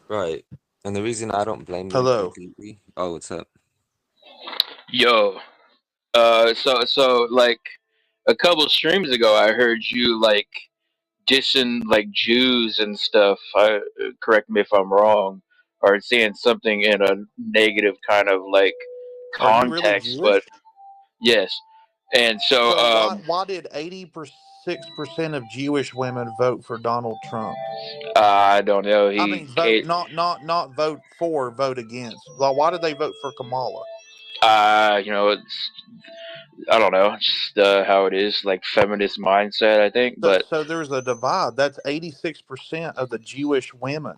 Right. And the reason I don't blame them Hello. completely. Oh, what's up? Yo, so like a couple streams ago, I heard you like dissing like Jews and stuff. Correct me if I'm wrong, or saying something in a negative kind of like Are you really context. But Jewish? yes, and so So why did 86% of Jewish women vote for Donald Trump? I don't know. I He, mean, vote not vote for, vote against. Well, why did they vote for Kamala? it's I don't know, just how it is, like feminist mindset, I think. So, But so there's a divide. That's 86% of the Jewish women.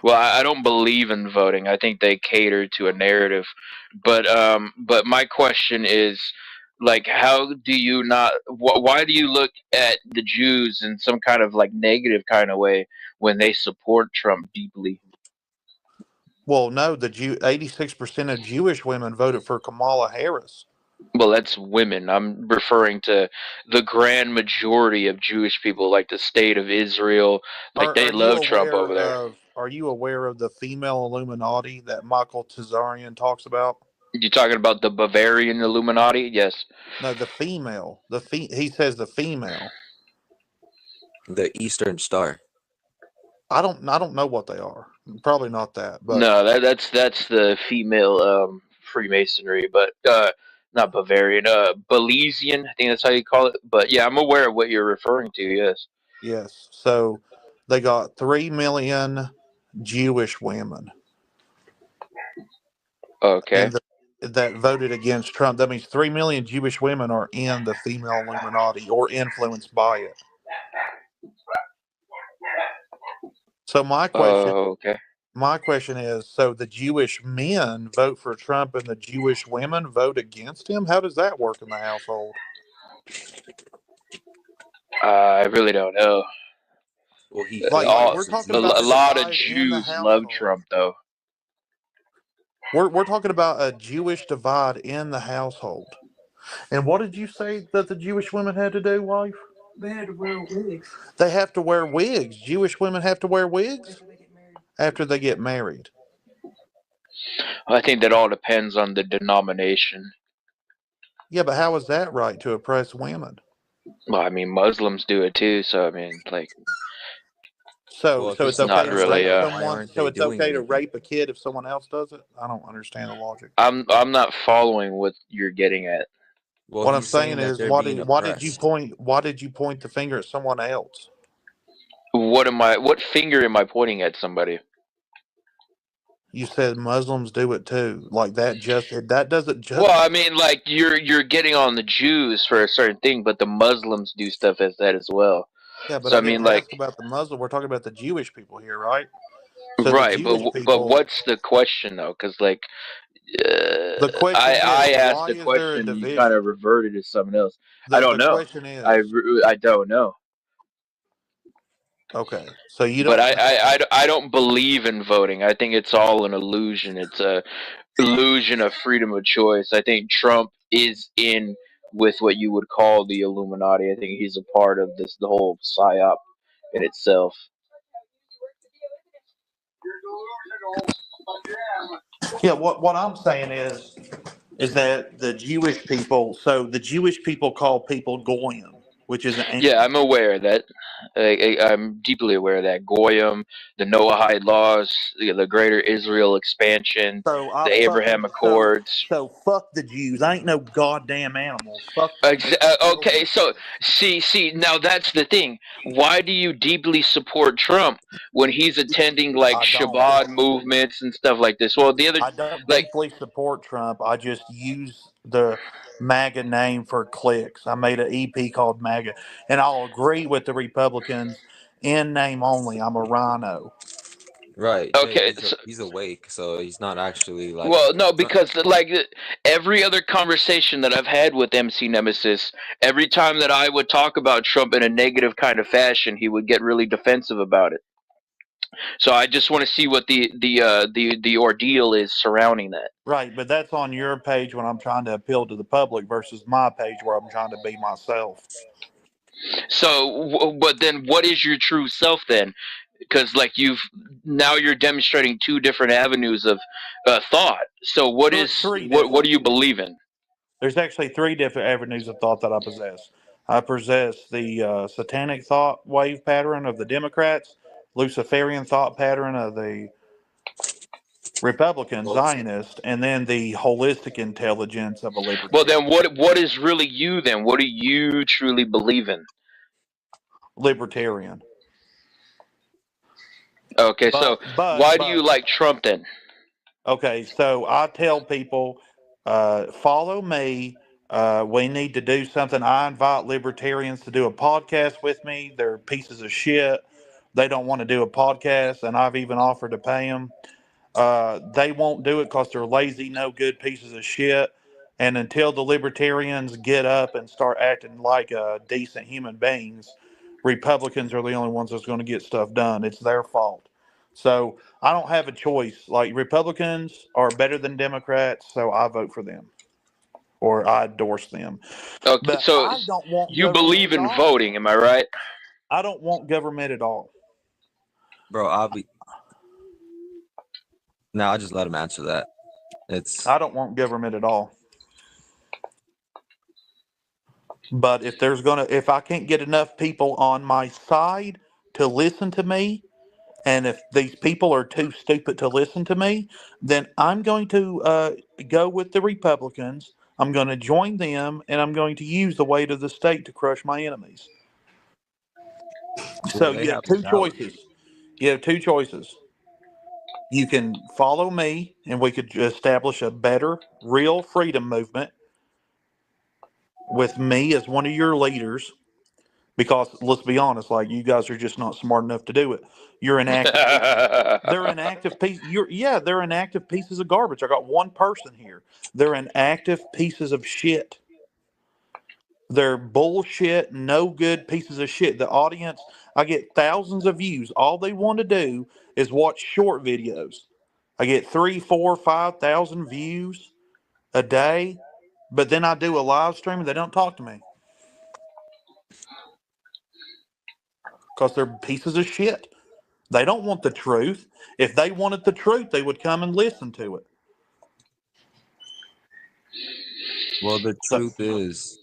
well, I don't believe in voting. I think they cater to a narrative. But my question is, like, how do you not? Why do you look at the Jews in some kind of like negative kind of way when they support Trump deeply? Well, no, 86% of Jewish women voted for Kamala Harris. Well, that's women. I'm referring to the grand majority of Jewish people, like the state of Israel. Like they love Trump over there. Are you aware of the female Illuminati that Michael Tazarian talks about? You talking about the Bavarian Illuminati? Yes. No, the female. He says the female. The Eastern Star. I don't know what they are. Probably not that, but No, that's the female Freemasonry, but not Bavarian, Belizean. I think that's how you call it. But yeah, I'm aware of what you're referring to. Yes. yes. So they got 3 million Jewish women Okay. in that voted against Trump. That means 3 million Jewish women are in the female Illuminati or influenced by it. So Okay. my question is, so the Jewish men vote for Trump and the Jewish women vote against him? How does that work in the household? I really don't know. Well, he Like All we're favors the talking a, about a a Jews. lot of divide in the Jews love household. Trump, though. We're talking about a Jewish divide in the household. And what did you say that the Jewish women had to do, wife? They had to wear wigs They have to wear wigs. Jewish women have to wear wigs after they get married. after they get married. I think that all depends on the denomination. Yeah, but how is that right to oppress women? Well, I mean, Muslims do it too. So I mean, like, So Well, if so it's it's okay not to really. rape oppressive, why someone. aren't So they it's doing okay to anything? rape a kid if someone else does it. I don't understand the logic. I'm not following what you're getting at. Well, What I'm he's saying saying that is, they're being oppressed. why did you point the finger at someone else? What am I? What finger am I pointing at somebody? You said Muslims do it too. Like that doesn't Well, I justify. mean, like you're getting on the Jews for a certain thing, but the Muslims do stuff as that as well. Yeah, but So I I mean, didn't like, ask about the Muslim. We're talking about the Jewish people here, right? So the right? Jewish But people. what's the question though? Because like, The question I is, asked why the is there a question, and you kind of division? reverted to something else. I The don't the know. question is, I don't know. okay, so you But don't know. I don't believe in voting. I think it's all an illusion. It's a illusion of freedom of choice. I think Trump is in with what you would call the Illuminati. I think he's a part of this the whole psyop in itself. Yeah, what I'm saying is that the Jewish people. So the Jewish people call people goyim, which is an Yeah, I'm aware of that. I'm deeply aware of that. Goyim, the Noahide laws, the Greater Israel expansion, so I the fucking Abraham Accords. so fuck the Jews. I ain't no goddamn animal. Fuck them. They can kill Okay, me. so see, now that's the thing. Why do you deeply support Trump when he's attending like I don't. Shabbat movements and stuff like this? Well, the other, I don't like, deeply support Trump. I just use the MAGA name for clicks. I made an EP called MAGA, and I'll agree with the Republicans in name only. I'm a rhino. Right, Jay, okay, he's awake, so he's not actually like well, no, try- because like every other conversation that I've had with MC Nemesis, every time that I would talk about Trump in a negative kind of fashion, he would get really defensive about it. So I just want to see what the ordeal is surrounding that. Right, but that's on your page when I'm trying to appeal to the public versus my page where I'm trying to be myself. So, but then, what is your true self then? because like you're demonstrating two different avenues of thought. So what do you believe in? There's actually three different avenues of thought that I possess. I possess the satanic thought wave pattern of the Democrats, Luciferian thought pattern of the Republican Zionist, and then the holistic intelligence of a libertarian. Well, then what is really you then? What do you truly believe in? Libertarian. Okay, so why do you like Trump then? Okay, so I tell people, follow me. We need to do something. I invite libertarians to do a podcast with me. They're pieces of shit. They don't want to do a podcast, and I've even offered to pay them. They won't do it because they're lazy, no good pieces of shit. And until the libertarians get up and start acting like decent human beings, Republicans are the only ones that's going to get stuff done. It's their fault. So I don't have a choice. Like, Republicans are better than Democrats, so I vote for them or I endorse them. Okay, but so I don't want you believe in voting, am I right? I don't want government at all. Bro, I'll just let him answer that. I don't want government at all. But if I can't get enough people on my side to listen to me, and if these people are too stupid to listen to me, then I'm going to go with the Republicans. I'm going to join them, and I'm going to use the weight of the state to crush my enemies. So you have two choices. You have two choices. You can follow me, and we could establish a better, real freedom movement with me as one of your leaders. Because let's be honest, like, you guys are just not smart enough to do it. You're inactive. They're inactive piece. They're inactive pieces of garbage. I got one person here. They're inactive pieces of shit. They're bullshit, no good pieces of shit. The audience, I get thousands of views. All they want to do is watch short videos. I get 3, 4, 5,000 views a day, but then I do a live stream and they don't talk to me. Because they're pieces of shit. They don't want the truth. If they wanted the truth, they would come and listen to it. Well, the truth is,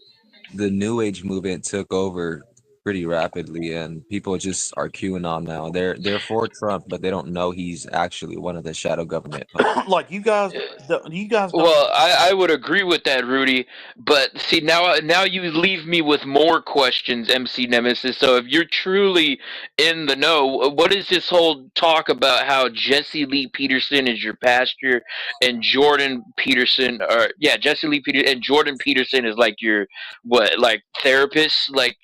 the New Age movement took over pretty rapidly, and people just are QAnon now. They're for Trump, but they don't know he's actually one of the shadow government. Like, you guys don't. Well, I would agree with that, Rudy. But see, now you leave me with more questions, MC Nemesis. So if you're truly in the know, what is this whole talk about how Jesse Lee Peterson is your pastor and Jordan Peterson, Jesse Lee Peterson and Jordan Peterson is like your therapist? Like,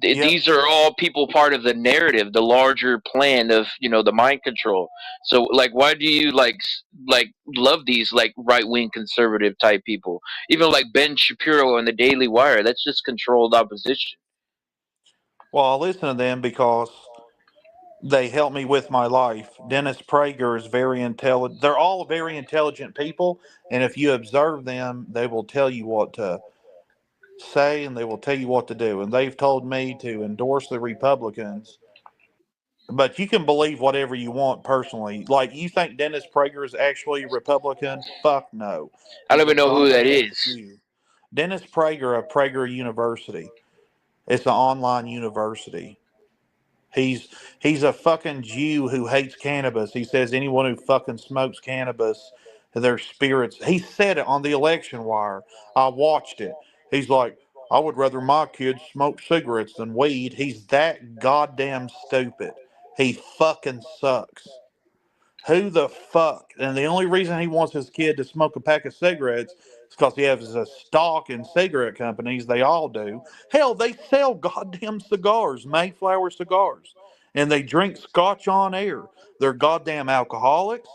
these are all people part of the narrative, the larger plan of the mind control. So like, why do you like love these like right wing conservative type people? Even like Ben Shapiro and the Daily Wire, that's just controlled opposition. Well, I listen to them because they help me with my life. Dennis Prager is very intelligent. They're all very intelligent people, and if you observe them, they will tell you what to say and they will tell you what to do. And they've told me to endorse the Republicans. But you can believe whatever you want personally. Like, you think Dennis Prager is actually a Republican? Fuck no. I don't even know who that is. Dennis Prager of Prager University. It's an online university. He's a fucking Jew who hates cannabis. He says anyone who fucking smokes cannabis, their spirits. He said it on the election wire. I watched it. He's like, I would rather my kids smoke cigarettes than weed. He's that goddamn stupid. He fucking sucks. Who the fuck? And the only reason he wants his kid to smoke a pack of cigarettes is because he has a stock in cigarette companies. They all do. Hell, they sell goddamn cigars, Mayflower cigars, and they drink scotch on air. They're goddamn alcoholics,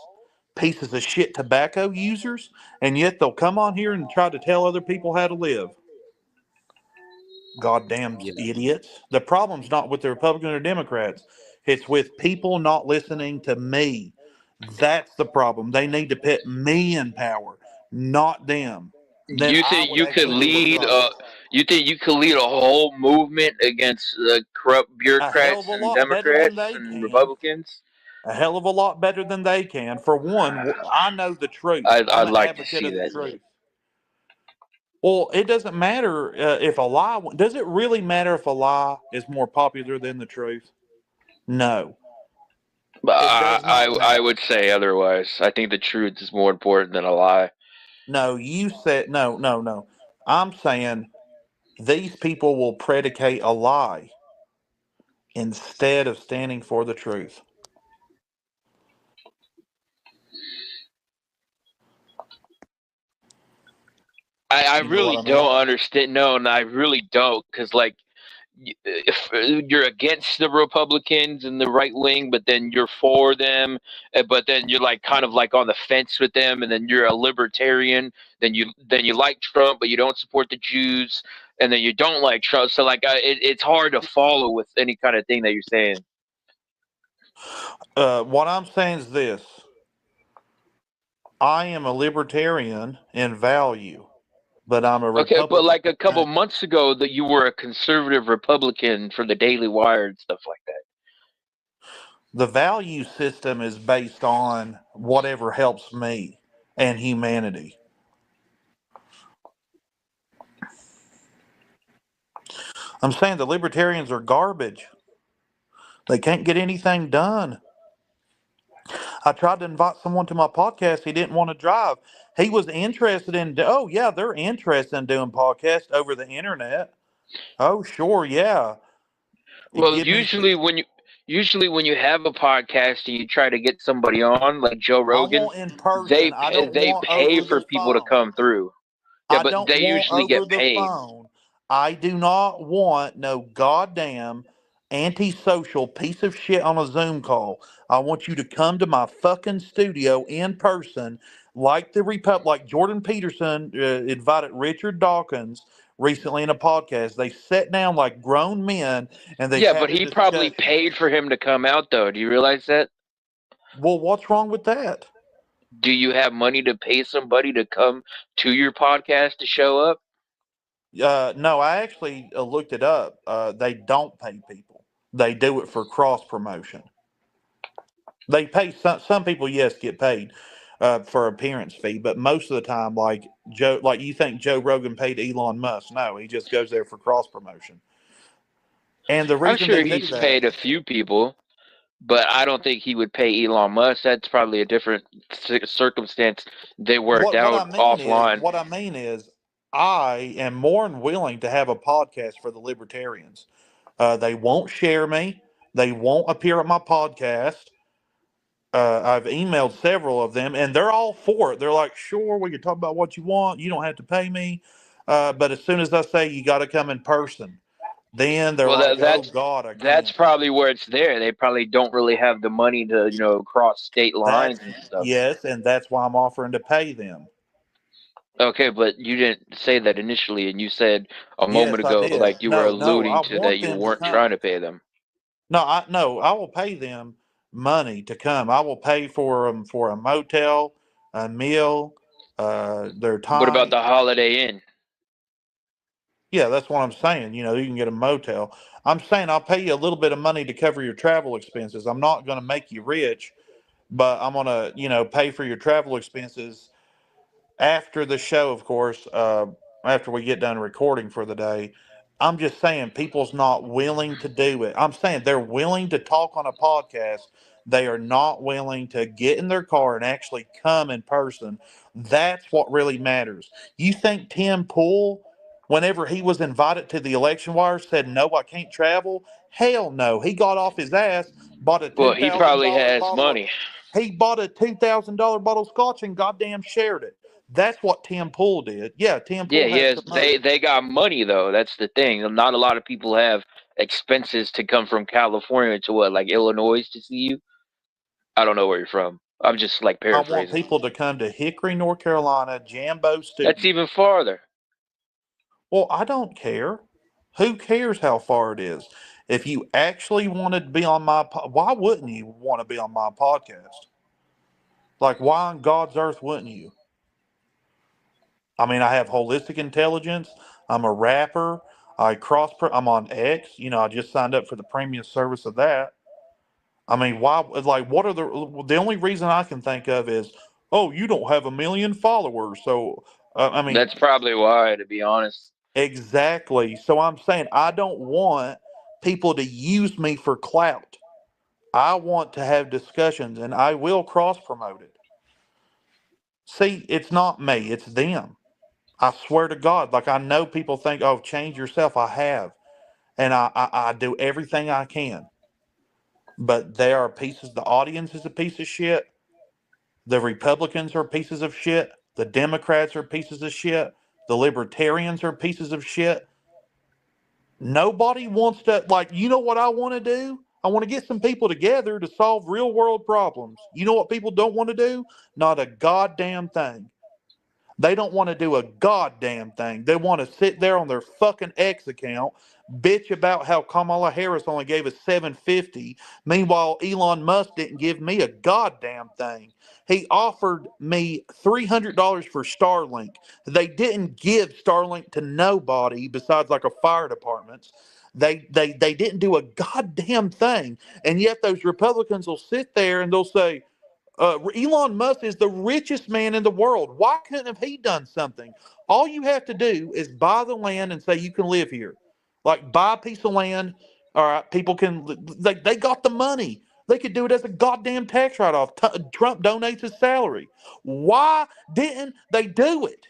pieces of shit tobacco users, and yet they'll come on here and try to tell other people how to live. Goddamn idiots. The problem's not with the Republicans or Democrats. It's with people not listening to me. That's the problem. They need to put me in power, not them. then You I think would you could actually give a lead? fuck. You think you could lead a whole movement against corrupt A hell of bureaucrats a and lot better than Democrats they and can. Republicans? A hell of a lot better than they can. For one, I know the truth. I'm I'd an like to advocate see of the that. truth. Well, it doesn't matter if a lie. Does it really matter if a lie is more popular than the truth? No, But it does not I matter. would say otherwise. I think the truth is more important than a lie. No, you said no, no, no. I'm saying these people will predicate a lie instead of standing for the truth. I You know what really I mean? don't understand. No, and I really don't, because like if you're against the Republicans and the right wing, but then you're for them, but then you're like kind of like on the fence with them, and then you're a libertarian. Then you like Trump, but you don't support the Jews, and then you don't like Trump. So like it's hard to follow with any kind of thing that you're saying. What I'm saying is this: I am a libertarian in value, but I'm a Okay, but Republican like in a couple action. months ago, that you were a conservative Republican for the Daily Wire and stuff like that. The value system is based on whatever helps me and humanity. I'm saying the libertarians are garbage. They can't get anything done. I tried to invite someone to my podcast. He didn't want to drive. He was interested in, oh, yeah, they're interested in doing podcasts over the internet. Oh, sure, yeah. Well, Give me, usually when you have a podcast and you try to get somebody on, like Joe I Rogan, want in person. I don't they want pay over for the people to phone. come through. Yeah, I but don't they want usually over get the paid. phone. I do not want no goddamn antisocial piece of shit on a Zoom call. I want you to come to my fucking studio in person, like like Jordan Peterson invited Richard Dawkins recently in a podcast. They sat down like grown men and they've Yeah, had but a he probably discussion. paid for him to come out, though. Do you realize that? Well, what's wrong with that? Do you have money to pay somebody to come to your podcast to show up? No, I actually looked it up. They don't pay people. They do it for cross promotion. They pay some people, yes, get paid for appearance fee, but most of the time, like you think Joe Rogan paid Elon Musk? No, he just goes there for cross promotion. And the I'm reason sure they do he's that, paid a few people, but I don't think he would pay Elon Musk. That's probably a different circumstance they worked out offline. what I mean is, I am more than willing to have a podcast for the libertarians. They won't share me. They won't appear at my podcast. I've emailed several of them, and they're all for it. They're like, "Sure, we can talk about what you want. You don't have to pay me." But as soon as I say you got to come in person, then they're Well, like, "Oh God, I that's can't." probably where it's there. They probably don't really have the money to, cross state That's lines and stuff. yes, and that's why I'm offering to pay them. Okay, but you didn't say that initially, and you said a moment Yes, I ago, did. like you were No, no, alluding I to that want you them to weren't trying come. to pay them. No, I will pay them money to come. I will pay for them for a motel, a meal, their What about time. the Holiday Inn? Yeah, that's what I'm saying. You can get a motel. I'm saying I'll pay you a little bit of money to cover your travel expenses. I'm not going to make you rich, but I'm going to, pay for your travel expenses after the show, of course, after we get done recording for the day. I'm just saying people's not willing to do it. I'm saying they're willing to talk on a podcast. They are not willing to get in their car and actually come in person. That's what really matters. You think Tim Pool, whenever he was invited to the election wire, said, "No, I can't travel"? Hell no. He got off his ass, bought a Well, he probably $2,000 has bottle of money. he bought a $2,000 bottle of scotch and goddamn shared it. That's what Tim Pool did. Yeah, Tim Yeah, Pool he has has. some money. They got money though. That's the thing. Not a lot of people have expenses to come from California to what, like Illinois, to see you. I don't know where you're from. I'm just like I want paraphrasing. people to come to Hickory, North Carolina, Jambo That's Studio. even farther. Well, I don't care. Who cares how far it is? If you actually wanted to be on why wouldn't you want to be on my podcast? Like, why on God's earth wouldn't you? I mean, I have holistic intelligence. I'm a rapper. I'm on X. I just signed up for the premium service of that. I mean, why? Like, what are the only reason I can think of is, oh, you don't have 1 million followers. So, I mean, That's probably why, to be honest. exactly. So I'm saying I don't want people to use me for clout. I want to have discussions, and I will cross promote it. See, it's not me, it's them. I swear to God, like I know people think, oh, change yourself. I have. And I do everything I can. But there are pieces, the audience is a piece of shit. The Republicans are pieces of shit. The Democrats are pieces of shit. The Libertarians are pieces of shit. Nobody wants to, like, you know what I want to do? I want to get some people together to solve real world problems. You know what people don't want to do? Not a goddamn thing. They don't want to do a goddamn thing. They want to sit there on their fucking X account, bitch about how Kamala Harris only gave us 750. Meanwhile, Elon Musk didn't give me a goddamn thing. He offered me $300 for Starlink. They didn't give Starlink to nobody besides like a fire departments. They didn't do a goddamn thing. And yet those Republicans will sit there and they'll say, Elon Musk is the richest man in the world. Why couldn't have he done something? All you have to do is buy the land and say you can live here. Like buy a piece of land. All right, people can. They got the money. They could do it as a goddamn tax write-off. Trump donates his salary. Why didn't they do it?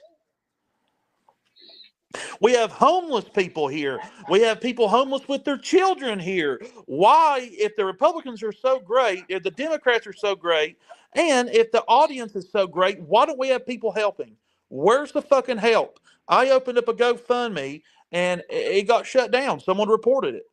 We have homeless people here. We have people homeless with their children here. Why, if the Republicans are so great, if the Democrats are so great, and if the audience is so great, why don't we have people helping? Where's the fucking help? I opened up a GoFundMe and it got shut down. Someone reported it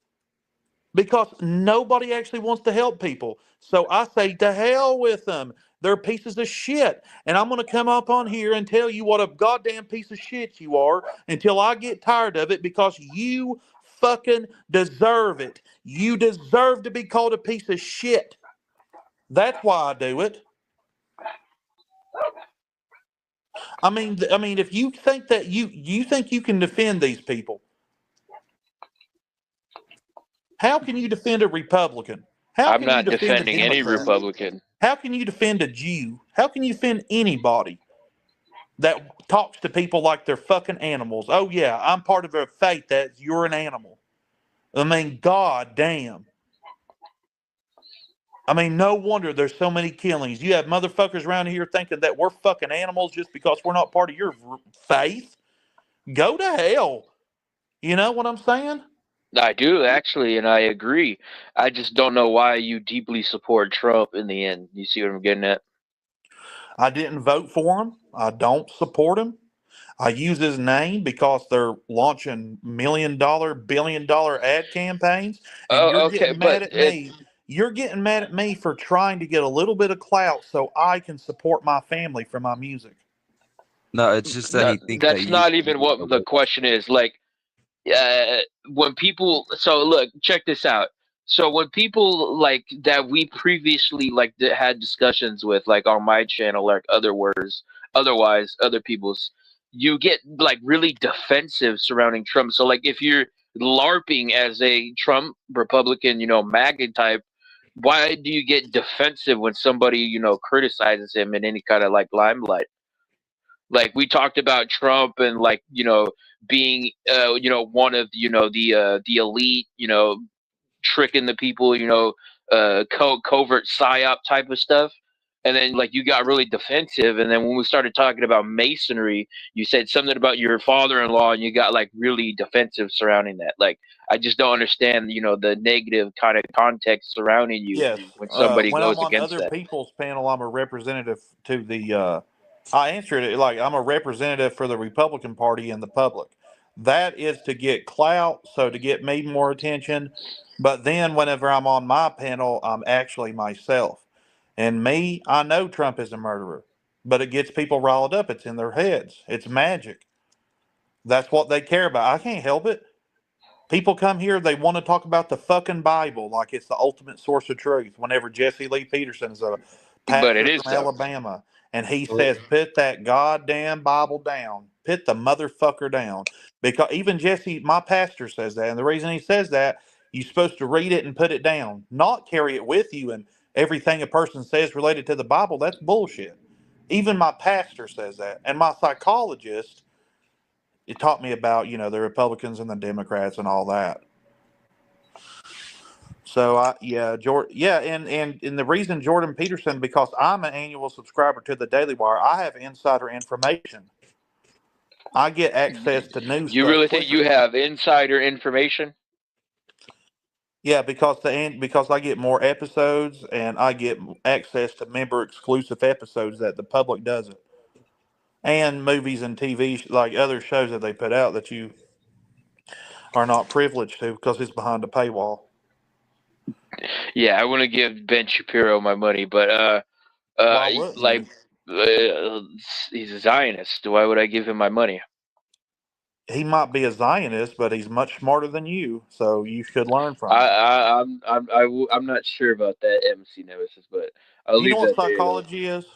because nobody actually wants to help people. So I say, to hell with them. They're pieces of shit. And I'm going to come up on here and tell you what a goddamn piece of shit you are until I get tired of it because you fucking deserve it. You deserve to be called a piece of shit. That's why I do it. I mean, if you think that you think you can defend these people, how can you defend a Republican? How I'm can you not defend a defending any Democrat? Republican. How can you defend a Jew? How can you defend anybody that talks to people like they're fucking animals? Oh, yeah, I'm part of a faith that you're an animal. I mean, god damn. I mean, no wonder there's so many killings. You have motherfuckers around here thinking that we're fucking animals just because we're not part of your faith. Go to hell. You know what I'm saying? I do, actually, and I agree. I just don't know why you deeply support Trump in the end. You see what I'm getting at? I didn't vote for him. I don't support him. I use his name because they're launching $1 million, $1 billion ad campaigns, and you're Oh, okay, getting but mad at me. You're getting mad at me for trying to get a little bit of clout so I can support my family for my music. No, it's just that no, he thinks that that's you not even what the question is. Like, when people, so look, check this out. So when people like that we previously like had discussions with, like on my channel, like otherwise other people's, you get like really defensive surrounding Trump. So like if you're LARPing as a Trump Republican, MAGA type, why do you get defensive when somebody criticizes him in any kind of like limelight? Like we talked about Trump and like being one of the elite, tricking the people, covert psyop type of stuff. And then like you got really defensive, and then when we started talking about masonry, you said something about your father-in-law, and you got like really defensive surrounding that. Like I just don't understand, the negative kind of context surrounding you Yes. when somebody When I'm goes on against other that. people's panel, I'm a representative to the. I answered it like I'm a representative for the Republican Party in the public. That is to get clout, so to get me more attention. But then whenever I'm on my panel, I'm actually myself. And me, I know Trump is a murderer, but it gets people riled up. It's in their heads. It's magic. That's what they care about. I can't help it. People come here, they want to talk about the fucking Bible like it's the ultimate source of truth. Whenever Jesse Lee Peterson is a But it pastor is from though. Alabama and he says, put that goddamn Bible down, put the motherfucker down. Because even Jesse, my pastor, says that. And the reason he says that, you're supposed to read it and put it down, not carry it with you. And everything a person says related to the Bible, that's bullshit. Even my pastor says that. And my psychologist, it taught me about, the Republicans and the Democrats and all that. So and the reason Jordan Peterson, because I'm an annual subscriber to the Daily Wire, I have insider information. I get access to new You stuff really think quicker. you have insider information? Yeah, because I get more episodes and I get access to member exclusive episodes that the public doesn't, and movies and TV like other shows that they put out that you are not privileged to because it's behind a paywall. Yeah, I want to give Ben Shapiro my money, but Why wouldn't like, you? he's a Zionist. Why would I give him my money? He might be a Zionist, but he's much smarter than you, so you should learn from him. I'm not sure about that, MC Nemesis, but I'll Do you know leave what that there. psychology is?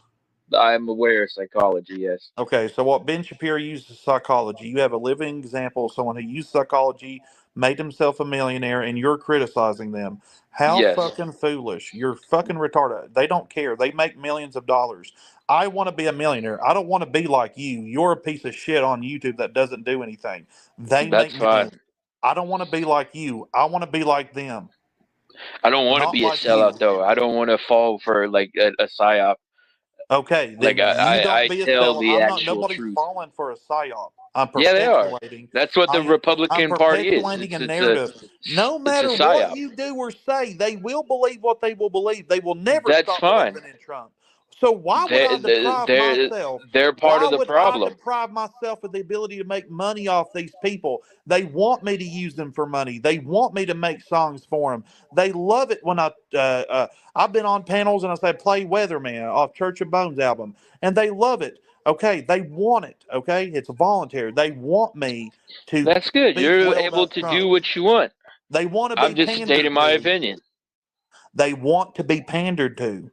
I'm aware of psychology. Yes. Okay, so what Ben Shapiro uses psychology. You have a living example of someone who used psychology, made himself a millionaire, and you're criticizing them. How Yes. fucking foolish. You're fucking retarded. They don't care. They make millions of dollars. I want to be a millionaire. I don't want to be like you. You're a piece of shit on YouTube that doesn't do anything. They That's make fine. millions. I don't want to be like you. I want to be like them. I don't want to Not be a like sellout you. though. I don't want to fall for like a psyop. Okay, Like then you don't I be a tell seller. the I'm not. actual Nobody's truth. falling for a psyop. I'm Yeah, they are. perpetuating. That's what the I'm Republican Party is. perpetuating a narrative. No It's a matter what psyop. you do or say, they will believe what they will believe. They will never That's stop fine. believing in Trump. So why would I They're deprive they're myself? they're part Why of the would I problem. deprive myself of the ability to make money off these people? They want me to use them for money. They want me to make songs for them. They love it when I've been on panels and I say play Weatherman off Church of Bones album, and they love it. Okay, they want it. Okay, it's voluntary. They want me to That's good. speak You're well able about to do Trump. what you want. They want to I'm be just stating pandered my to. opinion. They want to be pandered to.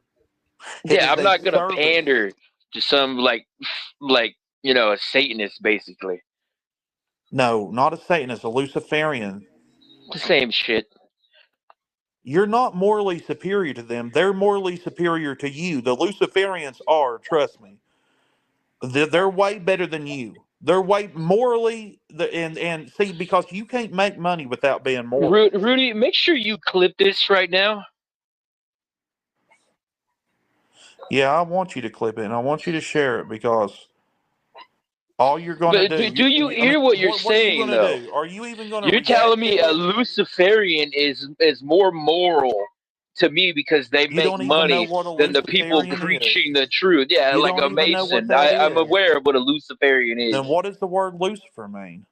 It Yeah, is I'm a not gonna service. pander to some like a Satanist basically. No, not a Satanist, a Luciferian. The same shit. You're not morally superior to them. They're morally superior to you. The Luciferians are, trust me. They're way better than you. They're way morally and see, because you can't make money without being moral. Rudy, make sure you clip this right now. Yeah, I want you to clip it and I want you to share it, because all you're going to But do, do you hear what you're what are you saying going to though? do? Are you even going to You're telling react me to a it? Luciferian is more moral to me because they You make don't even know money what a than the people Luciferian is. preaching the truth. Yeah, You like don't a even know what Mason. that I'm is. aware of what a Luciferian Then is. what does the word Lucifer mean?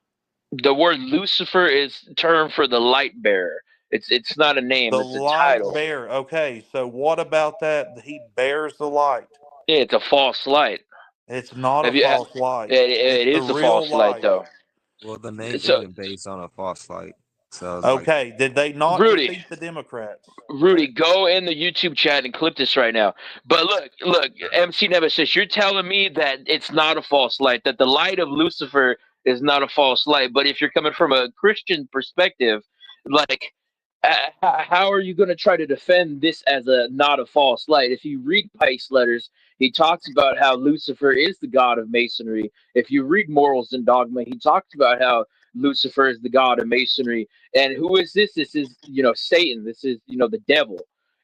The word Lucifer is term for the light bearer. It's not a name, The it's a light title. bearer. Okay, so what about that? He bears the light. Yeah, it's a false light. It's not a Have you? false light. It's It the is a real false light light. though. Well, the name So, isn't based on a false light, so it's like Okay, did they not Rudy, defeat the Democrats? Rudy, go in the YouTube chat and clip this right now. But look, MC Nemesis, you're telling me that it's not a false light, that the light of Lucifer is not a false light. But if you're coming from a Christian perspective, like, how are you going to try to defend this as a not a false light? If you read Pike's letters, he talks about how Lucifer is the god of masonry. If you read Morals and Dogma, he talks about how Lucifer is the god of masonry. And who is this? This is, Satan. This is, the devil.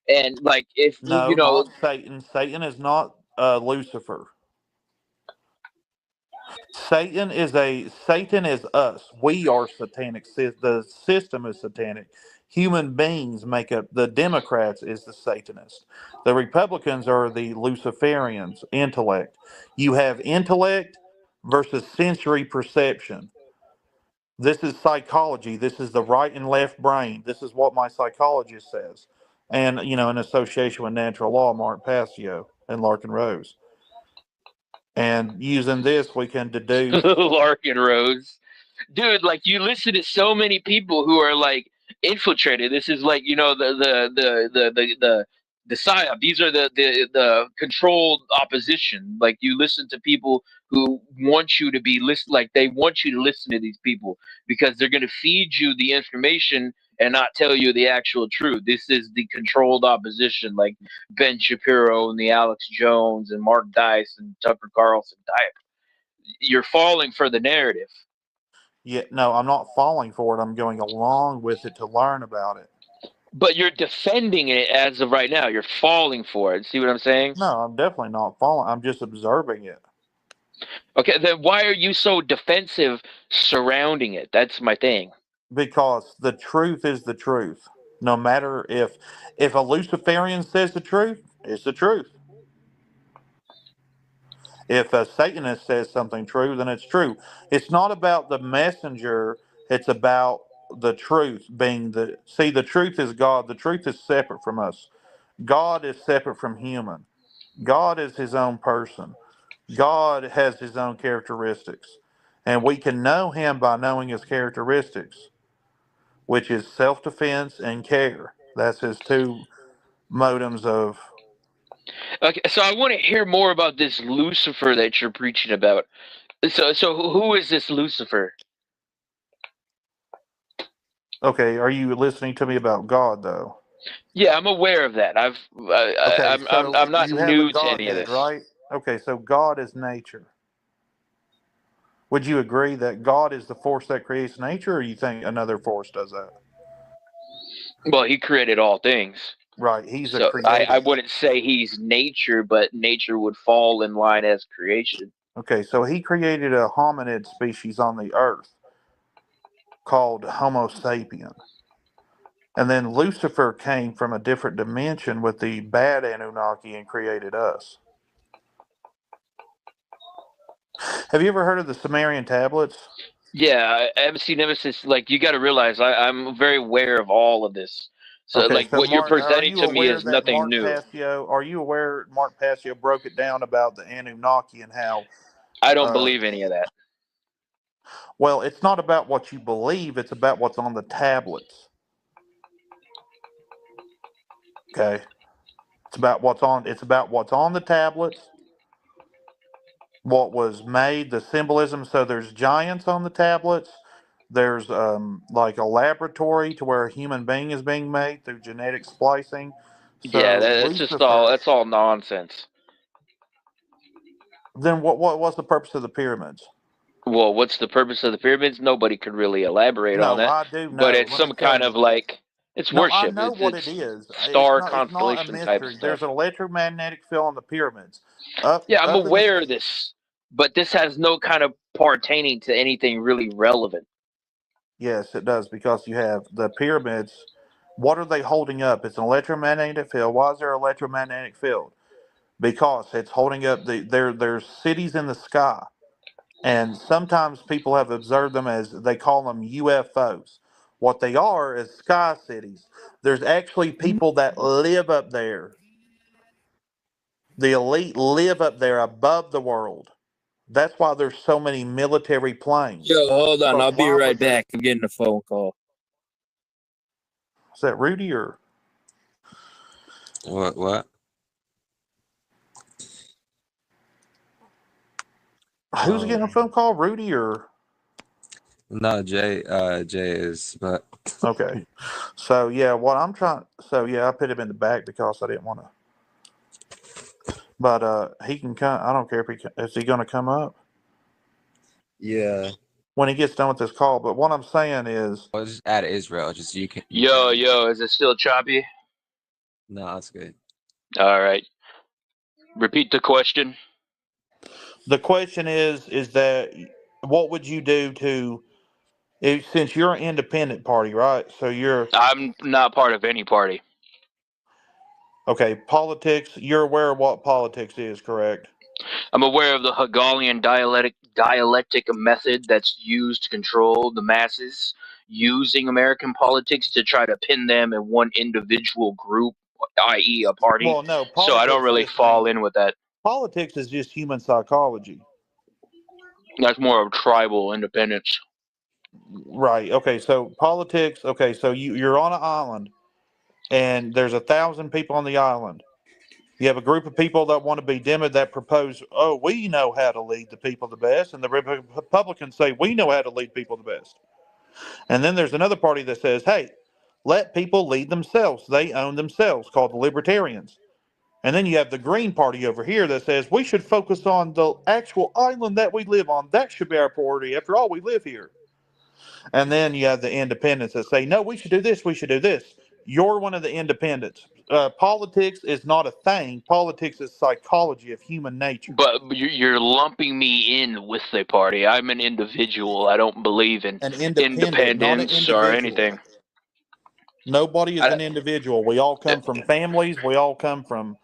And like, if No, not Satan. Satan is not Lucifer. Satan is us. We are satanic. The system is satanic. Human beings make up. The Democrats is the Satanist. The Republicans are the Luciferians. Intellect. You have intellect versus sensory perception. This is psychology. This is the right and left brain. This is what my psychologist says. And, in association with natural law, Mark Passio and Larkin Rose. And using this, we can deduce. Larkin Rose, dude, like, you listen to so many people who are like infiltrated. This is like, the psyop. These are the controlled opposition. Like you listen to people who want you to be listen. Like they want you to listen to these people because they're going to feed you the information and not tell you the actual truth. This is the controlled opposition, like Ben Shapiro and the Alex Jones and Mark Dice and Tucker Carlson type. You're falling for the narrative. Yeah, no, I'm not falling for it. I'm going along with it to learn about it. But you're defending it as of right now. You're falling for it. See what I'm saying? No, I'm definitely not falling. I'm just observing it. Okay, then why are you so defensive surrounding it? That's my thing. Because the truth is the truth. No matter if a Luciferian says the truth, it's the truth. If a Satanist says something true, then it's true. It's not about the messenger, it's about the truth being the see, the truth is God. The truth is separate from us. God is separate from human. God is his own person. God has his own characteristics. And we can know him by knowing his characteristics, which is self defense and care. That's his two modems of. Okay, so I want to hear more about this Lucifer that you're preaching about. So who is this Lucifer? Okay, are you listening to me about God, though? Yeah, I'm aware of that. Okay, I'm so not you have a new to any of Godhead, this. right? Okay, so God is nature. Would you agree that God is the force that creates nature, or you think another force does that? Well, he created all things. Right, he's a So I creator. wouldn't say he's nature, but nature would fall in line as creation. Okay, so he created a hominid species on the earth called Homo sapien. And then Lucifer came from a different dimension with the bad Anunnaki and created us. Have you ever heard of the Sumerian tablets? Yeah, I haven't seen Nemesis. Like, you got to realize I'm very aware of all of this. So, Okay, like, so what you're Mark, are presenting you to me aware is that nothing Mark new. Passio? Are you aware Mark Passio broke it down about the Anunnaki and how? I don't Uh, believe any of that. well, it's not about what you believe; it's about what's on the tablets. Okay, it's about what's on. It's about what's on the tablets. What was made, the symbolism. So there's giants on the tablets. There's like a laboratory to where a human being is being made through genetic splicing. Yeah, So Lucifer. that's all nonsense. Then what was the purpose of the pyramids? Well, what's the purpose of the pyramids? Nobody could really elaborate on No, that, I do but know. it's Let me some tell kind you. of like it's No, I worship. know what it It's is. star It's not a constellation type of mystery. stuff. There's an electromagnetic field on the pyramids. Up Yeah, I'm up in the aware of this, but this has no kind of pertaining to anything really relevant. Yes, it does because you have the pyramids. What are they holding up? It's an electromagnetic field. Why is there an electromagnetic field? Because it's holding up there's cities in the sky. And sometimes people have observed them as they call them UFOs. What they are is sky cities. There's actually people that live up there. The elite live up there above the world. That's why there's so many military planes. Yo, hold on. Because I'll be why right would the back. I'm getting a phone call. is that Rudy or What? who's getting a phone call? Rudy or No, Jay is, but okay. So yeah, what I'm trying so yeah, I put him in the back because I didn't want to. But he can come. I don't care if is he going to come up yeah. when he gets done with this call. But what I'm saying is, Well, just add Israel. Just you Yo, can. yo, is it still choppy? No, that's good. All right. Repeat the question. the question is that what would you do to if, since you're an independent party, right? So you're I'm not part of any party. okay. Politics. You're aware of what politics is, correct? I'm aware of the Hegelian dialectic method that's used to control the masses, using American politics to try to pin them in one individual group, i.e., a party. Well, no. So I don't Politics really just fall means in with that. politics is just human psychology. That's more of tribal independence. Right. Okay. So politics. Okay. So you're on an island and there's 1,000 people on the island. You have a group of people that want to be that propose, oh, we know how to lead the people the best, and the Republicans say we know how to lead people the best. And then there's another party that says, hey, let people lead themselves. They own themselves, called the Libertarians. And then you have the Green Party over here that says we should focus on the actual island that we live on. That should be our priority. After all, we live here. And then you have the Independents that say, no, we should do this. We should do this. You're one of the Independents. Politics is not a thing. Politics is psychology of human nature. But you're lumping me in with the party. I'm an individual. I don't believe in An independent, not an independence or individual. anything. Nobody is an individual. We all come from families. We all come from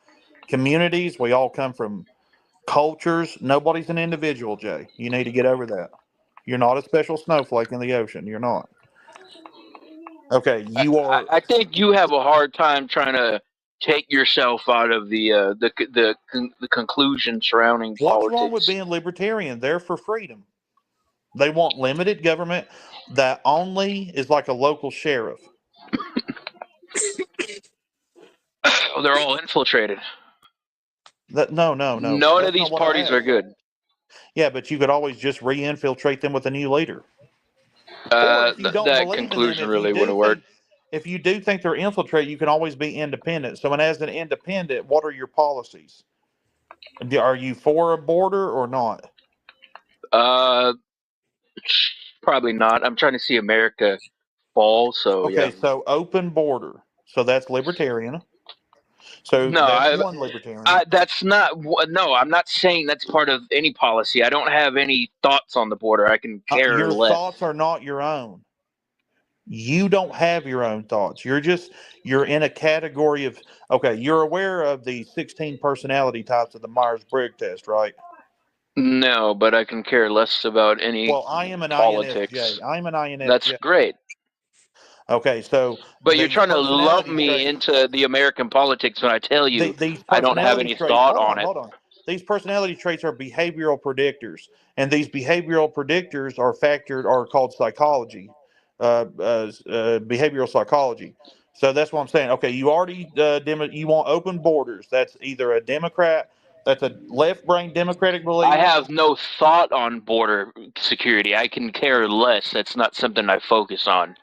communities. We all come from cultures. Nobody's an individual, Jay. You need to get over that. You're not a special snowflake in the ocean. You're not. Okay, you are. I think you have a hard time trying to take yourself out of the conclusion surrounding What's wrong with politics. being libertarian? They're for freedom. They want limited government that only is like a local sheriff. They're all infiltrated. No. None of these parties are good. Yeah, but you could always just re-infiltrate them with a new leader. Or if you don't that believe conclusion in them, really wouldn't work. if you do think they're infiltrated, you can always be independent. So, and as an independent, what are your policies? Are you for a border or not? Probably not. I'm trying to see America fall. So Okay, yeah. so open border. So that's libertarian. So No, that's one libertarian. that's not. No, I'm not saying that's part of any policy. I don't have any thoughts on the border. I can care Your less. thoughts are not your own. You don't have your own thoughts. You're in a category of, okay, you're aware of the 16 personality types of the Myers-Briggs test, right? No, but I can care less about any Well, I am an politics. INFJ. I'm an INFJ. That's great. Okay, so but you're trying to lump me into the American politics when I tell you I don't have any thought on it. Hold on. These personality traits are behavioral predictors, and these behavioral predictors are called psychology, behavioral psychology. So that's what I'm saying. Okay, you already you want open borders. That's either a Democrat, that's a left brain Democratic belief. I have no thought on border security. I can care less. That's not something I focus on.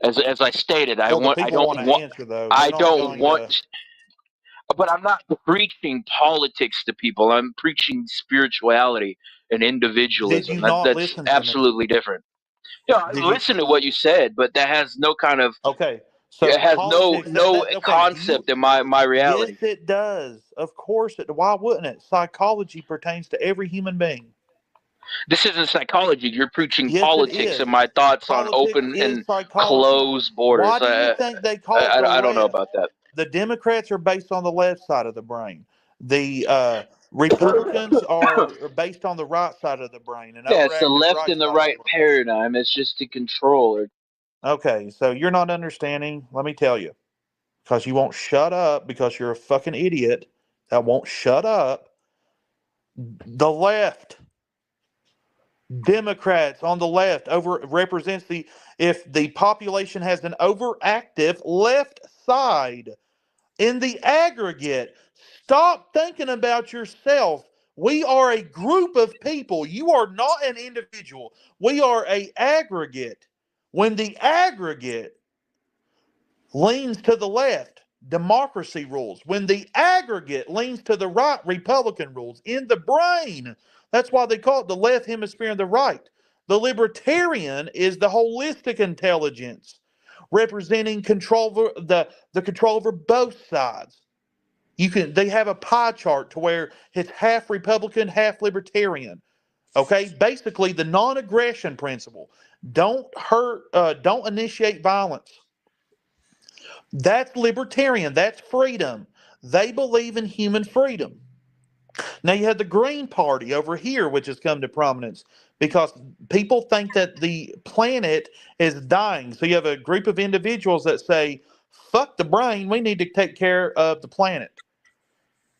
As I stated, I don't want. But I'm not preaching politics to people. I'm preaching spirituality and individualism. That's absolutely different. Yeah, I listen to what you said, but that has no kind of. Okay, so it has no concept in my reality. Yes, it does. Of course it. Why wouldn't it? Psychology pertains to every human being. This isn't psychology. You're preaching politics and my thoughts on open and closed borders. Why do you think they call it the I don't know about that. The Democrats are based on the left side of the brain. The Republicans are based on the right side of the brain. And yeah, it's the left and the right paradigm. It's just to control it. Okay, so you're not understanding. Let me tell you. Because you won't shut up because you're a fucking idiot that won't shut up. The left, Democrats on the left represents if the population has an overactive left side in the aggregate. Stop thinking about yourself. We are a group of people. You are not an individual. We are an aggregate. When the aggregate leans to the left, democracy rules. When the aggregate leans to the right, Republican rules. In the brain, that's why they call it the left hemisphere and the right. The libertarian is the holistic intelligence, representing control over the control over both sides. They have a pie chart to where it's half Republican, half libertarian. Okay, basically the non-aggression principle. Don't hurt, don't initiate violence. That's libertarian. That's freedom. They believe in human freedom. Now you have the Green Party over here, which has come to prominence because people think that the planet is dying. So you have a group of individuals that say, fuck the brain, we need to take care of the planet.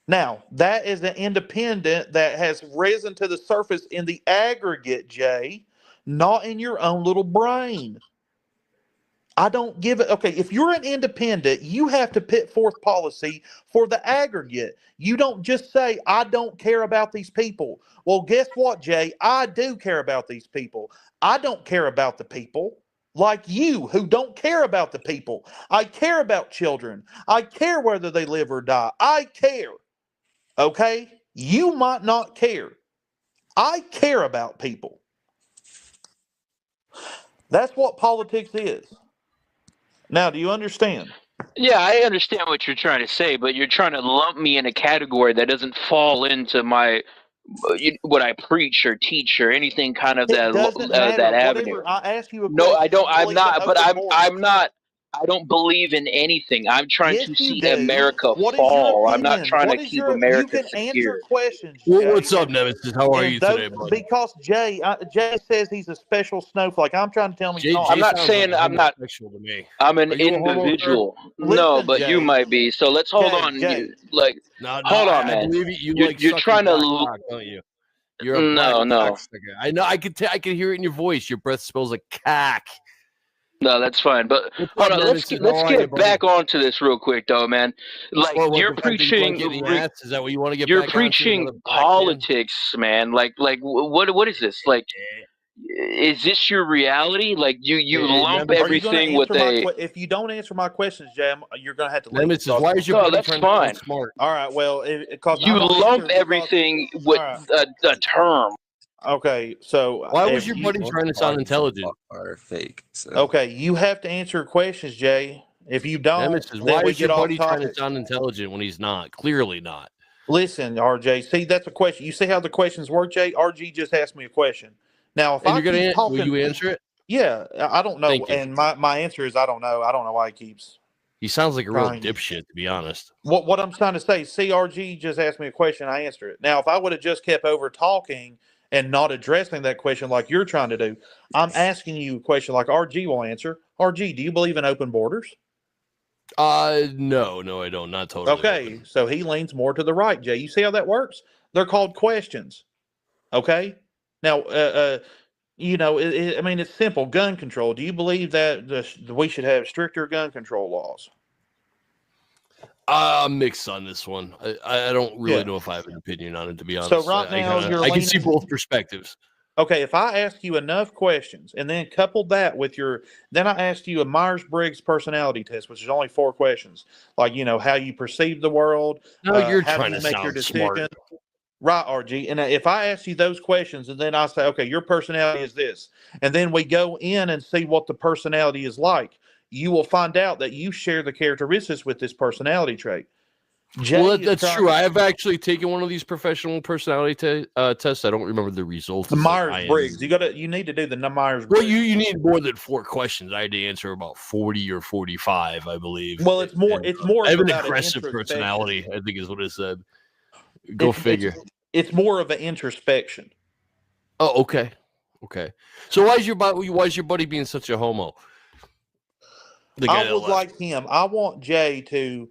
Now, that is an independent that has risen to the surface in the aggregate, Jay, not in your own little brain. I don't give it. Okay, if you're an independent, you have to put forth policy for the aggregate. You don't just say, I don't care about these people. Well, guess what, Jay? I do care about these people. I don't care about the people like you who don't care about the people. I care about children. I care whether they live or die. I care. Okay? You might not care. I care about people. That's what politics is. Now, do you understand? Yeah, I understand what you're trying to say, but you're trying to lump me in a category that doesn't fall into my what I preach or teach or anything kind of It doesn't that matter. avenue. Whatever. I ask you a No, I question. Do don't. you I'm believe in not. But open borders? I'm not. I don't believe in anything. I'm trying Yes, to you see do. America What is your fall. I'm not opinion? trying to What is keep your? You America can answer secure. questions, Well, Jay. what's up, Nemesis? How are And you those today, buddy? because Jay says he's a special snowflake. I'm trying to tell him he's Jay, not. I'm Jay not sounds like saying a I'm not. homosexual to me. I'm an Are you a homo, sir? individual. No, Listen, but you Jay. might be. So let's hold on. Jay. Like, No, hold on, I man. believe you. You like You're sucking trying to. black cock, don't you? You're a black No, no. cocksucker. I know. I can hear it in your voice. Your breath smells like cack. No, that's fine. But What's hold up, on, let's Nemesis? get, How let's are you, get buddy? back onto this real quick, though, man. Like What you're the fact that you want preaching, to get in the ass? Is that what you want to get you're back onto? preaching Another black man? politics, man. Like what is this? Like, is this your reality? Like you lump Nemesis, Are you going to everything with answer my a. if you don't answer my questions, Jay, you're going to have to leave. Nemesis, why is your No, buddy that's trying to sound fine. smart? All right. Well, because You I'm going to lump answer because. everything All with right. a term. Okay. So Why was if your you buddy trying to sound intelligent? Are fake. So okay, you have to answer questions, Jay. If you don't, Nemesis, then why we is your get off buddy trying to topic. sound intelligent when he's not? Clearly not. Listen, RJ. See, that's a question. You see how the questions work, Jay? RG just asked me a question. Now, if And I you're gonna keep will talking, you answer it? yeah, I don't know. Thank you. And my answer is I don't know. I don't know why he keeps He sounds like a real trying. dipshit, to be honest. What I'm trying to say, CRG just asked me a question. I answered it. Now, if I would have just kept over talking and not addressing that question like you're trying to do, I'm asking you a question like RG will answer. RG, do you believe in open borders? No, I don't. Not totally. Okay, open. so he leans more to the right, Jay. You see how that works? They're called questions. Okay, now, I mean, it's simple. Gun control. Do you believe that we should have stricter gun control laws? I'm mixed on this one. I don't really Yeah. know if I have an opinion on it, to be honest. So right now, I can see both perspectives. Okay, if I ask you enough questions and then coupled that with then I asked you a Myers-Briggs personality test, which is only 4 questions, like how you perceive the world. No, you're how trying do you to make your sound decision? smart. Right, RG. And if I ask you those questions and then I say, okay, your personality is this, and then we go in and see what the personality is like, you will find out that you share the characteristics with this personality trait. Well, that's true. I have actually taken one of these professional personality tests. I don't remember the results. The Myers-Briggs. You need to do the Myers-Briggs. Well, you need more than 4 questions. I had to answer about 40 or 45, I believe. Well, it's more. I have an aggressive personality, I think is what it said. Go figure. It's more of an introspection. Oh, okay. So why is your buddy being such a homo? I would like him. I want Jay to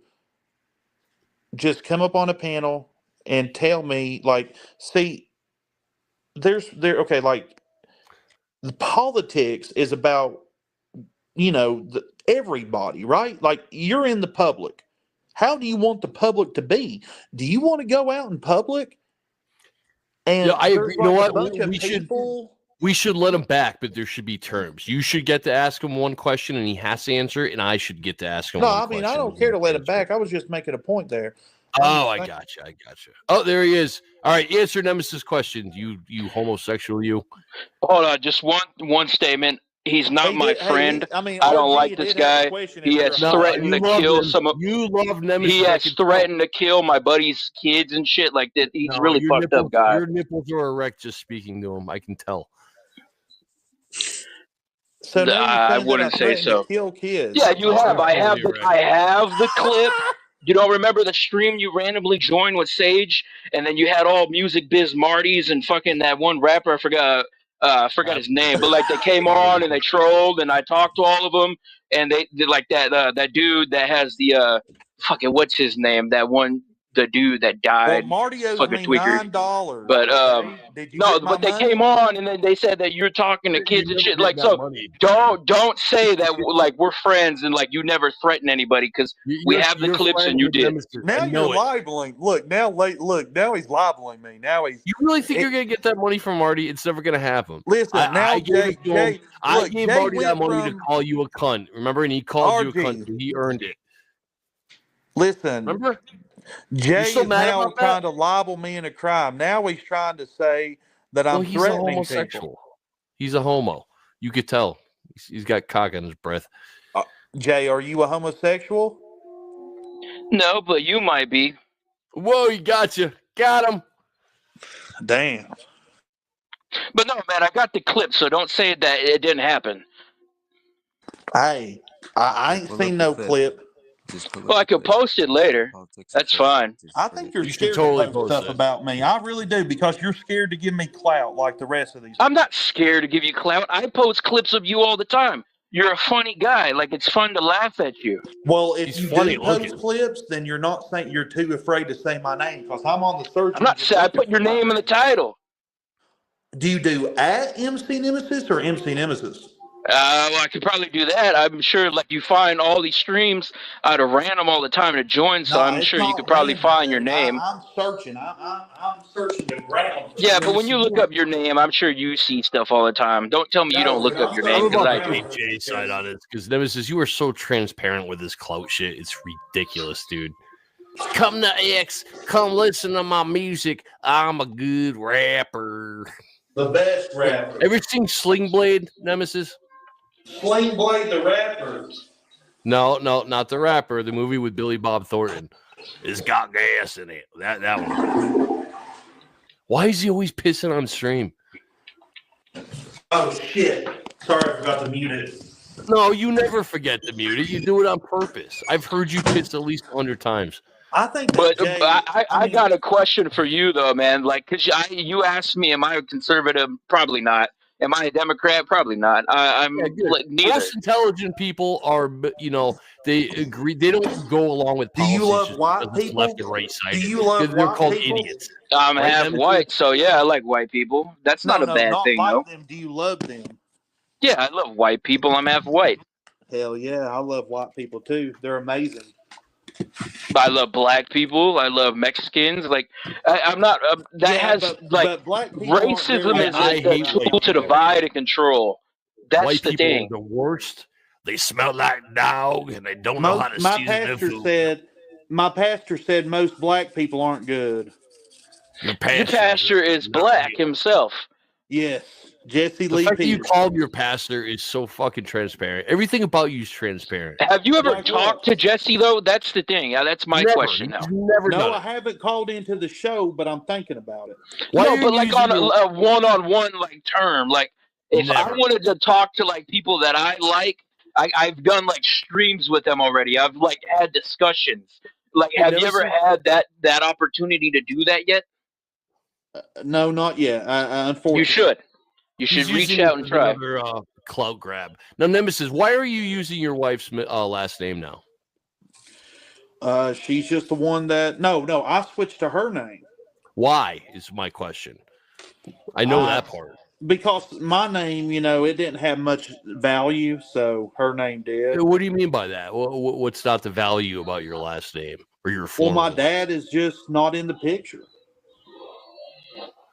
just come up on a panel and tell me, like, see, like, the politics is about, everybody, right? Like, you're in the public. How do you want the public to be? Do you want to go out in public? And I agree. You know what? We should let him back, but there should be terms. You should get to ask him one question, and he has to answer it, and I should get to ask him. I don't care to let him back. I was just making a point there. Oh, I got you. Oh, there he is. All right, answer Nemesis' question. You homosexual, you. Hold on, just one statement. He's not my friend. I don't like this guy. He has threatened to kill some of. You love Nemesis. He has threatened to kill my buddy's kids and shit like that. He's really fucked up guy. Your nipples are erect just speaking to him. I can tell. So I wouldn't say so. Kill kids. Yeah, you have. I have the clip. You don't remember the stream you randomly joined with Sage, and then you had all Music Biz Marty's and fucking that one rapper. I forgot his name, but like they came on and they trolled, and I talked to all of them, and they like that dude that has the fucking what's his name? That one the dude that died. Well, Marty owes Fucking me tweaker. $9. But Okay? Did you no, get my but they money? came on and then they said that you're talking to You kids and never shit. get Like, that so money. don't say that like we're friends and like you never threaten anybody because we have the You're clips and friends you with did. Nemesis. Now I you're know it. libeling. Look, now he's libeling me. Now he's. You really think you're gonna get that money from Marty? It's never gonna happen. Listen, now I gave it to him. I gave Jay Marty that went money to from call you a cunt. Remember? And he called you a cunt. RG. So he earned it. Listen, Remember? Jay still is mad now about that? trying to libel me in a crime. Now he's trying to say that No, I'm he's a threatening homosexual. people. He's a homo. You could tell. He's got cock on his breath. Jay, are you a homosexual? No, but you might be. Whoa, he got you. Got him. Damn. But no, man, I got the clip, so don't say that it didn't happen. Hey, I ain't seen no clip. Well, I could post it later. That's fine. I think you're You should scared totally to post post stuff it. about me. I really do, because you're scared to give me clout like the rest of these. I'm not scared to give you clout. I post clips of you all the time. You're a funny guy. Like, it's fun to laugh at you. Well, if He's you funny do post looking. clips, then you're not saying you're too afraid to say my name, because I'm on the search. I'm not saying I put your name in the title. Do you do at MC Nemesis or MC Nemesis? Well, I could probably do that. I'm sure, like, you find all these streams out of random all the time to join, so I'm sure you could probably find your name. I'm searching. I'm searching the ground. Yeah, but when you look up your name, I'm sure you see stuff all the time. Don't tell me you don't look up your name, I'm because about I to do. take Jay's side on it because Nemesis, you are so transparent with this clout shit. It's ridiculous, dude. Come to X. Come listen to my music. I'm a good rapper. The best rapper. Ever seen Sling Blade, Nemesis? Sling Blade the rapper. No, not the rapper. The movie with Billy Bob Thornton. It's got gas in it. That one. Why is he always pissing on stream? Oh shit! Sorry, I forgot to mute it. No, you never forget to mute it. You do it on purpose. I've heard you piss at least 100 times. I think. But I got a question for you though, man. Like, cause you asked me, am I a conservative? Probably not. Am I a Democrat? Probably not. I'm neither. Most intelligent people are, they agree. They don't go along with Do policies. you love just white because it's people? left and right side. Do you love They're white called people? idiots. I'm Right, half Nemesis? white, so yeah, I like white people. That's not a bad not thing, like though. them. Do you love them? Yeah, I love white people. I'm half white. Hell yeah, I love white people too. They're amazing. I love black people. I love Mexicans. Like, I'm not. But black racism is a tool to divide and control. That's white the people thing. are the worst. They smell like dog, and they don't know how to season their food. My pastor said most black people aren't good. Your pastor is black himself. Yes, Jesse the Lee. The fact that you called your pastor is so fucking transparent. Everything about you is transparent. Have you ever talked to Jesse though? That's the thing. Yeah, that's my question now. No, I haven't called into the show, but I'm thinking about it. No, but like on a one-on-one like term. Like if I wanted to talk to like people that I like, I've done like streams with them already. I've like had discussions. Like, have you ever had that opportunity to do that yet? No, not yet. Unfortunately, you should. You should reach out and try. Another clout grab. Now, Nemesis, why are you using your wife's last name now? She's just the one that. No, I switched to her name. Why is my question? I know that part. Because my name, it didn't have much value, so her name did. What do you mean by that? What's not the value about your last name or your former? Well, my dad is just not in the picture.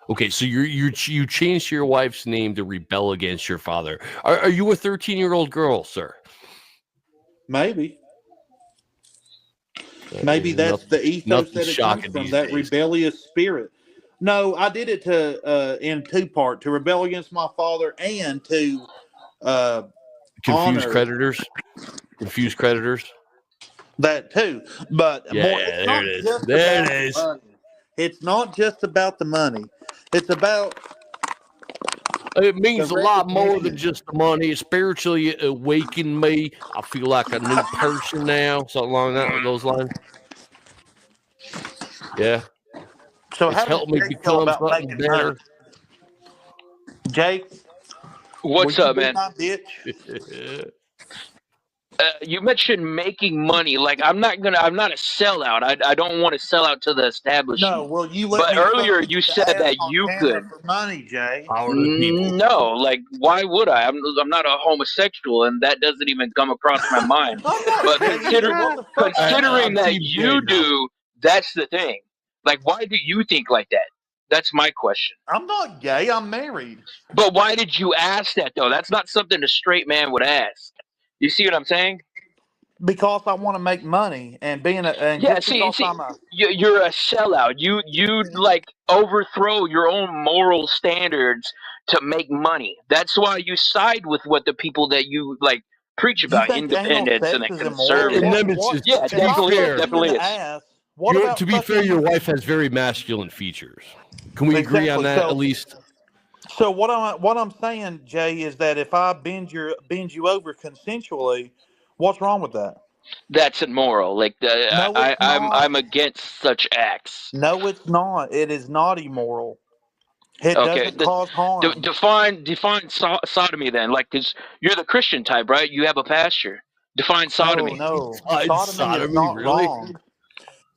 Okay, so you changed your wife's name to rebel against your father. Are you a 13-year-old girl, sir? Maybe. Maybe that's the ethos that it comes from, that rebellious spirit. No, I did it in two parts, to rebel against my father and to confuse creditors. Confuse creditors. That too. But there it is. There it is. It's not just about the money. It's about. It means a lot more than just the money. It spiritually awakened me. I feel like a new person now. Something along those lines. Yeah. So it's helped me become something better. Jake, what's up, man? You mentioned making money. Like I'm not a sellout. I don't want to sell out to the No, establishment. well, you let But me fuck earlier you you in the said ass that on you camera could. for money, Jay. Power to the people. No, like why would I? I'm not a homosexual, and that doesn't even come across my mind. I'm not But gay either. What the fuck? considering I'm that Team Jay you now. do, that's the thing. Like, why do you think like that? That's my question. I'm not gay. I'm married. But why did you ask that though? That's not something a straight man would ask. You see what I'm saying? Because I want to make money, and Yeah. just See, because see, I'm a you're a sellout. You like overthrow your own moral standards to make money. That's why you side with what the people that you like preach you about think anal independence and sex the is immoral? And conservative. What? Nemesis, Yeah, it to If be I definitely fuck it fair, you in definitely the is. ass, what about to be fair, fucking your wife has very masculine features. Can we agree on exactly? that at least? So what I'm saying, Jay, is that if I bend you over consensually, what's wrong with that? That's immoral. Like No, it's I'm not. against such acts. No, it's not. It is not immoral. It Okay, doesn't cause harm. define sodomy then. Like, cause you're the Christian type, right? You have a pastor. Define No, sodomy. no. Sodomy is Sodomy, not really? wrong.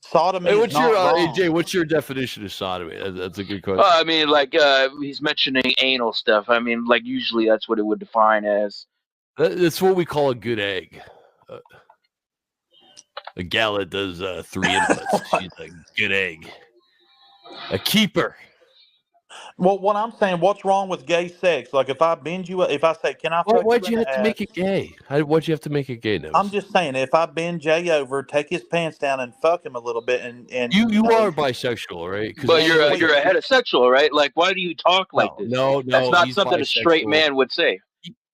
Sodomy Hey, is not AJ? wrong. What's your definition of sodomy? That's a good question. I mean, like he's mentioning anal stuff. I mean, like usually that's what it would define as. That's what we call a good egg. A gal that does 3 inputs. She's a good egg. A keeper. Well, what I'm saying, what's wrong with gay sex? Like if I bend you, if I say, "Can I fuck Why'd you in you the have to ass?" make it gay? Why'd you have to make it gay, I'm Nemesis? just saying, if I bend Jay over, take his pants down, and fuck him a little bit, and You are bisexual, right? Because But and you're a heterosexual, right? Like, why do you talk like this? That's no. not He's something a straight bisexual. man would say.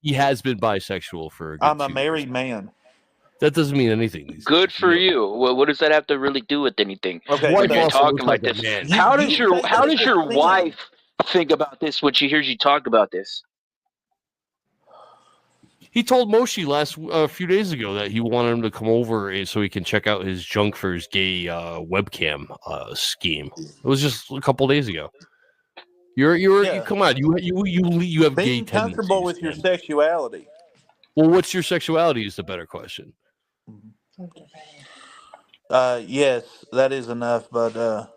He has been bisexual for a good I'm a 2 married years. man. That doesn't mean anything these Good days. for know you. What does that have to really do with anything? Okay, Wife When you're so also talking looks like like a this, man. you say that how it's does a your sin. wife think about this when she hears you talk about this? He told Moshi a few days ago that he wanted him to come over so he can check out his junk for his gay webcam scheme. It was just a couple days ago. You come on. You have gay Being comfortable tendencies. with your Man. sexuality. Well, what's your sexuality is the better question. Yes, that is enough, but now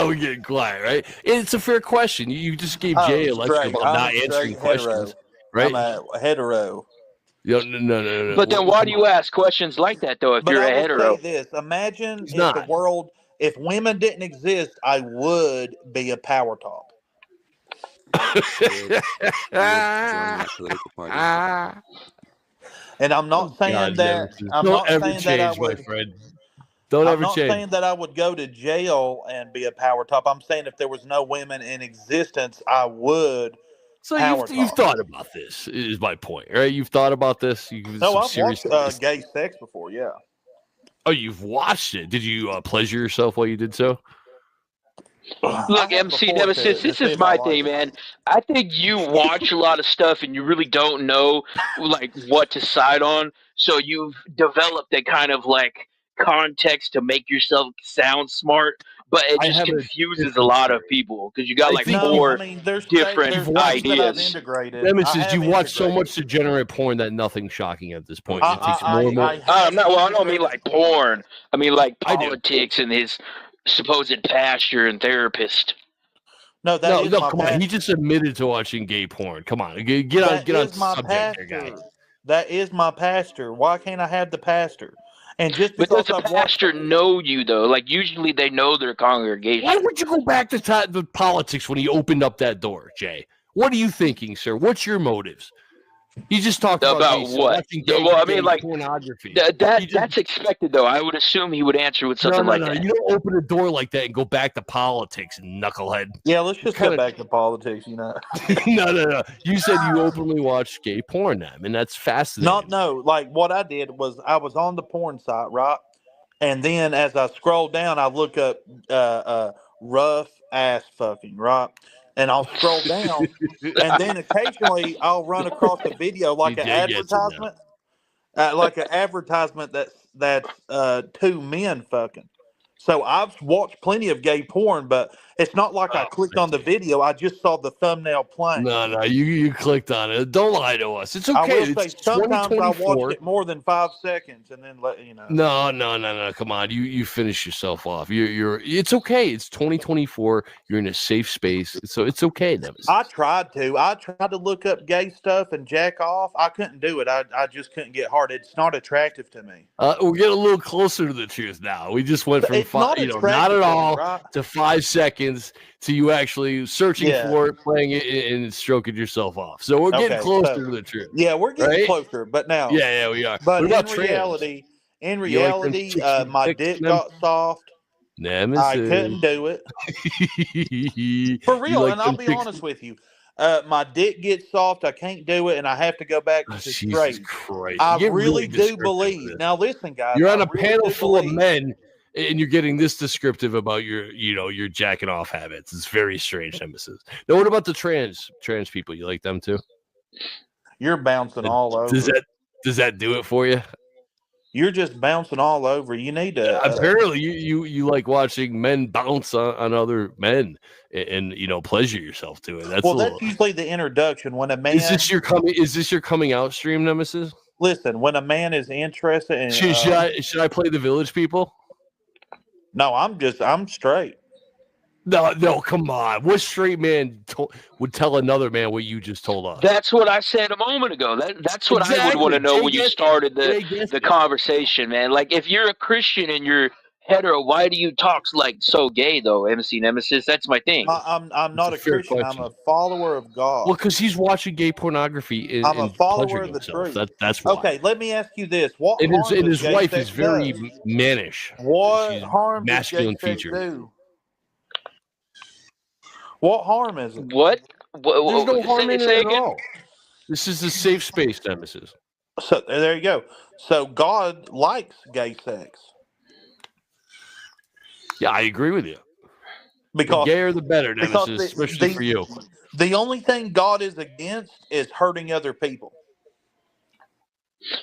we're getting quiet, right? It's a fair question. You just gave Jay a lecture about I'm not a answering straight hetero. questions, right? I'm a hetero. No. But then why do you ask questions like that though if But you're I a will say hetero? this: imagine He's if not. if women didn't exist, I would be a power top. You would join that political party. And I'm not saying that Don't ever change, my friend. Don't I'm ever not change. saying that I would go to jail and be a power top. I'm saying if there was no women in existence, I would So power you've top. thought about this, is my point, right? You've thought about this. You've given No, some I've serious. watched gay sex before. Yeah. Oh, you've watched it. Did you pleasure yourself while you did so? Look, I have MC before Nemesis, to this see is if I my like thing, it. man. I think you watch a lot of stuff and you really don't know like what to side on. So you've developed a kind of like context to make yourself sound smart, but it I just have a confuses a different lot theory. of people because you got I like think No, you've, I four mean different there's things that I've ideas. integrated. Nemesis, you watch so much degenerate porn that nothing's shocking at this point. It takes more and more. I'm not. Well, I don't mean like porn. I mean like I do. politics and his supposed pastor and therapist. No, that is my come on. He pastor. just admitted to watching gay porn. Come on, get That on is my subject, there, guy. pastor. That is my pastor. Why can't I have the pastor? And just But does because the I've watched, pastor know you though? Like usually they know their congregation. Why would you go back to the politics when he opened up that door, Jay? What are you thinking, sir? What's your motives? He just talked about gay, what? watching Well, I gay mean, like pornography. that's expected though. I would assume he would answer with something like that. You don't open a door like that and go back to politics, knucklehead. yeah, let's just get back to politics. You know. No. You said you openly watch gay porn, and that's fascinating. Like what I did was I was on the porn site, right? And then as I scroll down, I look up rough ass fucking, right? And I'll scroll down, and then occasionally I'll run across a video like an advertisement, that's two men fucking. So I've watched plenty of gay porn, but it's not like I clicked on the video. I just saw the thumbnail playing. No, you clicked on it. Don't lie to us. It's I okay. will say It's sometimes I watched 2024. it more than 5 seconds and then let you know. No. Come on, you finish yourself off. You're. It's okay. It's 2024. You're in a safe space, so it's okay, Nemesis. I tried to look up gay stuff and jack off. I couldn't do it. I just couldn't get hard. It's not attractive to me. We're getting a little closer to the truth now. We just went from It's not not at all, right? to 5 seconds to you actually searching Yeah. for it, playing it, and stroking yourself off. So we're getting Okay, closer so- to the truth. Yeah, we're getting Right? closer. But now, Yeah, we are. But what about in trans? reality, You like them chicks with my dicks, dick Nem? got soft. Nemesis. I couldn't do it. You For real, like and I'll them be chicks- honest with you. My dick gets soft. I can't do it, and I have to go back to Oh, Jesus straight. Christ! I You get really do descriptive with believe. this. Now, listen, guys. You're on I a really panel do full of believe. men, and you're getting this descriptive about your jacking off habits. It's very strange, Nemesis. Now, what about the trans people? You like them too? You're bouncing all over. Does that do it for you? You're just bouncing all over. You need to. Apparently, you like watching men bounce on other men and pleasure yourself to it. That's usually the introduction when a man. Is this your coming out stream, Nemesis? Listen, when a man is interested in. Should I play the Village People? No, I'm straight. No, come on. What straight man would tell another man what you just told us? That's what I said a moment ago. That's what I would want to know when you started the conversation, man. Like, if you're a Christian and you're hetero, why do you talk like so gay, though, MC Nemesis? That's my thing. I'm not a Christian. Question. I'm a follower of God. Well, because he's watching gay pornography. I'm a follower of the truth. That's why. Okay, let me ask you this: what and harm his does wife gay is sex very do? mannish. What She's harm masculine does gay sex features. do? What harm is it? What? There's no harm in it at again? all. This is a safe space, Nemesis. So there you go. So God likes gay sex. Yeah, I agree with you. Because the gayer the better, Nemesis, especially for you. The only thing God is against is hurting other people.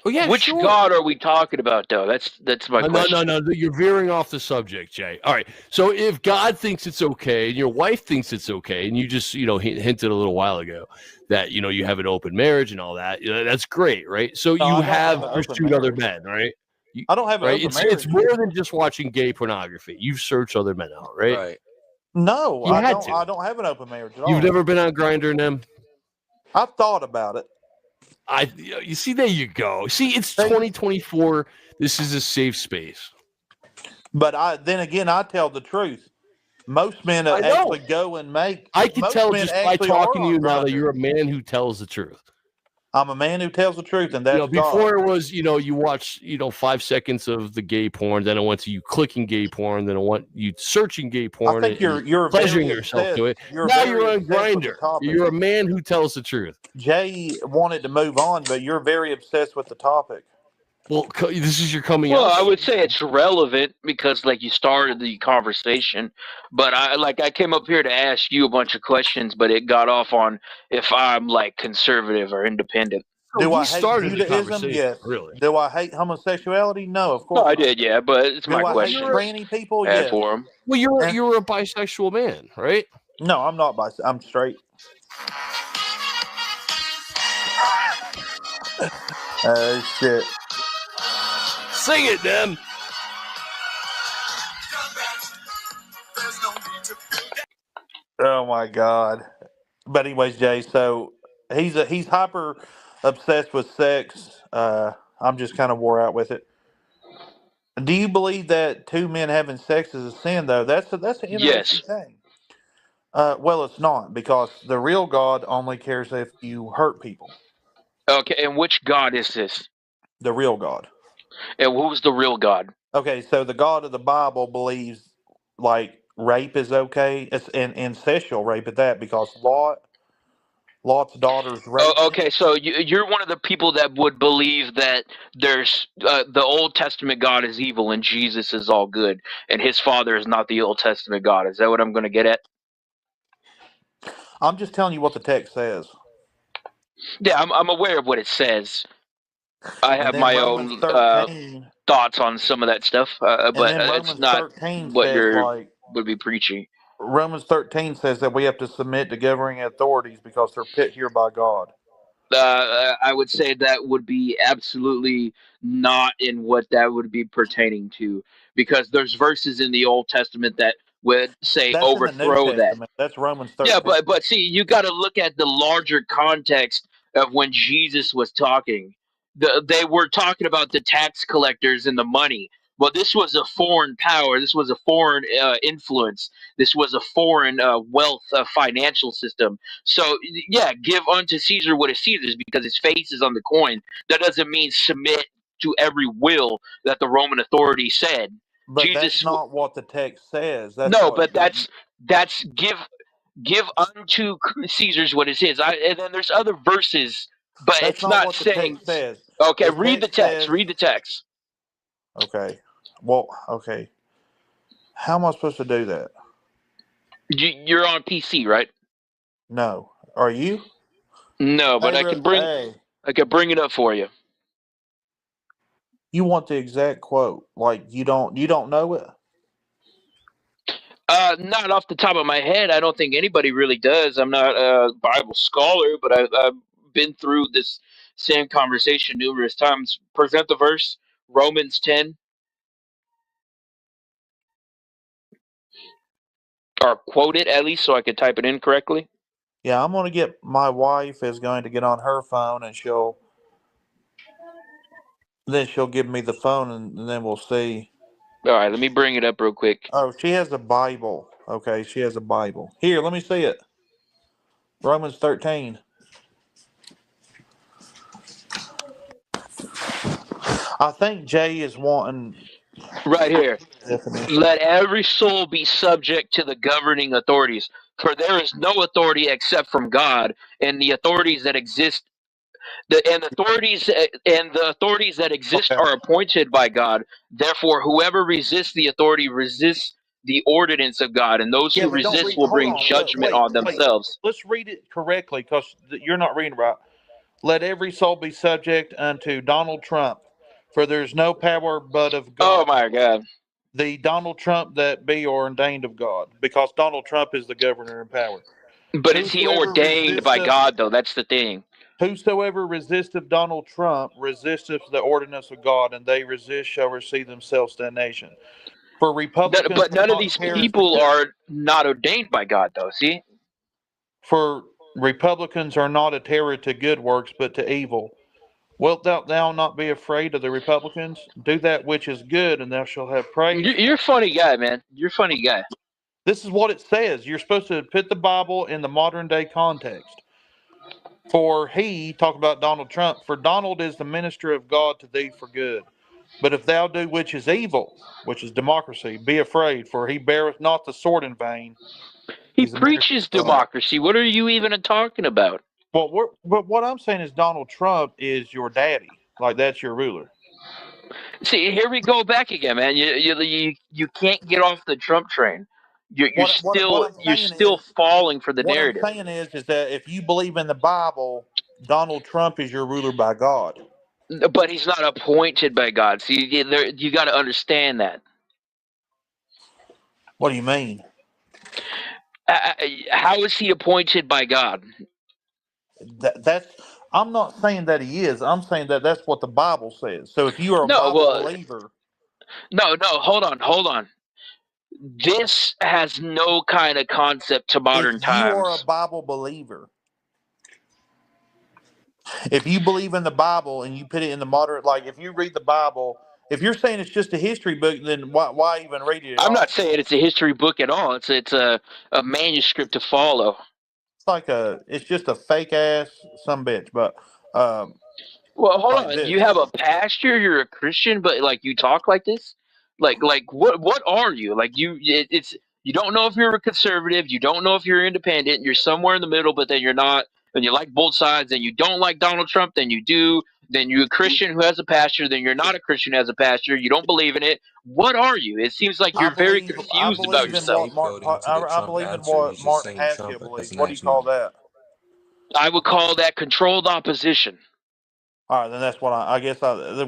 Oh, yeah, Which God are we talking about, though? That's my question. No. You're veering off the subject, Jay. All right. So if God thinks it's okay and your wife thinks it's okay, and you just hinted a little while ago that you have an open marriage and all that, that's great, right? So you have pursued other men, right? I don't have an open marriage. It's more than just watching gay pornography. You've searched other men out, right? Right. No, I don't. I don't have an open marriage at all. You've never been on Grindr and them? I've thought about it. You see, there you go. See, it's 2024. This is a safe space. But then again, I tell the truth. Most men actually go and make. I can tell just by talking to you now that you're a man who tells the truth. I'm a man who tells the truth, and that's before it was, you watch, 5 seconds of the gay porn, then it went to you clicking gay porn, then it went you searching gay porn. I think you're pleasuring yourself to it. Now you're on Grindr. You're a man who tells the truth. Jay wanted to move on, but you're very obsessed with the topic. Well, this is your coming out. Well, I would say it's relevant because, you started the conversation. But I came up here to ask you a bunch of questions, but it got off on if I'm, conservative or independent. Do I hate Judaism? Yes. Really? Do I hate homosexuality? No, of course. No, I did, yeah, but it's my question. Do I hate tranny people? Yes. Yes. For them. Well, you're a bisexual man, right? No, I'm not bisexual. I'm straight. Oh, shit. Sing it, then. Oh my God! But anyways, Jay. So he's hyper obsessed with sex. I'm just kind of wore out with it. Do you believe that two men having sex is a sin, though? That's an interesting thing. Well, it's not, because the real God only cares if you hurt people. Okay, and which God is this? The real God. And who's the real God? Okay, so the God of the Bible believes rape is okay. It's incestual rape at that, because Lot's daughter's rape. Oh, okay, so you're one of the people that would believe that there's the Old Testament God is evil and Jesus is all good, and his father is not the Old Testament God. Is that what I'm going to get at? I'm just telling you what the text says. Yeah, I'm aware of what it says. I have my own. thoughts on some of that stuff, And but then it's Romans not 13 what says, you like, would be preaching. Romans 13 says that we have to submit to governing authorities because they're put here by God. I would say that would be absolutely not in what that would be pertaining to, because there's verses in the Old Testament that would say That's in the New overthrow that. Testament. That's Romans Yeah, 13. but see, you got to look at the larger context of when Jesus was talking. They were talking about the tax collectors and the money. Well, this was a foreign power. This was a foreign influence. This was a foreign wealth financial system. So, yeah, give unto Caesar what is Caesar's because his face is on the coin. That doesn't mean submit to every will that the Roman authority said. But that's Jesus, not what the text says. That's no, what but that's give unto Caesar's what is his. And then there's other verses, but that's it's not not what the saying. text says. Okay, The read the text text. says, Read the text. okay. Well, okay. How am I supposed to do that? You're on PC, right? No. Are you? No, but Hey, hey. I can bring it up for you. You want the exact quote? Like you don't know it? Not off the top of my head. I don't think anybody really does. I'm not a Bible scholar, but I've been through this same conversation numerous times. Present the verse, Romans 10, or quote it at least so I could type it in correctly. Yeah, I'm gonna get my wife is going to get on her phone and she'll give me the phone and then we'll see. All right, let me bring it up real quick. Oh, she has a Bible. Okay, she has a Bible. Here, let me see it. Romans 13. I think Jay is wanting Right here. definition. Let every soul be subject to the governing authorities, for there is no authority except from God, and the authorities that exist, the authorities that exist Okay. are appointed by God. Therefore, whoever resists the authority resists the ordinance of God, and those Yeah, who but don't resist read. will Hold bring on. judgment Wait, on wait. themselves. Let's read it correctly because you're not reading right. Let every soul be subject unto Donald Trump, for there is no power but of Oh God. my God! The Donald Trump that be ordained of God, because Donald Trump is the governor in power. But is he Whosoever ordained by resisteth, God though? That's the thing. whosoever resisteth Donald Trump resisteth the ordinance of God, and they resist shall receive themselves damnation. For Republicans But are none of not these terrorists to people good. are not ordained by God though. See, For Republicans are not a terror to good works, but to evil. Wilt thou not be afraid of the Republicans? Do that which is good, and thou shalt have praise. you're a funny guy, man. You're a funny guy. This is what it says. You're supposed to put the Bible in the modern day context. For he, talk about Donald Trump, for Donald is the minister of God to thee for good. But if thou do which is evil, which is democracy, be afraid, for he beareth not the sword in vain. He He's the minister preaches of God. democracy. What are you even talking about? But what I'm saying is Donald Trump is your daddy. Like that's your ruler. See, here we go back again, man. You can't get off the Trump train. What I'm You're saying still is falling for the what I'm narrative. saying is that if you believe in the Bible, Donald Trump is your ruler by God. But he's not appointed by God. See, you got to understand that. What do you mean? How is he appointed by God? That's I'm not saying that he is. I'm saying that that's what the Bible says. So if you are a No, Bible well, believer, no. Hold on. This has no kind of concept to if modern you are a times. Bible believer, if you believe in the Bible and you put it in the modern, like if you read the Bible, if you're saying it's just a history book, then why even read it at I'm not all? saying it's a history book at all. It's a manuscript to follow. It's just a fake ass some bitch, but um, Well, hold like on. You this. have a pastor. You're a Christian, but like you talk like this. Like what are you? Like it's you don't know if you're a conservative. You don't know if you're independent. You're somewhere in the middle, but then you're not. And you like both sides. Then you don't like Donald Trump. Then you do. Then you're a Christian who has a pastor. Then you're not a Christian who has a pastor. You don't believe in it. What are you? It seems like you're very I confused He's about believe in just yourself. scapegoating to the I Trump believe in answer. what He's just Martin saying Trump Haskell believes. doesn't What do you actually. call that? I would call that controlled opposition. All right, then that's what I guess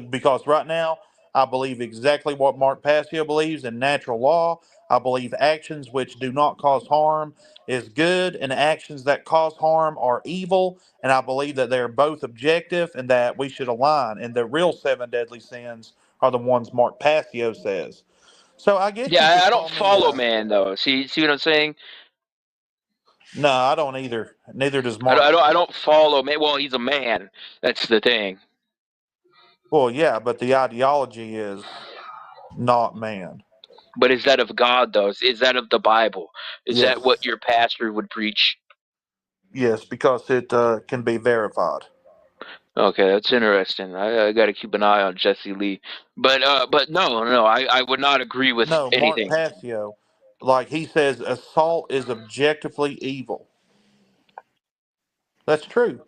because right now I believe exactly what Mark Passio believes in natural law. I believe actions which do not cause harm is good, and actions that cause harm are evil. And I believe that they're both objective and that we should align. And the real seven deadly sins are the ones Mark Passio says. So I guess you Yeah, could I don't call me. follow man though. See what I'm saying? No, I don't either. Neither does Mark. I don't follow man. Well, he's a man. That's the thing. Well, yeah, but the ideology is not man. But is that of God though? Is that of the Bible? Is Yes. that what your pastor would preach? Yes, because it can be verified. Okay, that's interesting. I got to keep an eye on Jesse Lee. But no, I would not agree with No, Mark anything. Passio, like he says, assault is objectively evil. That's true.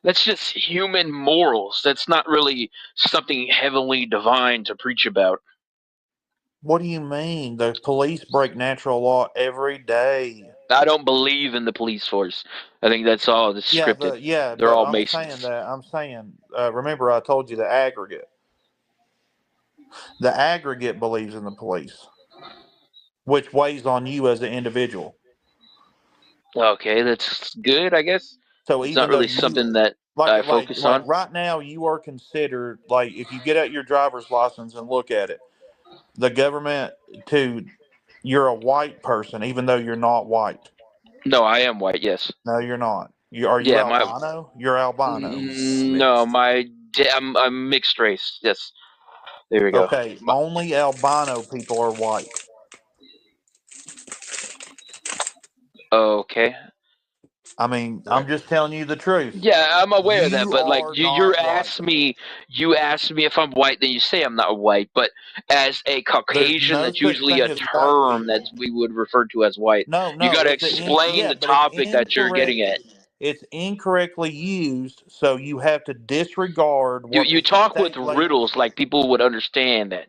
That's just human morals. That's not really something heavenly divine to preach about. What do you mean? The police break natural law every day. I don't believe in the police force. I think that's all just scripted. They're But all I'm saying Masons. that I'm saying. Remember, I told you the aggregate. The aggregate believes in the police, which weighs on you as an individual. Okay, that's good, I guess. So It's not even though really you something that I focus like on. right now you are considered, like, if you get out your driver's license and look at it, the government to you're a white person even though you're not white. No, I am white. Yes. No, you're not. Are you Yeah, my albino? You're albino. He's no, mixed. I'm mixed race. Yes. There we go. Okay, only albino people are white. Okay. I mean, I'm just telling you the truth. Yeah, I'm aware of that, You but like are you not white. you ask me if I'm white, then you say I'm not white. But as a There's Caucasian, no that's such usually thing a as white term that people. we would refer to as white. No, You no, got to it's explain yeah, the but it's topic that you're getting incorrect. at. It's incorrectly used, so you have to disregard You what you the talk with state riddles like legislature. people would understand that.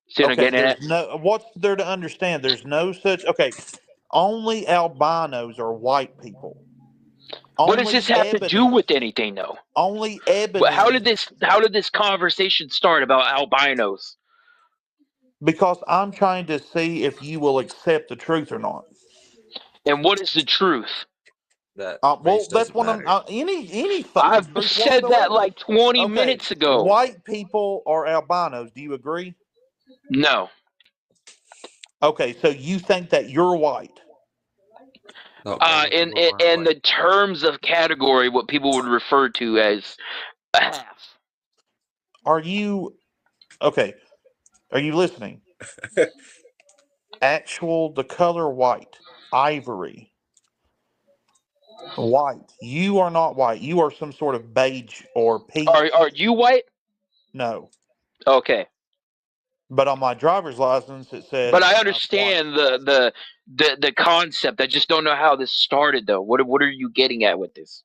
See what I'm Okay, getting at? there's no what's there to understand? There's no such. Okay, only albinos are white people. What does this Only have to do ebonies. with anything, though? Only How ebonies. did this conversation start about albinos? Because I'm trying to see if you will accept the truth or not. And what is the truth? That Well, race that's doesn't what I'm. matter. Any fucking I've truth said that whatsoever. like 20 Okay, minutes ago. white people are albinos. Do you agree? No. Okay, so you think that you're white. No, regular people aren't In white. the terms of category, what people would refer to as a half. Are you okay? Are you listening? The color white, ivory, white. You are not white. You are some sort of beige or peach. Are you white? No. Okay. But on my driver's license, it But says I I'm white. understand the concept. I just don't know how this started though. What are you getting at with this?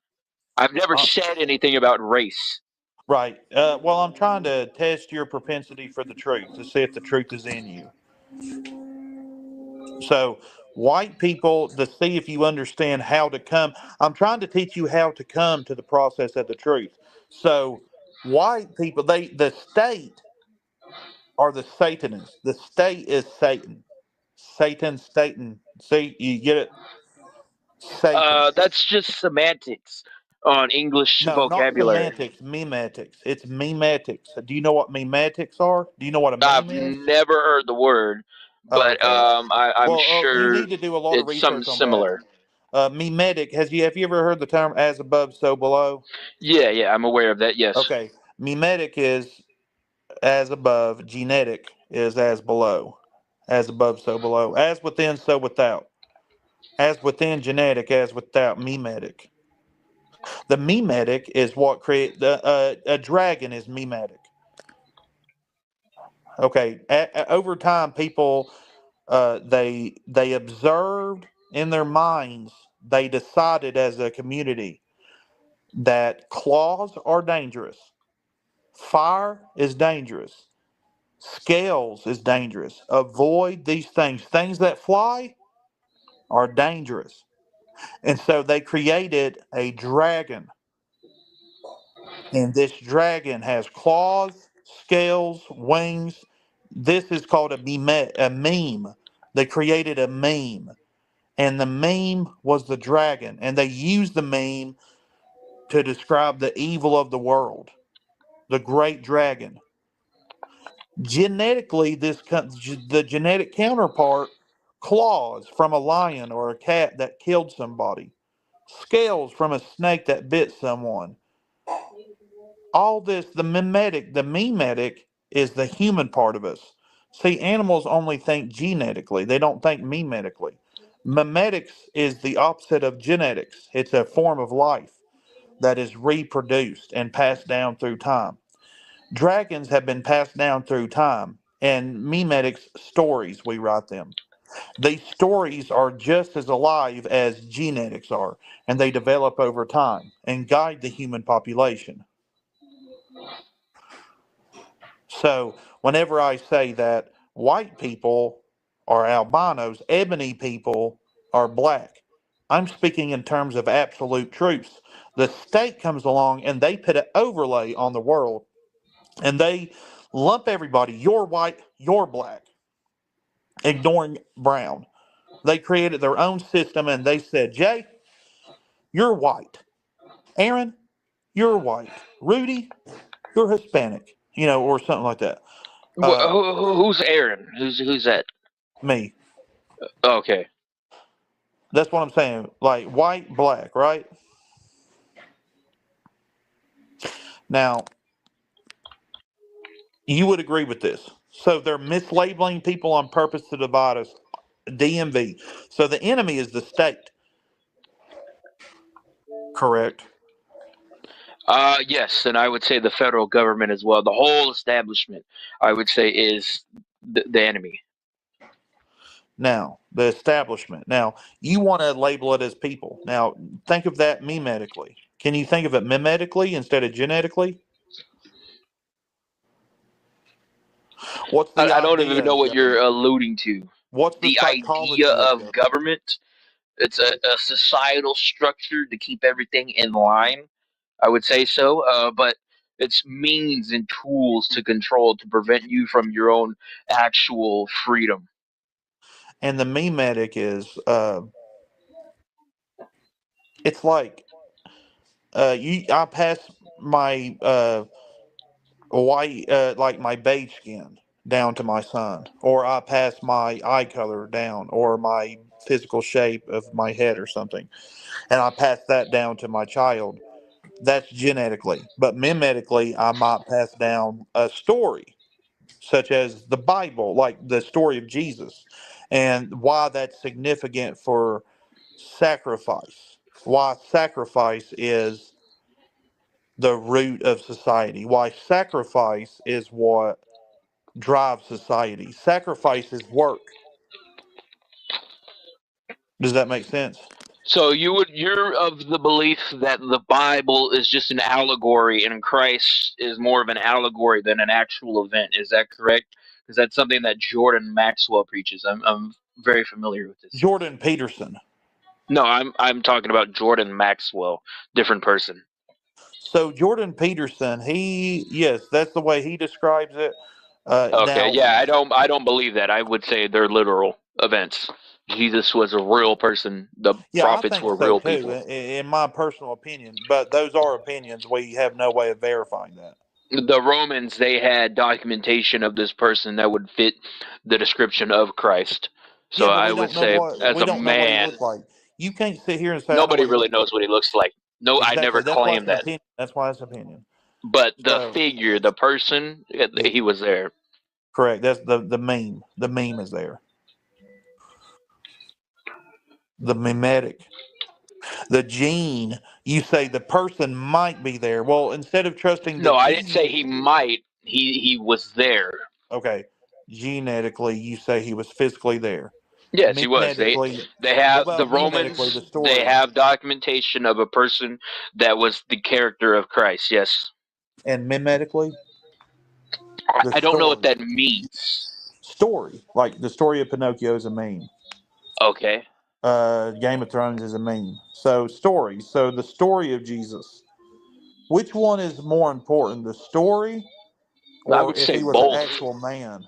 I've never Uh, said anything about race. right. Well, I'm trying to test your propensity for the truth to see if the truth is in you. So, white people, to see if you understand how to come, I'm trying to teach you how to come to the process of the truth. So, white people, the state are the Satanists. The state is Satan. Satan. See, you get it? Satan. That's just semantics on English No, not vocabulary. semantics, memetics. It's memetics. Do you know what memetics are? Do you know what a I've meme is? never heard the word, Oh, but okay. I'm Well, you sure need to do a lot of it's something research on that. similar. Memetic. Have you ever heard the term "as above, so below"? Yeah, I'm aware of that. Yes. Okay, memetic is as above. Genetic is as below. As above, so below. As within, so without. As within genetic, as without memetic. The memetic is what create the a dragon is memetic. Okay, over time, people they observed in their minds. They decided as a community that claws are dangerous, fire is dangerous, scales is dangerous. Avoid these things. Things that fly are dangerous, and so they created a dragon, and this dragon has claws. scales, wings. This is called a meme. They created a meme, and the meme was the dragon, and they used the meme to describe the evil of the world, the great dragon. Genetically, the genetic counterpart, claws from a lion or a cat that killed somebody, scales from a snake that bit someone. All this, the memetic is the human part of us. See, animals only think genetically, they don't think memetically. Memetics is the opposite of genetics. It's a form of life that is reproduced and passed down through time. Dragons have been passed down through time, and memetics stories, we write them. These stories are just as alive as genetics are, and they develop over time and guide the human population. So, whenever I say that white people are albinos, ebony people are black, I'm speaking in terms of absolute truths. The state comes along and they put an overlay on the world and they lump everybody, you're white, you're black, ignoring brown. They created their own system and they said, Jay, you're white. Aaron, you're white. Rudy, you're Hispanic, or something like that. Uh, Who's Aaron? Who's that? Me. Okay. That's what I'm saying. Like white, black, right? Now, you would agree with this. So they're mislabeling people on purpose to divide us. DMV. So the enemy is the state. Correct. Yes, and I would say the federal government as well. The whole establishment, I would say, is the enemy. Now, the establishment. Now, you want to label it as people. Now, think of that memetically. Can you think of it memetically instead of genetically? What's the I don't even idea know of what you're government? alluding to. What's the The idea psychology of of government? government, it's a societal structure to keep everything in line. I would say so, but it's means and tools to control to prevent you from your own actual freedom. And the memetic is, it's like, I pass my white, like my beige skin down to my son, or I pass my eye color down, or my physical shape of my head or something, and I pass that down to my child. That's genetically. But memetically, I might pass down a story, such as the Bible, like the story of Jesus, and why that's significant for sacrifice. Why sacrifice is the root of society. Why sacrifice is what drives society. Sacrifice is work. Does that make sense? So you're of the belief that the Bible is just an allegory and Christ is more of an allegory than an actual event. Is that correct? Because that's something that Jordan Maxwell preaches. I'm very familiar with this. Jordan Peterson. No, I'm talking about Jordan Maxwell, different person. So Jordan Peterson, yes, that's the way he describes it. Okay, Now, yeah, I don't believe that. I would say they're literal events. Jesus was a real person. The yeah, I prophets think were so real too, people. in my personal opinion. But those are opinions. We have no way of verifying that. The Romans, they had documentation of this person that would fit the description of Christ. So Yeah, but I would say, as we a don't know what he man, looks like. You can't sit here and say I know nobody what he really looks like. knows what he looks like. No, I never Exactly. That's why it's claimed an that. opinion. That's why it's an opinion. But the So, figure, the person, yeah, he was there. correct. That's the meme. The meme is there. The mimetic. The gene, you say the person might be there. Well, instead of trusting the No, I didn't say gene, he might. He was there. okay, genetically, you say he was physically there. Yes, he was. Memetically, They what have the about memetically, Romans. the They story? have documentation of a person that was the character of Christ. Yes, And memetically, the I don't know what story. that means. Story. Like the story of Pinocchio is a meme. Okay. Game of Thrones is a meme. So, story. So, the story of Jesus. Which one is more important, the story I or would if say he was an both actual man.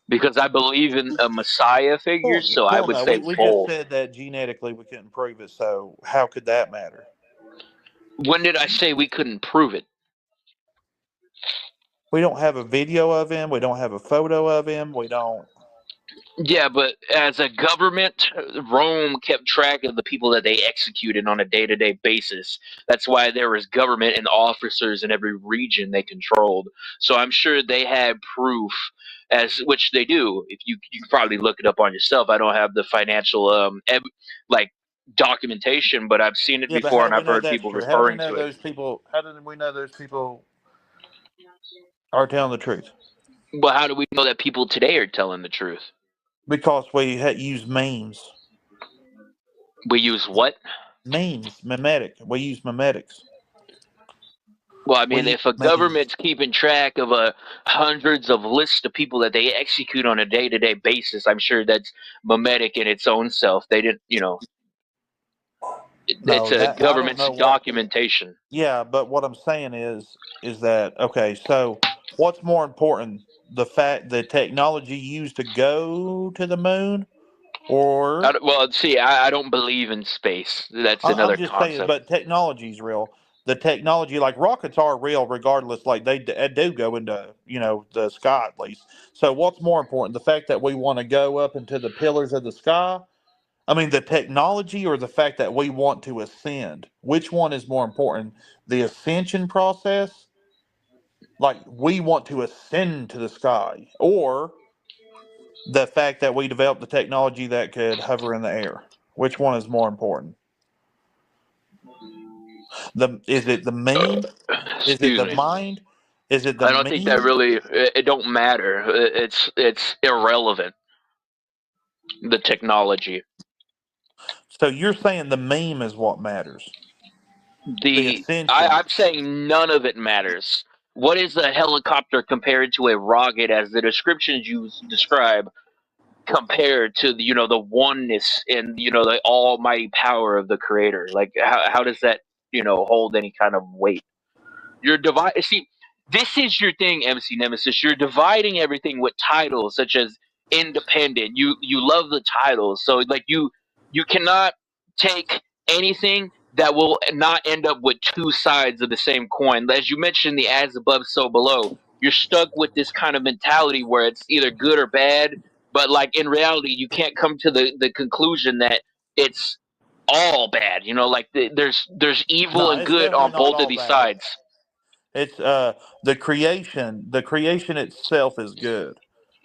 because I believe in a Messiah figure, so I Well, would no, say we just both. said that genetically we couldn't prove it, so how could that matter? When did I say we couldn't prove it? We don't have a video of him. We don't have a photo of him. We don't. Yeah, but as a government, Rome kept track of the people that they executed on a day-to-day basis. That's why there was government and officers in every region they controlled. So I'm sure they had proof, as which they do. If you can probably look it up on yourself. I don't have the financial like documentation, but I've seen it Yeah, but how before do and we I've know heard that's people true? How do we referring know to it. those people? How do we know those people are telling the truth? Well, how do we know that people today are telling the truth? Because we use memes. We use what? Memes, mimetic. We use mimetics. Well, I We mean, use if a memes. government's keeping track of hundreds of lists of people that they execute on a day-to-day basis, I'm sure that's mimetic in its own self. They didn't, it's No, a that I don't government's know what. documentation. Yeah, but what I'm saying is that okay? So what's more important, the fact the technology used to go to the moon, or Well, see, I don't believe in space. That's I'm another just saying, concept. but technology's real. The technology, like rockets, are real, regardless. Like they do go into the sky at least. So what's more important, the fact that we want to go up into the pillars of the sky? I mean, the technology or the fact that we want to ascend? Which one is more important? The ascension process, like we want to ascend to the sky, or the fact that we developed the technology that could hover in the air? Which one is more important? Is it the meme? Is it Excuse the me. mind? Is it the I don't think that meme? really. It don't matter. It's irrelevant. The technology. So you're saying the meme is what matters? The ascension. I'm saying none of it matters. What is a helicopter compared to a rocket, as the descriptions you describe compared to the oneness and the almighty power of the creator? Like how does that hold any kind of weight? You're dividing. See, this is your thing, MC Nemesis. You're dividing everything with titles such as independent. You love the titles, so like you cannot take anything that will not end up with two sides of the same coin. As you mentioned, the as above, so below. You're stuck with this kind of mentality where it's either good or bad, but like in reality, you can't come to the conclusion that it's all bad. Like there's evil No, and it's good definitely on not both of all these bad. sides. It's the creation. The creation itself is good.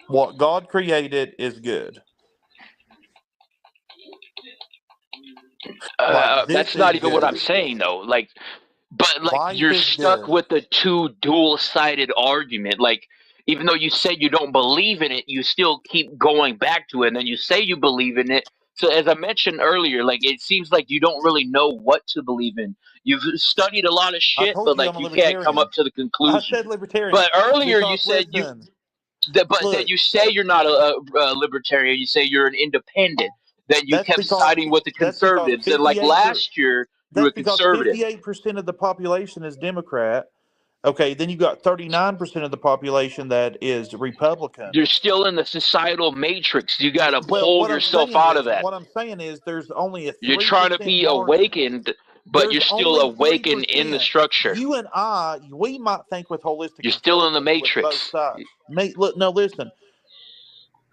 What God created is good. Like this That's is not even what good. I'm saying though. But Life you're is stuck good. with the two dual-sided argument. Like even though you say you don't believe in it, you still keep going back to it, and then you say you believe in it. So as I mentioned earlier, like it seems like you don't really know what to believe in. You've studied a lot of I shit, told but you like I'm a you can't come libertarian. up to the I conclusion. said libertarian But earlier you because said you listen, but then look, you say you're not a libertarian. You say you're an independent. Then you that's kept because siding with the that's because conservatives. And like 58 per, last year, you were that's because conservative. 58% of the population is Democrat. Okay, then you got 39% of the population that is Republican. You're still in the societal matrix. You got to Well, pull yourself out of that. what I'm saying is there's only a You're trying to 3% be margin. awakened, but There's you're still only awakened in the 3%. structure. You and I, we might think with holistic You're still in the intelligence with both matrix. sides. Look, no, listen.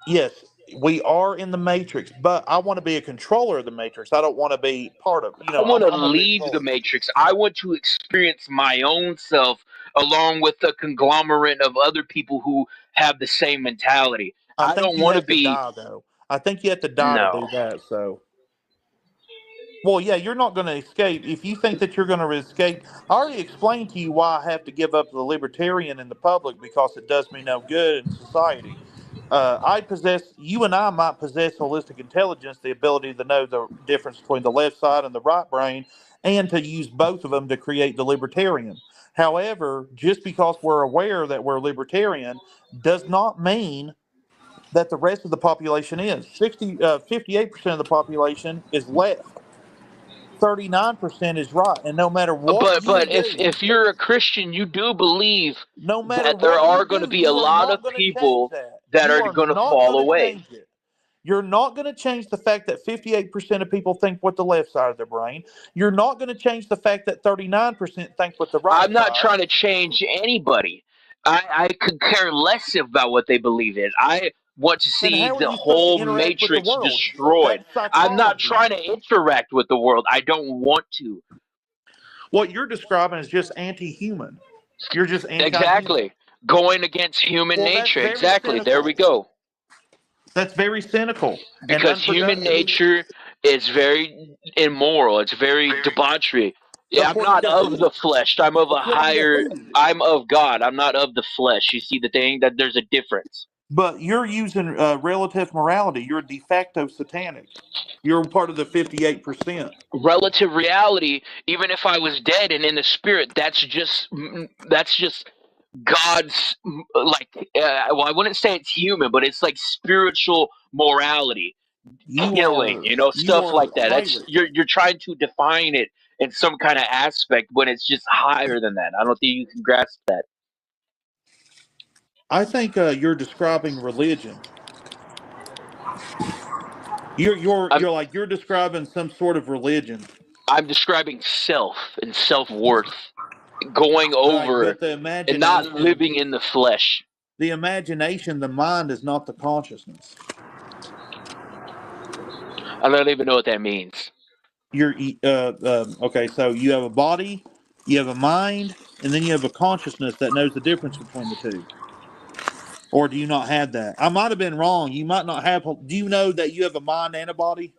Yes, we are in the matrix, but I want to be a controller of the matrix. I don't want to be part of. I want to I want to be a leave the controller. matrix. I want to experience my own self along with a conglomerate of other people who have the same mentality. I I think don't you want to have to be die though. I think you have to die to do no. that. So. Well, yeah, you're not going to escape. If you think that you're going to escape, I already explained to you why I have to give up the libertarian in the public because it does me no good in society. You and I might possess holistic intelligence, the ability to know the difference between the left side and the right brain, and to use both of them to create the libertarian. However, just because we're aware that we're libertarian does not mean that the rest of the population is. 58% of the population is left. 39% is right, and no matter what you But do, if you're a Christian, you do believe no matter that there what you are going to do, be a you are lot of not going to change people that. that You are are going to not fall going to away. change it. You're not going to change the fact that 58% of people think with the left side of their brain. You're not going to change the fact that 39% think with the right I'm not side. trying to change anybody. I could care less about what they believe in. I want to Then see how are the you supposed to whole interact with the matrix world? destroyed. That's I'm not psychology. trying to interact with the world. I don't want to. What you're describing is just anti-human. You're just anti-human. Exactly. Going against human Well, that's nature. very Exactly. There cynical. we go. That's very cynical and Because human unproductive. nature is very immoral. It's very debauchery. Yeah, I'm According not to of who? the flesh. I'm of a According to higher. who? I'm of God. I'm not of the flesh. You see the thing that there's a difference. But you're using relative morality. You're de facto satanic. You're part of the 58%. Relative reality. Even if I was dead and in the spirit, that's just God's like. Well, I wouldn't say it's human, but it's like spiritual morality, You killing, are stuff like that. That's Pilate. you're trying to define it in some kind of aspect when it's just higher than that. I don't think you can grasp that. I think you're describing religion. I'm You're describing some sort of religion. I'm describing self and self worth, going Right, over but and not living in the flesh. the mind is not the consciousness. I don't even know what that means. Okay, so you have a body, you have a mind, and then you have a consciousness that knows the difference between the two. Or do you not have that? I might have been wrong. You might not have. Do you know that you have a mind and a body?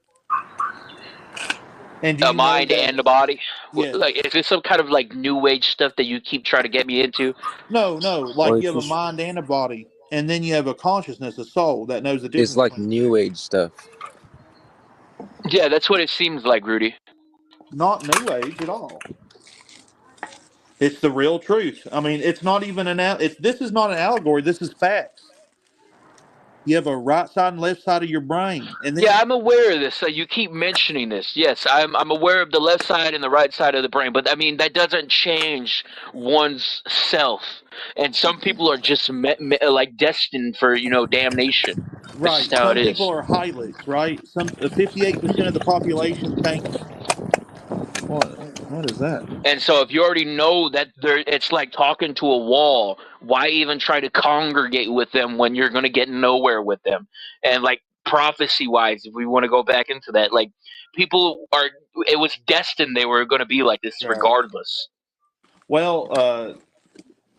And do A you know mind that? and a body. Yes. Like, is this some kind of like new age stuff that you keep trying to get me into? No, no. Or Like you it's have a just mind and a body, and then you have a consciousness, a soul that knows the it's difference like between the two. new age stuff. Yeah, that's what it seems like, Rudy. Not new age at all. It's the real truth. I mean, it's not even this is not an allegory. This is facts. You have a right side and left side of your brain, and then Yeah, I'm aware of this. You keep mentioning this. Yes, I'm aware of the left side and the right side of the brain, but I mean that doesn't change one's self. And some people are just like destined for damnation. That's just right. how it Some people is. are hylics, right? 58% of the population thinks. What is that? And so if you already know that it's like talking to a wall, why even try to congregate with them when you're going to get nowhere with them? And like prophecy wise, if we want to go back into that, like people are, it was destined they were going to be like this Right. regardless. Well,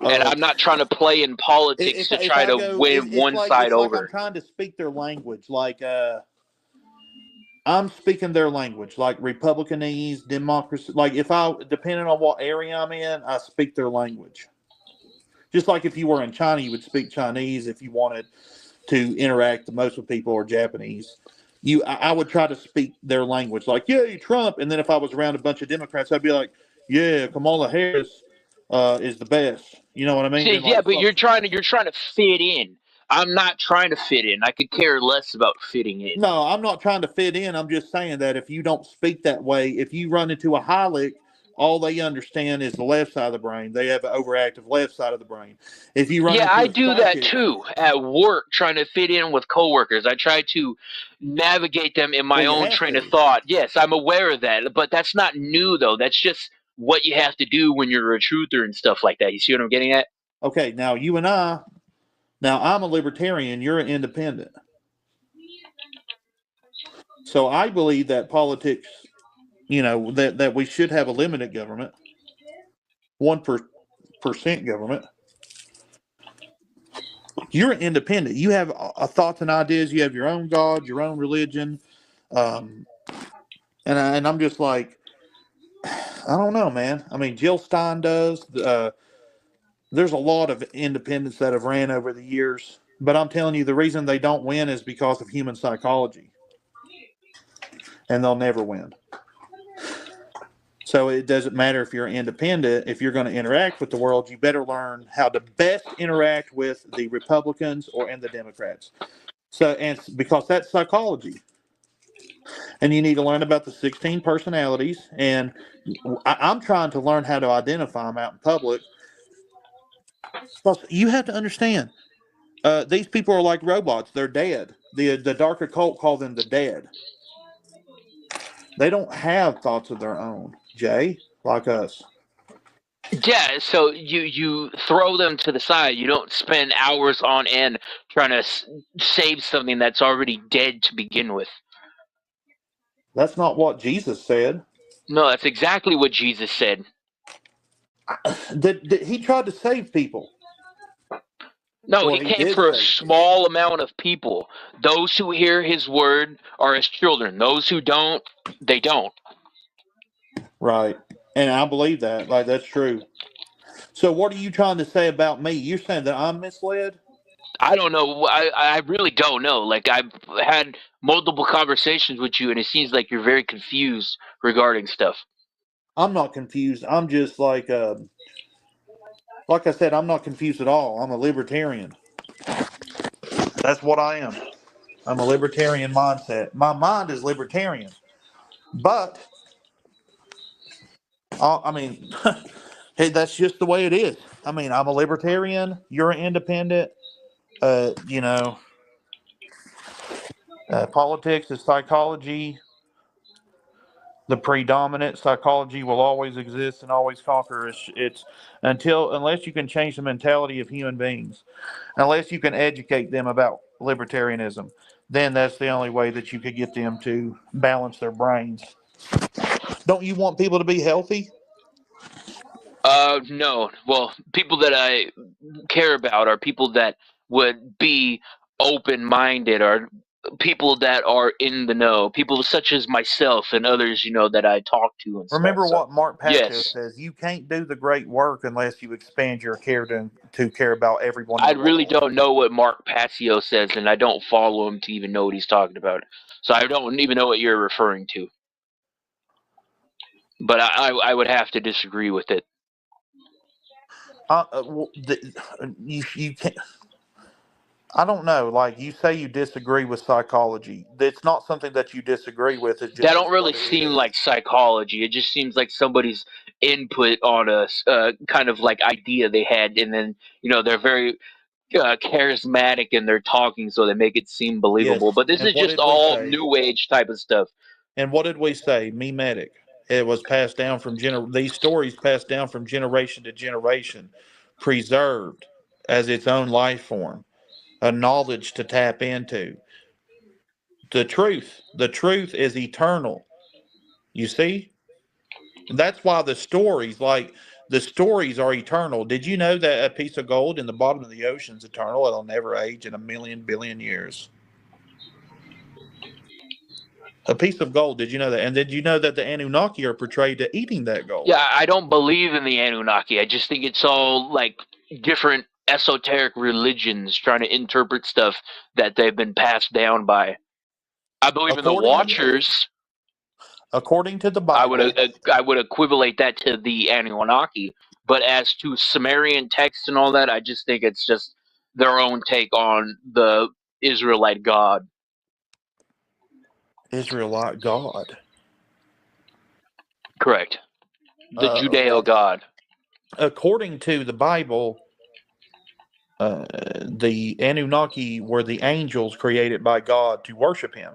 And I'm not trying to play in politics to if try I to go, win one side it's like I'm over. trying to speak their language. Like I'm speaking their language, like Republicanese, democracy. Like if I, depending on what area I'm in, I speak their language. Just like if you were in China, you would speak Chinese if you wanted to interact the most with people, or Japanese. I would try to speak their language, like "Yay, Trump," and then if I was around a bunch of Democrats, I'd be like, "Yeah, Kamala Harris is the best." You know what I mean? See, Then yeah, like but fuck. you're trying to fit in. I'm not trying to fit in. I could care less about fitting in. No, I'm not trying to fit in. I'm just saying that if you don't speak that way, if you run into a Heilig, all they understand is the left side of the brain. They have an overactive left side of the brain. If you run Yeah, into I a do that psychic, too at work, trying to fit in with coworkers. I try to navigate them in well, my you own have train of to. thought. Yes, I'm aware of that, but that's not new though. That's just what you have to do when you're a truther and stuff like that. You see what I'm getting at? Okay, now now I'm a libertarian. You're an independent. So I believe that politics, that we should have a limited government, 1% government. You're an independent. You have thoughts and ideas. You have your own God, your own religion, um, and I'm just like, I don't know, man. I mean, Jill Stein does. There's a lot of independents that have ran over the years, but I'm telling you, the reason they don't win is because of human psychology, and they'll never win. So it doesn't matter if you're independent. If you're going to interact with the world, you better learn how to best interact with the Republicans and the Democrats. So, and because that's psychology. And you need to learn about the 16 personalities. And I'm trying to learn how to identify them out in public. Because you have to understand, these people are like robots. They're dead. The dark occult call them the dead. They don't have thoughts of their own, Jay, like us. Yeah, so you throw them to the side. You don't spend hours on end trying to save something that's already dead to begin with. That's not what Jesus said. No, that's exactly what Jesus said. He tried to save people. No, Well, he he came did for a save people. small amount of people. Those who hear his word are his children. Those who don't, they don't. Right. And I believe that. Like, that's true. So what are you trying to say about me? You're saying that I'm misled? I don't know. I really don't know. Like, I've had multiple conversations with you, and it seems like you're very confused regarding stuff. I'm not confused. I'm just like I said, I'm not confused at all. I'm a libertarian. That's what I am. I'm a libertarian mindset. My mind is libertarian. But, I mean, hey, that's just the way it is. I mean, I'm a libertarian. You're an independent. You know, politics is psychology. The predominant psychology will always exist and always conquer. It's unless you can change the mentality of human beings, unless you can educate them about libertarianism, then that's the only way that you could get them to balance their brains. Don't you want people to be healthy? No. Well, people that I care about are people that would be open-minded, or people that are in the know, people such as myself and others, that I talk to and stuff. Remember So, what Mark Passio yes, says: you can't do the great work unless you expand your care to care about everyone in I the really world. don't know what Mark Passio says, and I don't follow him to even know what he's talking about. So I don't even know what you're referring to. But I would have to disagree with it. You can't. I don't know. Like, you say you disagree with psychology. It's not something that you disagree with. It That just don't is really what it seem is. like psychology. It just seems like somebody's input on a kind of like idea they had, and then they're very charismatic in their talking, so they make it seem believable. Yes. But this And is what just did we all say? new age type of stuff. And what did we say? Memetic. It was passed down from these stories passed down from generation to generation, preserved as its own life form, a knowledge to tap into. The truth is eternal. You see? And that's why the stories are eternal. Did you know that a piece of gold in the bottom of the ocean is eternal? It'll never age in a million billion years. A piece of gold. Did you know that? And did you know that the Anunnaki are portrayed to eating that gold? Yeah, I don't believe in the Anunnaki. I just think it's all like different esoteric religions trying to interpret stuff that they've been passed down by. I believe in the According Watchers. according to the I would Bible, I would equivalate that to the Anunnaki. But as to Sumerian texts and all that, I just think it's just their own take on the Israelite God. Israelite God. Correct. The Judeo Well, God. according to the Bible, the Anunnaki were the angels created by God to worship Him.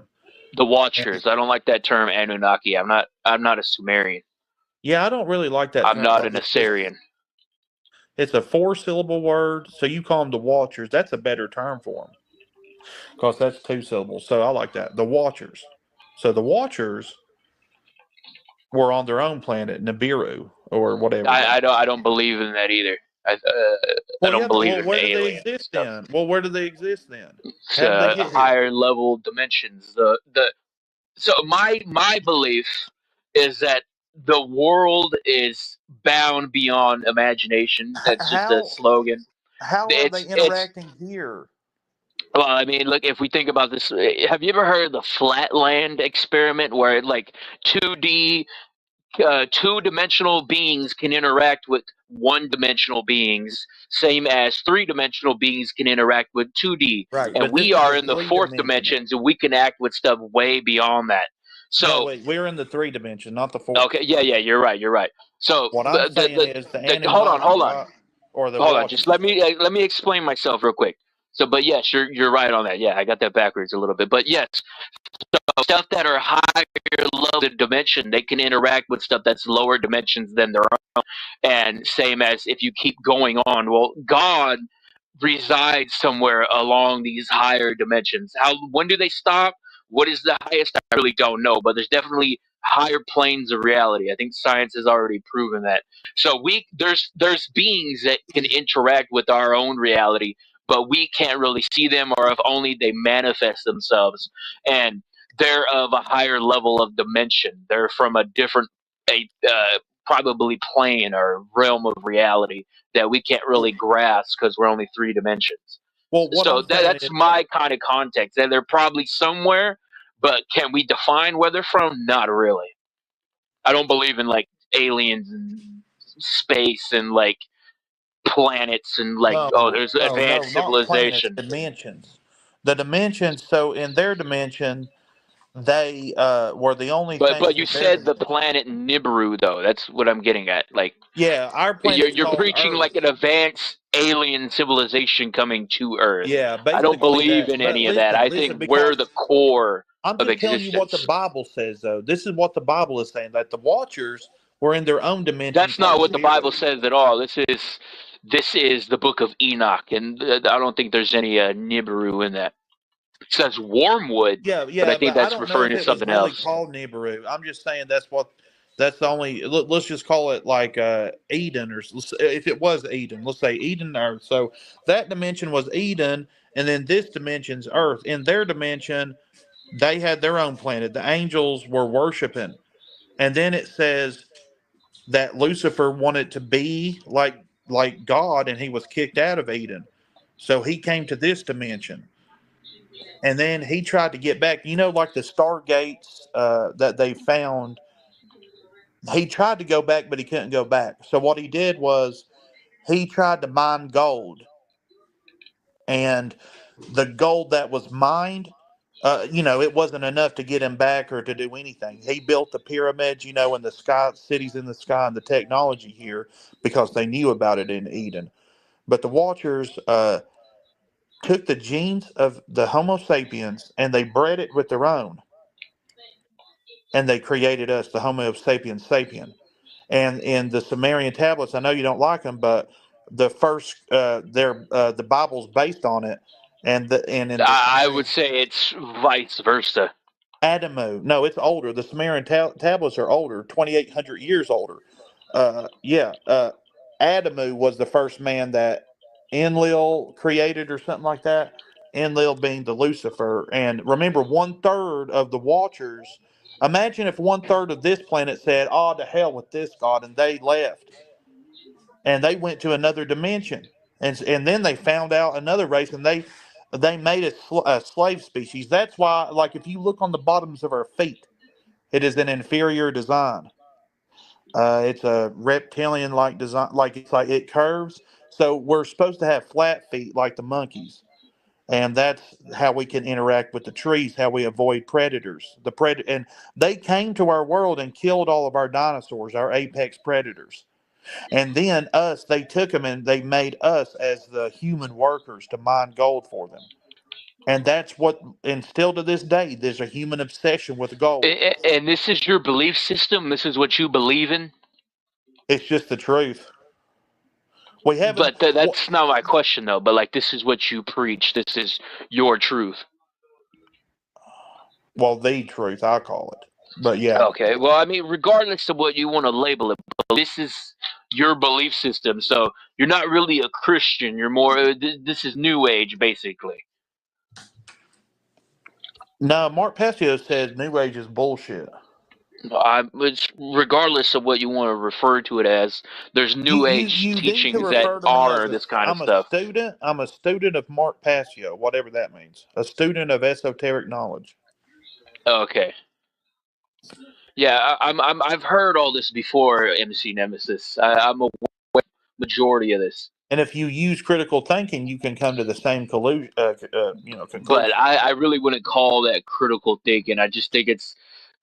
The And Watchers. I don't like that term Anunnaki. I'm not a Sumerian. yeah, I don't really like that I'm term not because an Assyrian. it's a 4-syllable word. So you call them the Watchers. That's a better term for them because that's 2 syllables. So I like that. The Watchers. So the Watchers were on their own planet, Nibiru or whatever. I don't believe in that either. I Well, don't yeah, but believe well, in where do they aliens and exist stuff. then? Well, where do they exist then? It's How did they get here? higher level dimensions. The So my belief is that the world is bound beyond imagination. That's just a How slogan. how are they It's interacting here? Well, I mean, look, if we think about this, have you ever heard of the flatland experiment, where like 2D, two-dimensional beings can interact with one-dimensional beings, same as three-dimensional beings can interact with 2D, Right, and but we this is are a in the three fourth dimensional. dimensions, and we can act with stuff way beyond that. So wait, we're in the 3 dimension, not the 4. okay, yeah, you're right. So What I'm saying is the hold Anunnaki, on, right? Or the hold on. Just Watchers. let me explain myself real quick. So, but yes, you're right on that. Yeah, I got that backwards a little bit. But yes, stuff that are higher level dimension, they can interact with stuff that's lower dimensions than their own. And same as if you keep going on, well, God resides somewhere along these higher dimensions. When do they stop? What is the highest? I really don't know, but there's definitely higher planes of reality. I think science has already proven that. So there's beings that can interact with our own reality, but we can't really see them, or if only they manifest themselves. And they're of a higher level of dimension. They're from a different, probably plane or realm of reality that we can't really grasp because we're only 3 dimensions. Well, what So I'm saying that's is, my kind of context. And they're probably somewhere, but can we define where they're from? Not really. I don't believe in like aliens and space and like planets and like, oh, there's no, advanced not planets, civilization. dimensions. The dimensions. So in their dimension, they were the only But things you in their said the dimension. planet Nibiru though. That's what I'm getting at. Like Yeah, our planet's you're called preaching like Earth. an advanced alien civilization coming to Earth. Yeah, I don't basically believe that. in But any of that. I listen, think we're because the core I'm of just telling you what the existence. Bible says, though. This is what the Bible is saying, that the Watchers were in their own dimension That's not called what the Bible Spirit. says at all. This is the book of Enoch, and I don't think there's any Nibiru in that. It says Wormwood, Yeah, but I yeah, think but I that's don't know referring if to it was something really else. called Nibiru. I'm just saying that's the only. Let's just call it like Eden, or if it was Eden, let's say Eden Earth. So that dimension was Eden, and then this dimension's Earth. In their dimension, they had their own planet. The angels were worshiping, and then it says that Lucifer wanted to be like God, and he was kicked out of Eden. So he came to this dimension, and then he tried to get back. You know, like the stargates that they found. He tried to go back, but he couldn't go back. So what he did was he tried to mine gold, and the gold that was mined, it wasn't enough to get him back or to do anything. He built the pyramids, in the sky, cities in the sky, and the technology here because they knew about it in Eden. But the Watchers took the genes of the Homo sapiens and they bred it with their own, and they created us, the Homo sapiens sapien. And in the Sumerian tablets, I know you don't like them, but the first, the Bible's based on it, and in the I would Sumerian say it's vice versa. Adamu. No, it's older. The Sumerian tablets are older, 2,800 years older. Yeah. Adamu was the first man that Enlil created, or something like that. Enlil being the Lucifer. And remember, 1/3 of the Watchers. Imagine if 1/3 of this planet said, "Oh, to hell with this God," and they left and they went to another dimension, and then they found out another race, and they made a slave species. That's why, like, if you look on the bottoms of our feet, it is an inferior design. It's a reptilian like design, like it's like it curves. So we're supposed to have flat feet like the monkeys, and that's how we can interact with the trees, how we avoid predators. And they came to our world and killed all of our dinosaurs, our apex predators. And then us, they took them and they made us as the human workers to mine gold for them. And that's what, and still to this day, there's a human obsession with gold. And this is your belief system. This is what you believe in. It's just the truth. We haven't, But that's not my question though. But like, this is what you preach. This is your truth. well, the truth, I call it. But yeah, Okay. Well, I mean, regardless of what you want to label it, this is your belief system. So you're not really a Christian. You're more. This is New Age, basically. no, Mark Passio says New Age is bullshit. It's regardless of what you want to refer to it as. There's You, New you, Age you need to teachings that refer to me as are this kind of I'm a stuff. student. I'm a student of Mark Passio, whatever that means. A student of esoteric knowledge. Okay. Yeah, I've heard all this before, MC Nemesis. I'm a majority of this, And if you use critical thinking, you can come to the same but conclusion. I really wouldn't call that critical thinking. I just think it's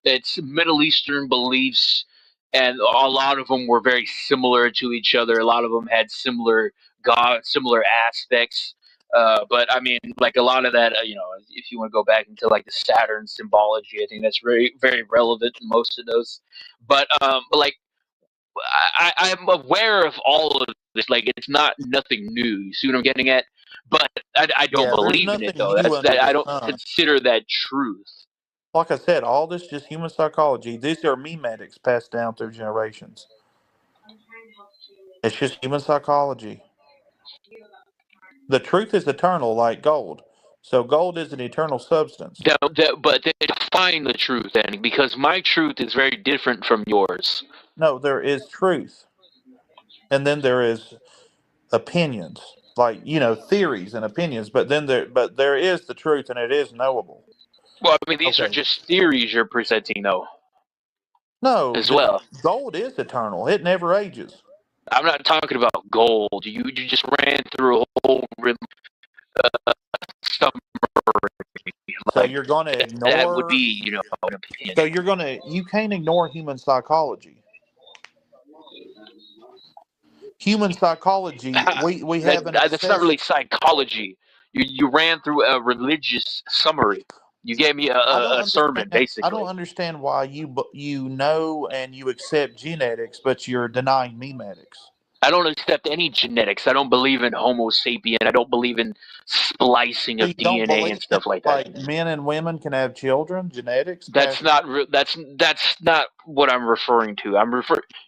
it's Middle Eastern beliefs, and a lot of them were very similar to each other. A lot of them had similar aspects. But I mean, like a lot of that, if you want to go back into like the Saturn symbology, I think that's very, very relevant in most of those. But like I'm aware of all of this. Like it's not nothing new. You see what I'm getting at? But I don't Yeah, there's believe in it nothing though. new under I the don't sun. consider that truth. Like I said, all this is just human psychology. These are memetics passed down through generations. It's just human psychology. The truth is eternal, like gold. So gold is an eternal substance. But they define the truth then, because my truth is very different from yours. No, there is truth, and then there is opinions, like theories and opinions. But there is the truth, and it is knowable. Well, I mean, these are Okay. just theories you're presenting, though, No, as well. gold is eternal. It never ages. I'm not talking about gold. You just ran through a whole summary. So Like you're going to that would ignore. be, an opinion. So you can't ignore human psychology. Human psychology, we have an That's not obsession. really psychology. You ran through a religious summary. You gave me I don't a sermon, understand. I don't basically. understand why you know and you accept genetics, but you're denying memetics. I don't accept any genetics. I don't believe in Homo sapien. I don't believe in splicing So you of don't DNA believe and that stuff like that. like men and women can have children, genetics That's passed. not that's not what I'm referring to.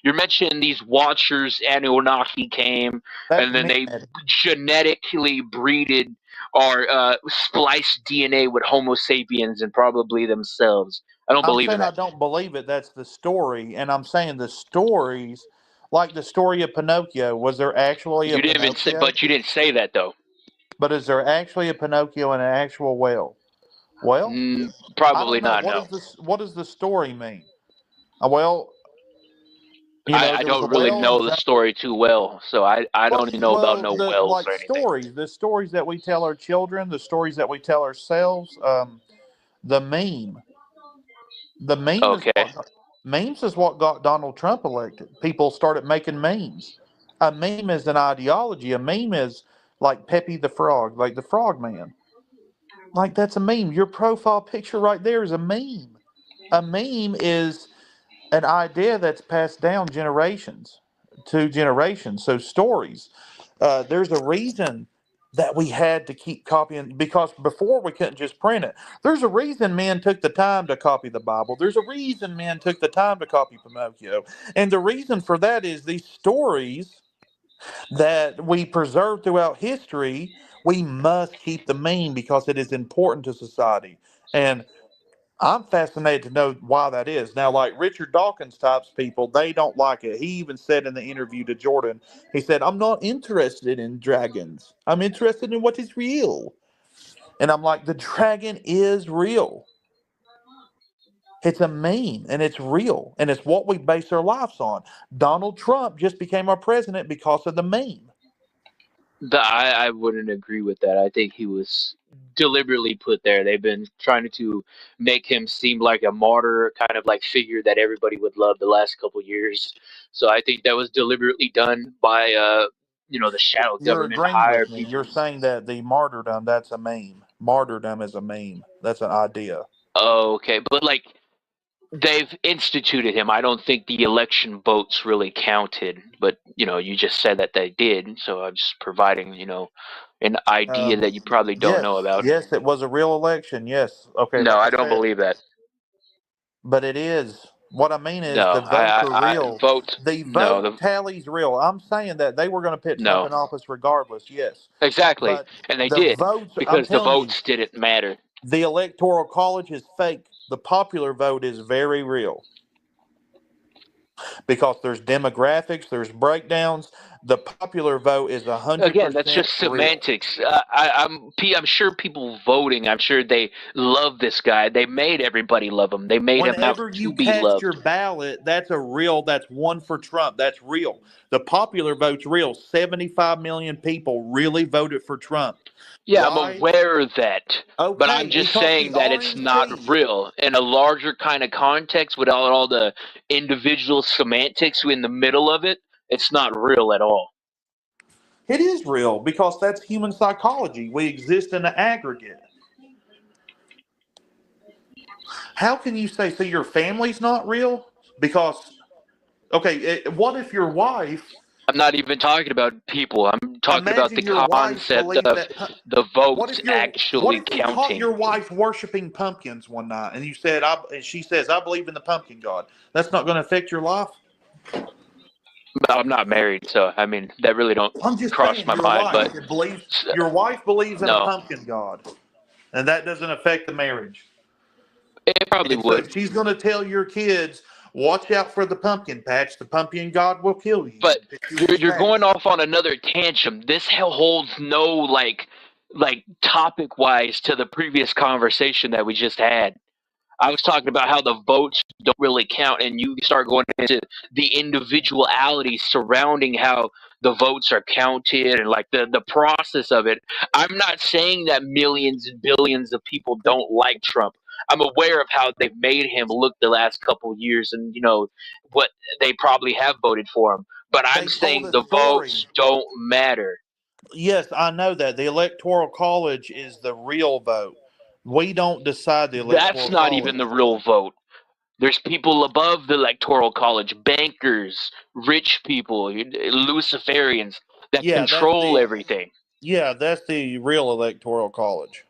You're mentioning these Watchers, Anunnaki came, That's and then they memetic. genetically breeded or spliced DNA with Homo sapiens and probably themselves. I don't I'm believe in saying I that. don't believe it. That's the story, and I'm saying the stories, like the story of Pinocchio. Was there actually a You didn't even say, Pinocchio? but you didn't say that though. But is there actually a Pinocchio in an actual well? Well, I Probably don't know. not. What No, does this? What does the story mean? Well, I there was a don't really well in know the John. story too well, so I don't even know about Well, no the wells like or anything. stories, the stories that we tell our children, the stories that we tell ourselves. The meme, the meme is Okay, what memes is what got Donald Trump elected. People started making memes. A meme is an ideology. A meme is like Pepe the Frog, like the Frog Man. Like that's a meme. Your profile picture right there is a meme. A meme is an idea that's passed down generations to generations. So stories. There's a reason that we had to keep copying because before we couldn't just print it. There's a reason men took the time to copy the Bible. There's a reason men took the time to copy Pinocchio. And the reason for that is these stories that we preserve throughout history, we must keep the meme because it is important to society. And I'm fascinated to know why that is. Now, like Richard Dawkins types people, they don't like it. He even said in the interview to Jordan, he said, I'm not interested in dragons. I'm interested in what is real. And I'm like, the dragon is real. It's a meme and it's real. And it's what we base our lives on. Donald Trump just became our president because of the meme. I wouldn't agree with that. I think he was deliberately put there. They've been trying to make him seem like a martyr kind of like figure that everybody would love the last couple years. So I think that was deliberately done by the shadow You're government agreeing with hired me. You're people. saying that the martyrdom, that's a meme. Martyrdom is a meme. That's an idea. Okay, but like they've instituted him. I don't think the election votes really counted, but you just said that they did, so I'm just providing, an idea Um, that you probably don't know yes, about. yes, it was a real election. Yes. Okay, No, like I I don't said, believe that. but it is. What I mean is No, the votes are I real. vote. The No, vote tally's real. I'm saying that they were going to put Trump no, in office regardless, yes. exactly, But and they the did votes, I'm because the telling you, votes didn't matter. the electoral college is fake. The popular vote is very real because there's demographics, there's breakdowns. The popular vote is 100% Again, that's just real. semantics. I'm sure people voting. I'm sure they love this guy. They made everybody love him. They made him out Whenever you to be cast your loved. ballot, that's one for Trump. That's real. The popular vote's real. 75 million people really voted for Trump. Yeah, I'm Why? aware of that, but I'm Okay, just because the saying that it's not RNC. real in a larger kind of context without all the individual semantics in the middle of it. It's not real at all. It is real because that's human psychology. We exist in the aggregate. How can you say, so your family's not real? Because, okay, what if your wife, I'm not even talking about people. I'm talking about imagine the your wife concept believed of that, the what votes if actually you caught counting. your wife worshiping pumpkins one night and you said, and she says, I believe in the pumpkin god. That's not going to affect your life? I'm not married, so I mean that really don't I'm just cross saying, my mind. But your wife believes in a no, pumpkin god, and that doesn't affect the marriage. it probably And so would. she's going to tell your kids, watch out for the pumpkin patch. The pumpkin god will kill you But and put you in his you're patch. going off on another tantrum. This holds no like topic wise to the previous conversation that we just had. I was talking about how the votes don't really count, and you start going into the individuality surrounding how the votes are counted and like the process of it. I'm not saying that millions and billions of people don't like Trump. I'm aware of how they've made him look the last couple of years, and what they probably have voted for him. But I'm They told saying a the story. votes don't matter. Yes, I know that. The Electoral College is the real vote. We don't decide the That's Electoral not even College. the real vote. There's people above the electoral college, bankers, rich people, Luciferians that Yeah, that's control the everything. that's the real Electoral College.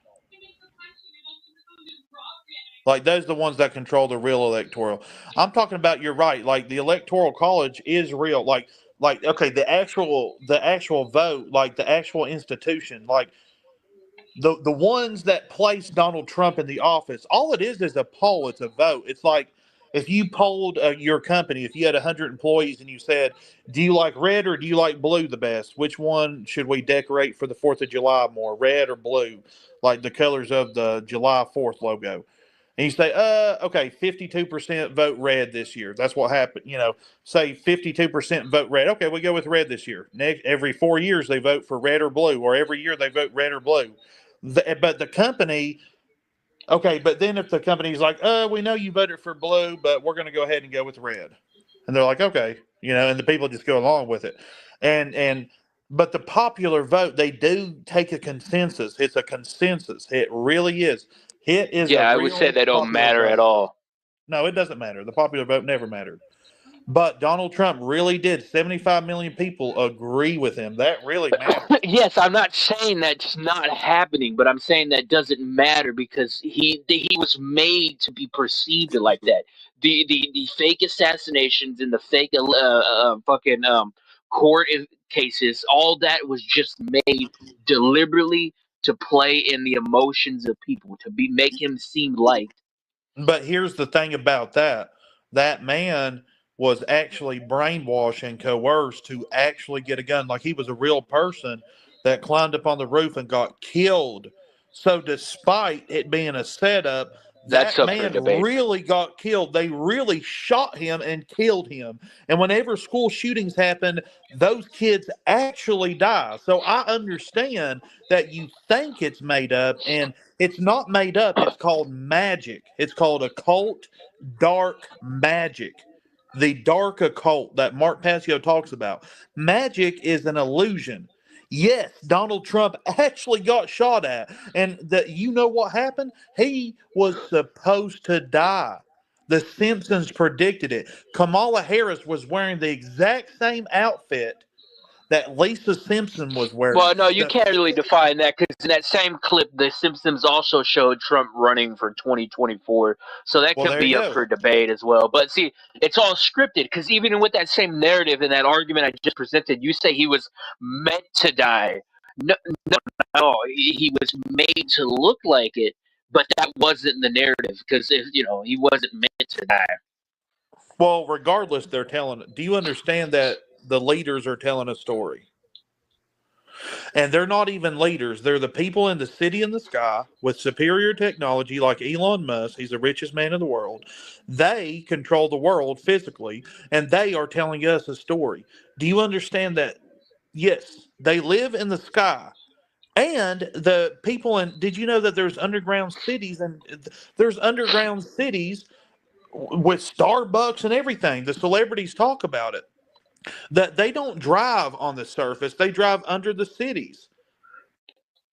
Like those are the ones that control the real electoral. I'm talking about, you're right. Like the Electoral College is real. Like okay, the actual vote, like the actual institution, like the ones that place Donald Trump in the office, all it is a poll. It's a vote. It's like if you polled your company, if you had 100 employees and you said, do you like red or do you like blue the best? Which one should we decorate for the 4th of July more, red or blue? Like the colors of the July 4th logo. And you say, okay, 52% vote red this year. That's what happened. Say 52% vote red. Okay, we go with red this year. Next, every 4 years they vote for red or blue, or every year they vote red or blue. But the company, okay, but then if the company's like, we know you voted for blue, but we're going to go ahead and go with red. And they're like, okay, and the people just go along with it. But the popular vote, they do take a consensus. It's a consensus. It really is. It is a Yeah, I would say real they don't popular matter at vote. all. No, it doesn't matter. The popular vote never mattered. But Donald Trump really did. 75 million people agree with him. That really matters. Yes, I'm not saying that's not happening, but I'm saying that doesn't matter because he was made to be perceived like that. The fake assassinations and the fake fucking court cases, all that was just made deliberately to play in the emotions of people to make him seem liked. But here's the thing about that. That man was actually brainwashed and coerced to actually get a gun. Like he was a real person that climbed up on the roof and got killed. So despite it being a setup, That's that up for man debate. really got killed. They really shot him and killed him. And whenever school shootings happen, those kids actually die. So I understand that you think it's made up, and it's not made up. It's called magic. It's called occult dark magic. The dark occult that Mark Passio talks about. Magic is an illusion. Yes, Donald Trump actually got shot at. And you know what happened? He was supposed to die. The Simpsons predicted it. Kamala Harris was wearing the exact same outfit that Lisa Simpson was wearing. Well, no, you can't really define that because in that same clip, The Simpsons also showed Trump running for 2024. So that Well, could there you be up go. for debate as well. But see, it's all scripted because even with that same narrative and that argument I just presented, you say he was meant to die. No, no, he was made to look like it, but that wasn't the narrative because if he wasn't meant to die. Well, regardless, they're telling. Do you understand that the leaders are telling a story. And they're not even leaders. They're the people in the city in the sky with superior technology, like Elon Musk. He's the richest man in the world. They control the world physically, and they are telling us a story. Do you understand that? Yes, they live in the sky. And the people in, did you know that there's underground cities, and there's underground cities with Starbucks and everything? The celebrities talk about it. That they don't drive on the surface, they drive under the cities.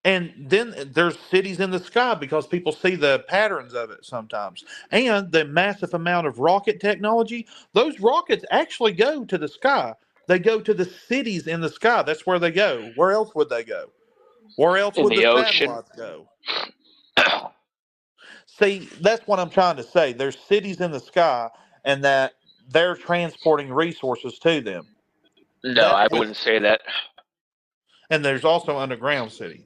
And then there's cities in the sky because people see the patterns of it sometimes. And the massive amount of rocket technology, those rockets actually go to the sky. They go to the cities in the sky. That's where they go. Where else would they go? Where else In would the the ocean. satellites go? See, that's what I'm trying to say. There's cities in the sky, and that they're transporting resources to them. No, That's I what, wouldn't say that. and there's also underground city.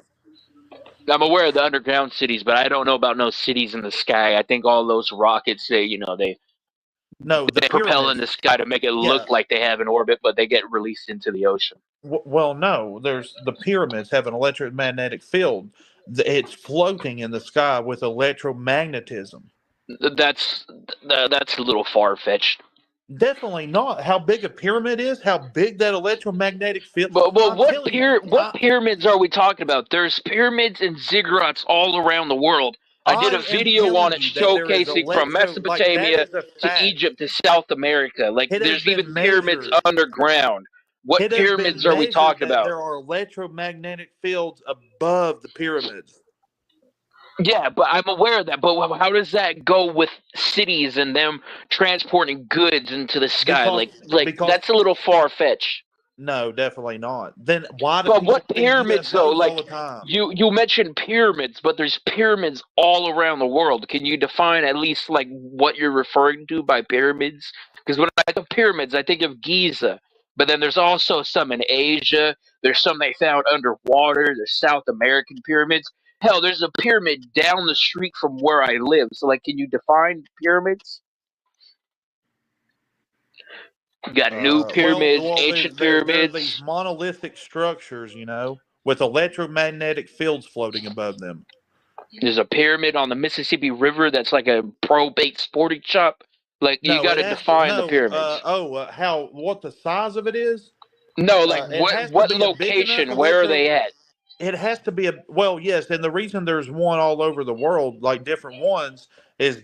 I'm aware of the underground cities, but I don't know about no cities in the sky. I think all those rockets, No, the they propel in pyramids. the sky to make it Yeah. look like they have an orbit, but they get released into the ocean. Well, no. There's the pyramids have an electromagnetic field. It's floating in the sky with electromagnetism. That's a little far fetched. Definitely not. How big a pyramid is, how big that electromagnetic field. But I'm telling you, what pyramids are we talking about? There's pyramids and ziggurats all around the world. I did I a am video on telling it you that there is showcasing from like that Mesopotamia is a to fact. Egypt to South America. Like It has there's even been pyramids measured. underground. What It has been pyramids are we measured talking that about? there are electromagnetic fields above the pyramids. Yeah, but I'm aware of that. But how does that go with cities and them transporting goods into the sky? Because Like because that's a little far fetched. no, definitely not. Then why do But people what see pyramids though? UFOs all Like the time? you mentioned pyramids, but there's pyramids all around the world. Can you define at least like what you're referring to by pyramids? Because when I think of pyramids, I think of Giza. But then there's also some in Asia. There's some they found underwater. There's South American pyramids. Hell, there's a pyramid down the street from where I live. So like, can you define pyramids? You got new pyramids, ancient There are these pyramids. monolithic structures, with electromagnetic fields floating above them. There's a pyramid on the Mississippi River that's like a pro-bait sporting shop. Like you No, got it to has to, define the no. pyramids. What the size of it is? No, like It has to what be a big enough location? Where are they at? It has to be yes, and the reason there's one all over the world, like different ones, is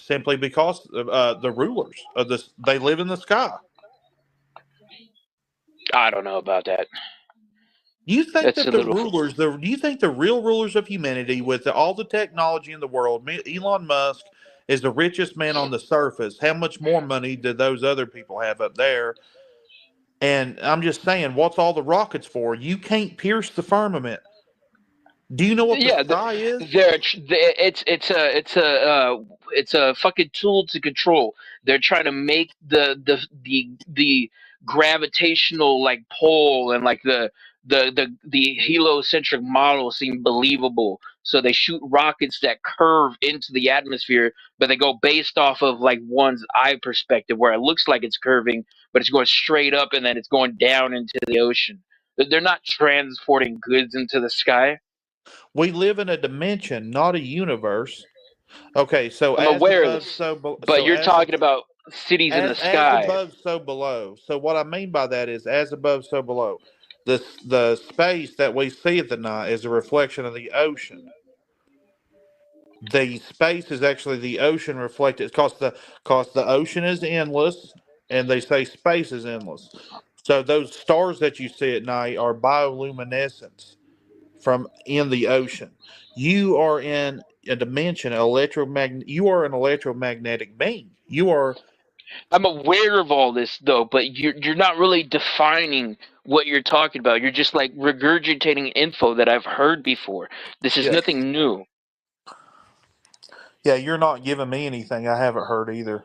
simply because the rulers of this they live in the sky. I don't know about that. You think That's that a little. do you think the real rulers of humanity, with all the technology in the world, Elon Musk is the richest man on the surface? How much more money do those other people have up there? And I'm just saying, what's all the rockets for? You can't pierce the firmament. Do you know what the Yeah, sky is? it's a fucking tool to control. They're trying to make the gravitational like pole and like the heliocentric model seem believable. So they shoot rockets that curve into the atmosphere, but they go based off of like one's eye perspective, where it looks like it's curving, but it's going straight up and then it's going down into the ocean. They're not transporting goods into the sky. We live in a dimension, not a universe. Okay, so I'm as aware of above, this, but you're talking about cities in the as sky. above, so below. So what I mean by that is as above, so below. The space that we see at the night is a reflection of the ocean. The space is actually the ocean reflected because the ocean is endless, and they say space is endless. So those stars that you see at night are bioluminescence from in the ocean. You are in a dimension electromagnet. You are an electromagnetic being. You are. I'm aware of all this though, but you're not really defining what you're talking about. You're just like regurgitating info that I've heard before. This is Yeah, nothing new. yeah. You're not giving me anything I haven't heard either.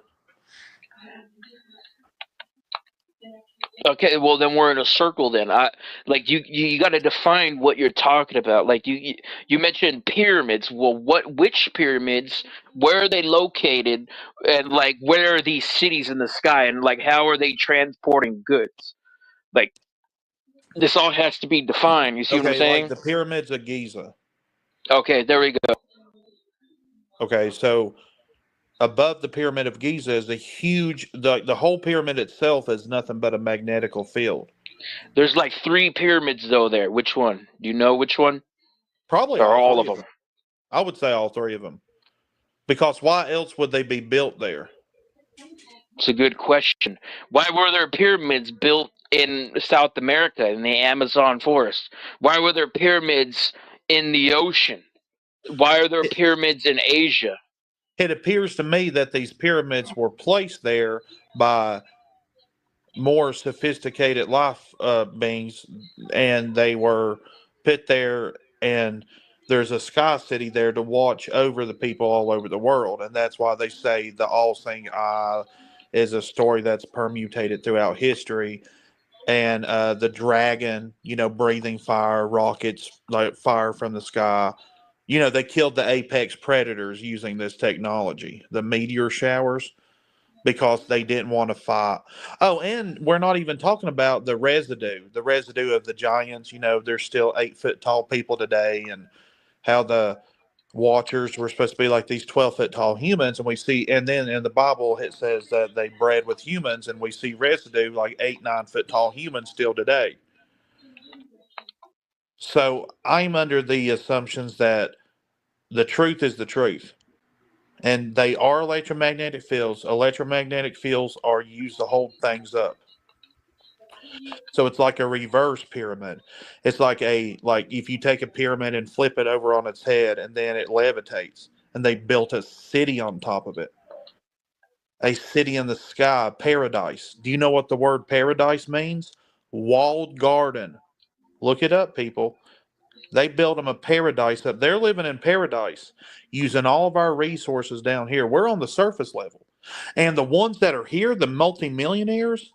Okay, well then we're in a circle then. I like you got to define what you're talking about. Like you mentioned pyramids. Well, which pyramids? Where are they located? And like where are these cities in the sky? And like how are they transporting goods? Like, this all has to be defined. You see what I'm Okay, like saying? the pyramids of Giza. Okay, there we go. Okay, so above the pyramid of Giza is a huge. The whole pyramid itself is nothing but a magnetical field. There's like 3 pyramids though there. Which one? Do you know which one? Probably Or all all three of of them? them. I would say all three of them. Because why else would they be built there? It's a good question. Why were there pyramids built in South America in the Amazon forest? Why were there pyramids in the ocean? Why are there It, pyramids in Asia? it appears to me that these pyramids were placed there by more sophisticated life beings, and they were put there. And there's a sky city there to watch over the people all over the world, and that's why they say the all-seeing eye is a story that's permutated throughout history. And the dragon, breathing fire, rockets like fire from the sky. They killed the apex predators using this technology, the meteor showers, because they didn't want to fight. Oh, and we're not even talking about the residue of the giants. They're still 8 foot tall people today, and how the watchers were supposed to be like these 12-foot tall humans. And we see, and then in the Bible, it says that they bred with humans, and we see residue like 8, 9 foot tall humans still today. So I'm under the assumptions that the truth is the truth. And they are electromagnetic fields. Electromagnetic fields are used to hold things up. So it's like a reverse pyramid. It's like if you take a pyramid and flip it over on its head, and then it levitates. And they built a city on top of it. A city in the sky, paradise. Do you know what the word paradise means? Walled garden. Look it up, people. They built them a paradise up. They're living in paradise using all of our resources down here. We're on the surface level. And the ones that are here, the multimillionaires,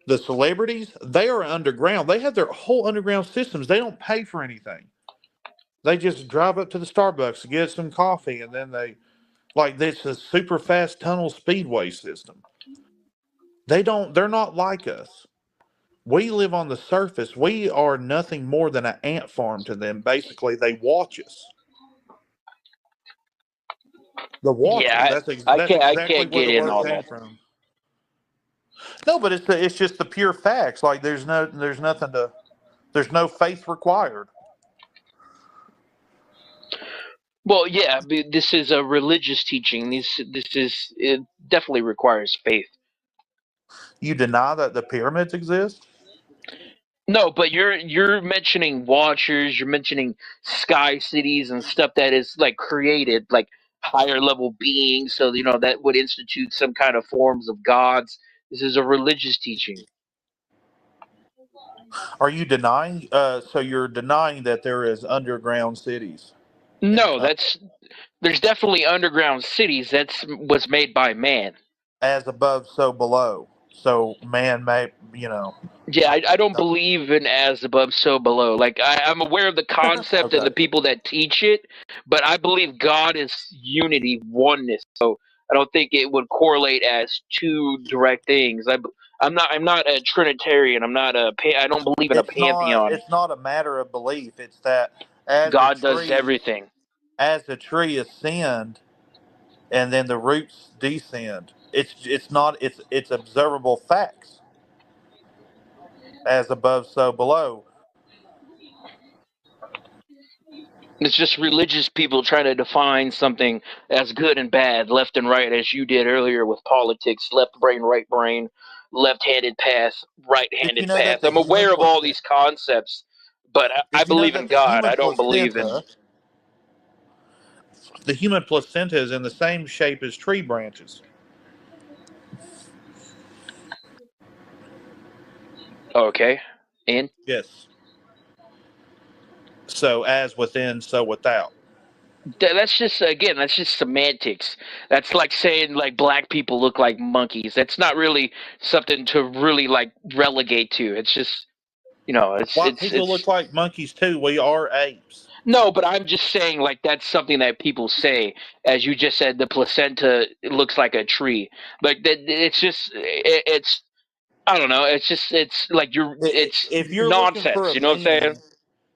the celebrities, they are underground. They have their whole underground systems. They don't pay for anything. They just drive up to the Starbucks to get some coffee, and then it's a super fast tunnel speedway system. They're not like us. We live on the surface. We are nothing more than an ant farm to them. Basically, they watch us. The Watchers. Yeah, That's I exactly can't where get the in word all came that. from. No, but it's just the pure facts. Like there's no faith required. Well, yeah, this is a religious teaching. It definitely requires faith. You deny that the pyramids exist No, but you're mentioning watchers, you're mentioning sky cities and stuff that is like created, like higher level beings. So that would institute some kind of forms of gods. This is a religious teaching. Are you denying? So you're denying that there is underground cities and No, there's definitely underground cities. That's was made by man. as above, so below. So man may, Yeah, I don't believe in as above, so below. Like I'm aware of the concept and Okay. the people that teach it, but I believe God is unity, oneness. So I don't think it would correlate as two direct things. I'm not a Trinitarian. I don't believe in a pantheon. It's not a matter of belief. It's that as a God does tree, everything. as the tree ascend, and then the roots descend. It's observable facts. As above, so below. It's just religious people trying to define something as good and bad, left and right, as you did earlier with politics, left brain, right brain, left-handed path, Did you right-handed know that path. the I'm human aware of all placenta? these concepts, but I Did you know believe that in God. I don't believe in. the human placenta is in the same shape as tree branches? Okay, and Yes. So as within, so without. that's just that's just semantics. That's like saying like black people look like monkeys. That's not really something to really like relegate to. It's just White people it's look like monkeys too. We are apes. No, but I'm just saying, like, that's something that people say. As you just said, the placenta looks like a tree. Like, that, it's just, it's. I don't know. It's like it's If you're looking for nonsense. a You know what I'm saying? meaning,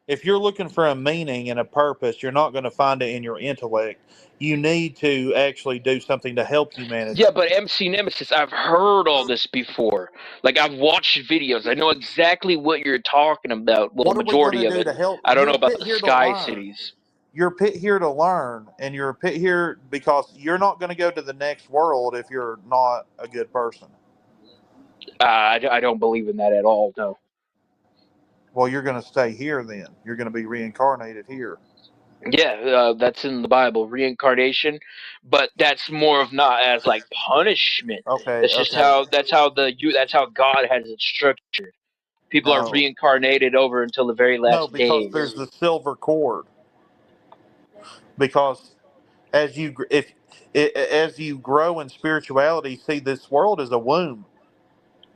if you're looking for a meaning and a purpose, you're not going to find it in your intellect. You need to actually do something to help Yeah, humanity. but MC Nemesis, I've heard all this before. Like I've watched videos. I know exactly what you're talking about. Well, What are we going majority to of do it. to help? I don't know You're about pit the here to Sky learn. Cities. You're pit here to learn, and you're pit here because you're not going to go to the next world if you're not a good person. I don't believe in that at all. No. Well, you're going to stay here then. You're going to be reincarnated here. Yeah, that's in the Bible, reincarnation, but that's more of not as like punishment. Okay, That's just okay. that's how God has it structured. People are No. reincarnated over until the very No, last because there's days. the silver cord. Because as you if as you grow in spirituality, see this world is a womb.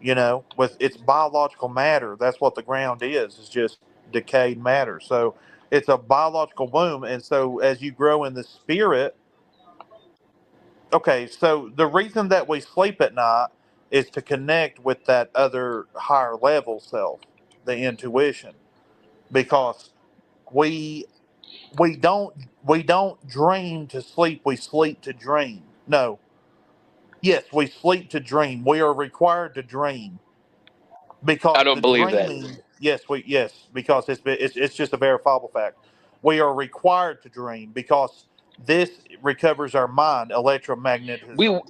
You know, with its biological matter. That's what the ground is. It's just decayed matter. So it's a biological womb, and so as you grow in the spirit. Okay, so the reason that we sleep at night is to connect with that other higher level self, the intuition, because we we don't dream to sleep. We sleep to dream. No, yes, we sleep to dream. We are required to dream I because don't the believe that. dreaming. Yes, because it's just a verifiable fact. We are required to dream because this recovers our mind, electromagnetism. We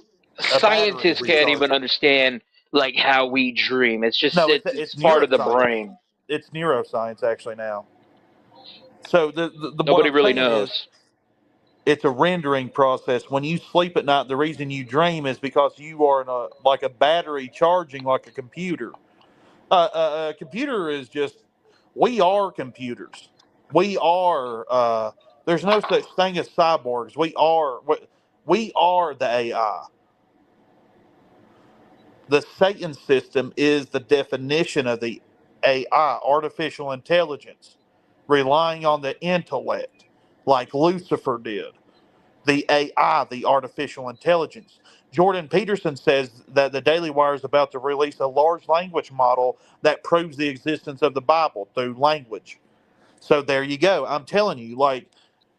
A battery scientists can't even recharging. understand like how we dream. It's just No, it's part of the neuroscience. brain. It's neuroscience actually now. So the what Nobody I'm really saying is knows. it's a rendering process. When you sleep at night, the reason you dream is because you are in a like a battery charging like a computer. A computer is just we are computers. We are. There's no such thing as cyborgs. We are the AI. The Satan system is the definition of the AI, artificial intelligence, relying on the intellect, like Lucifer did. The AI, the artificial intelligence. Jordan Peterson says that the Daily Wire is about to release a large language model that proves the existence of the Bible through language. So there you go. I'm telling you, like,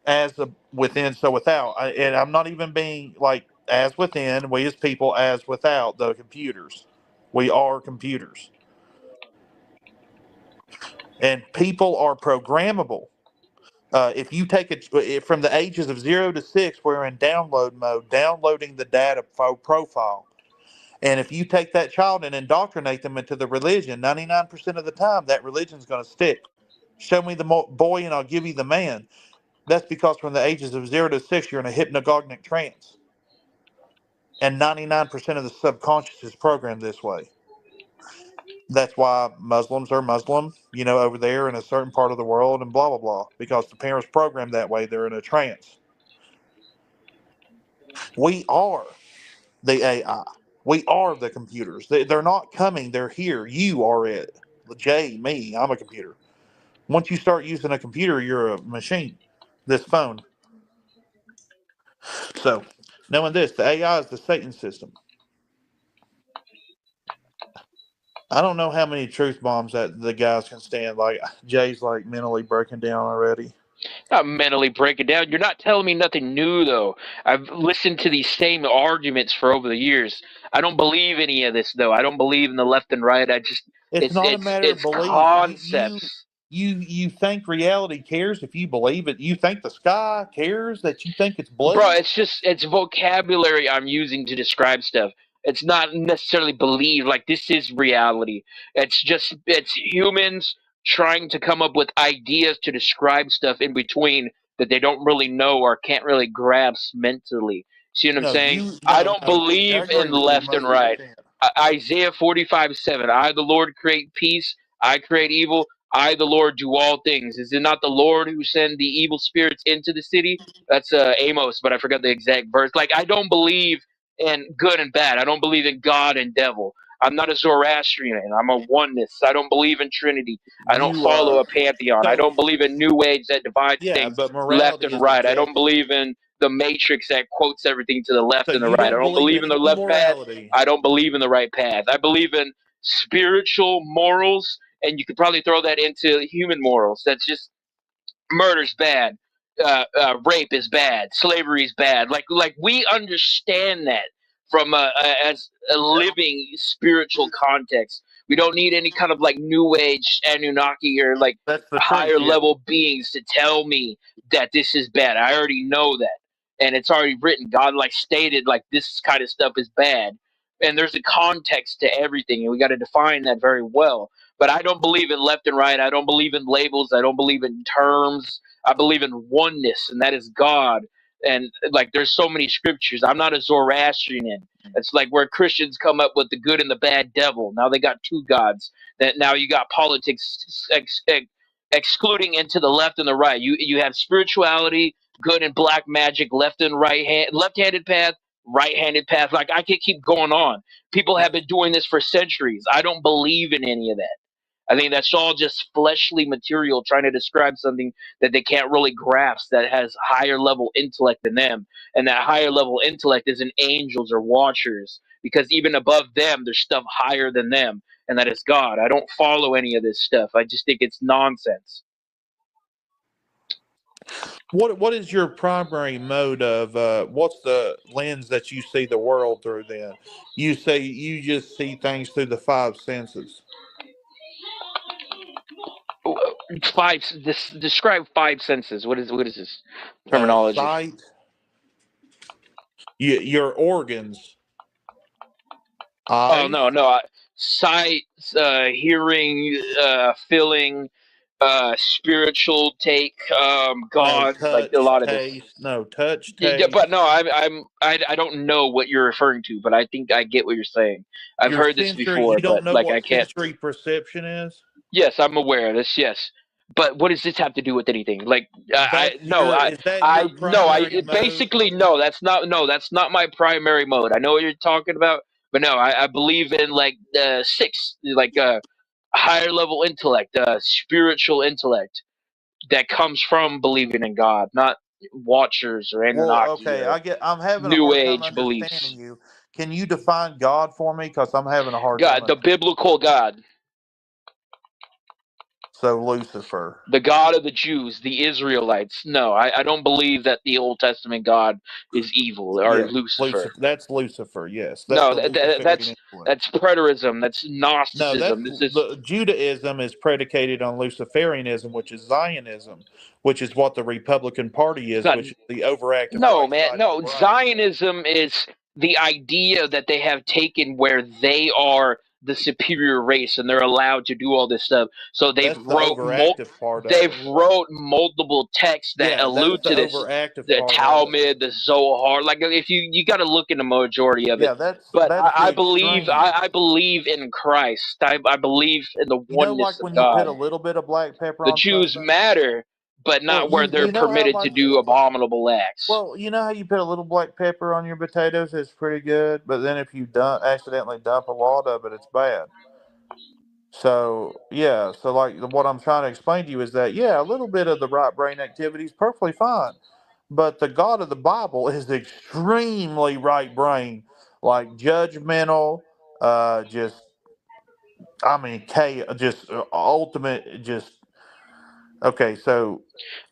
as a within, so without. And I'm not even being like, as within, we as people, as without the computers. We are computers. And people are programmable. If you take it from the ages of 0 to 6, we're in download mode, downloading the data profile. And if you take that child and indoctrinate them into the religion, 99% of the time, that religion's going to stick. Show me the boy and I'll give you the man. That's because from the ages of 0 to 6, you're in a hypnagogic trance. And 99% of the subconscious is programmed this way. That's why Muslims are Muslim, over there in a certain part of the world and blah, blah, blah. Because the parents programmed that way. They're in a trance. We are the AI. We are the computers. They're not coming. They're here. You are it. Jay, me, I'm a computer. Once you start using a computer, you're a machine. This phone. So, knowing this, the AI is the Satan system. I don't know how many truth bombs that the guys can stand. Like Jay's like mentally breaking down already. Not mentally break it down. You're not telling me nothing new though. I've listened to these same arguments for over the years. I don't believe any of this though. I don't believe in the left and right. I just It's not a matter of it's belief. concepts. You think reality cares if you believe it. You think the sky cares that you think it's Bro, blue. it's vocabulary I'm using to describe stuff. It's not necessarily believe like this is reality. It's humans trying to come up with ideas to describe stuff in between that they don't really know or can't really grasp mentally. See what I'm saying? I No, don't no. I believe agree in with you left and most of the right. time. Isaiah 45:7. I, the Lord, create peace. I create evil. I, the Lord, do all things. Is it not the Lord who send the evil spirits into the city? That's Amos, but I forgot the exact verse. Like, I don't believe in good and bad. I don't believe in God and devil. I'm not a Zoroastrian. I'm a oneness. I don't believe in Trinity. I don't You follow a pantheon. I so don't believe in New Age that divides yeah, things but left morality and is right. I don't objective. believe in the Matrix that quotes everything to the So left and the you right. I don't don't believe believe in in the any left path. morality. I don't believe in the right path. I believe in spiritual morals, and you could probably throw that into human morals. That's just murder's bad, rape is bad, slavery is bad. Like we understand that from as a living spiritual context. We don't need any kind of like new age Anunnaki or like That's the truth. higher Yeah. level beings to tell me that this is bad. I already know that, and it's already written. God like stated like this kind of stuff is bad, and there's a context to everything, and we got to define that very well. But I don't believe in left and right. I don't believe in labels. I don't believe in terms. I believe in oneness, and that is God. And like, there's so many scriptures. I'm not a Zoroastrian. It's like where Christians come up with the good and the bad devil. Now they got two gods. That now you got politics excluding into the left and the right. You have spirituality, good and black magic, left and right hand, left-handed path, right-handed path. Like I could keep going on. People have been doing this for centuries. I don't believe in any of that. I think that's all just fleshly material trying to describe something that they can't really grasp that has higher level intellect than them. And that higher level intellect isn't angels or watchers, because even above them, there's stuff higher than them, and that is God. I don't follow any of this stuff. I just think it's nonsense. What is your primary mode of what's the lens that you see the world through then? You say you just see things through the five senses. Describe five senses. What is this terminology? Sight, your organs, Oh eyes, no, sight, hearing, feeling, spiritual take, no God, like a touch, lot of this. taste, no touch, Yeah, but taste. no, I don't know what you're referring to, but I think I get what you're saying. I've Your heard this sensory, you before, don't but know like I what can't. sensory perception is? Yes, I'm aware of this. Yes, but what does this have to do with anything? Like, I That's no, your I is that your I no, primary I mode? basically no. That's not my primary mode. I know what you're talking about, but no, I believe in like six, like higher level intellect, spiritual intellect that comes from believing in God, not watchers or Well, Anunnaki okay, or I'm having a New hard time Age understanding beliefs. you. Can you define God for me? Because I'm having a hard time God, the understanding. biblical God, So Lucifer. the God of the Jews, the Israelites. No, I don't believe that the Old Testament God is evil or Yeah, Lucifer. Lucifer. That's Lucifer. Yes, that's No, the Luciferian influence. that's preterism. That's No, Gnosticism. that's This is the Judaism is predicated on Luciferianism, which is Zionism, which is what the Republican Party is, not. which is the overactive No, right man. side of the No, brain. Zionism is the idea that they have taken where they are the superior race and they're allowed to do all this stuff. So That's the overactive part of they've it. wrote multiple texts that Yeah, that's allude the to this. overactive The part of it. Talmud, the Zohar. Like if you got to look in the majority of it. Yeah, But that's the I extremes. believe in Christ. I believe in the You know, oneness like of when you put God. a little bit of black pepper The on Jews something. matter, but Well, not where they're you know how permitted to like do abominable acts. well, you know how you put a little black pepper on your potatoes, it's pretty good, but then if you accidentally dump a lot of it, it's bad. So yeah, so like what I'm trying to explain to you is that yeah, a little bit of the right brain activity is perfectly fine, but the God of the Bible is extremely right brain, like judgmental, just I mean, just ultimate, just okay. So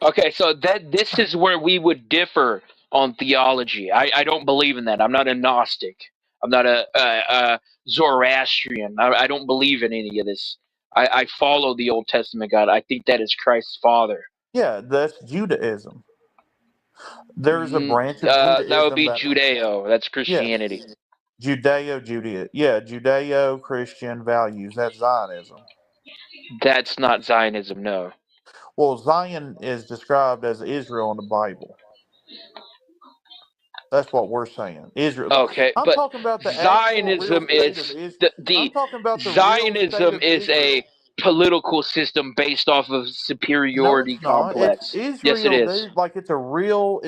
Okay, so that this is where we would differ on theology. I don't believe in that. I'm not a Gnostic. I'm not a Zoroastrian. I don't believe in any of this. I follow the Old Testament God. I think that is Christ's Father. yeah, that's Judaism. There's a branch of That would Judaism be that Judeo. That's yes, Christianity. Judeo Christian values. That's Zionism. That's not Zionism. No. Well, Zion is described as Israel in the Bible. That's what we're saying. Israel. Okay, I'm but talking about the actual real Zionism state of is Israel. the I'm talking about the real state Zionism of is a Israel. political system based off of No, superiority it's not. It's complex. Yes, it Israel, is. dude. Like it's a real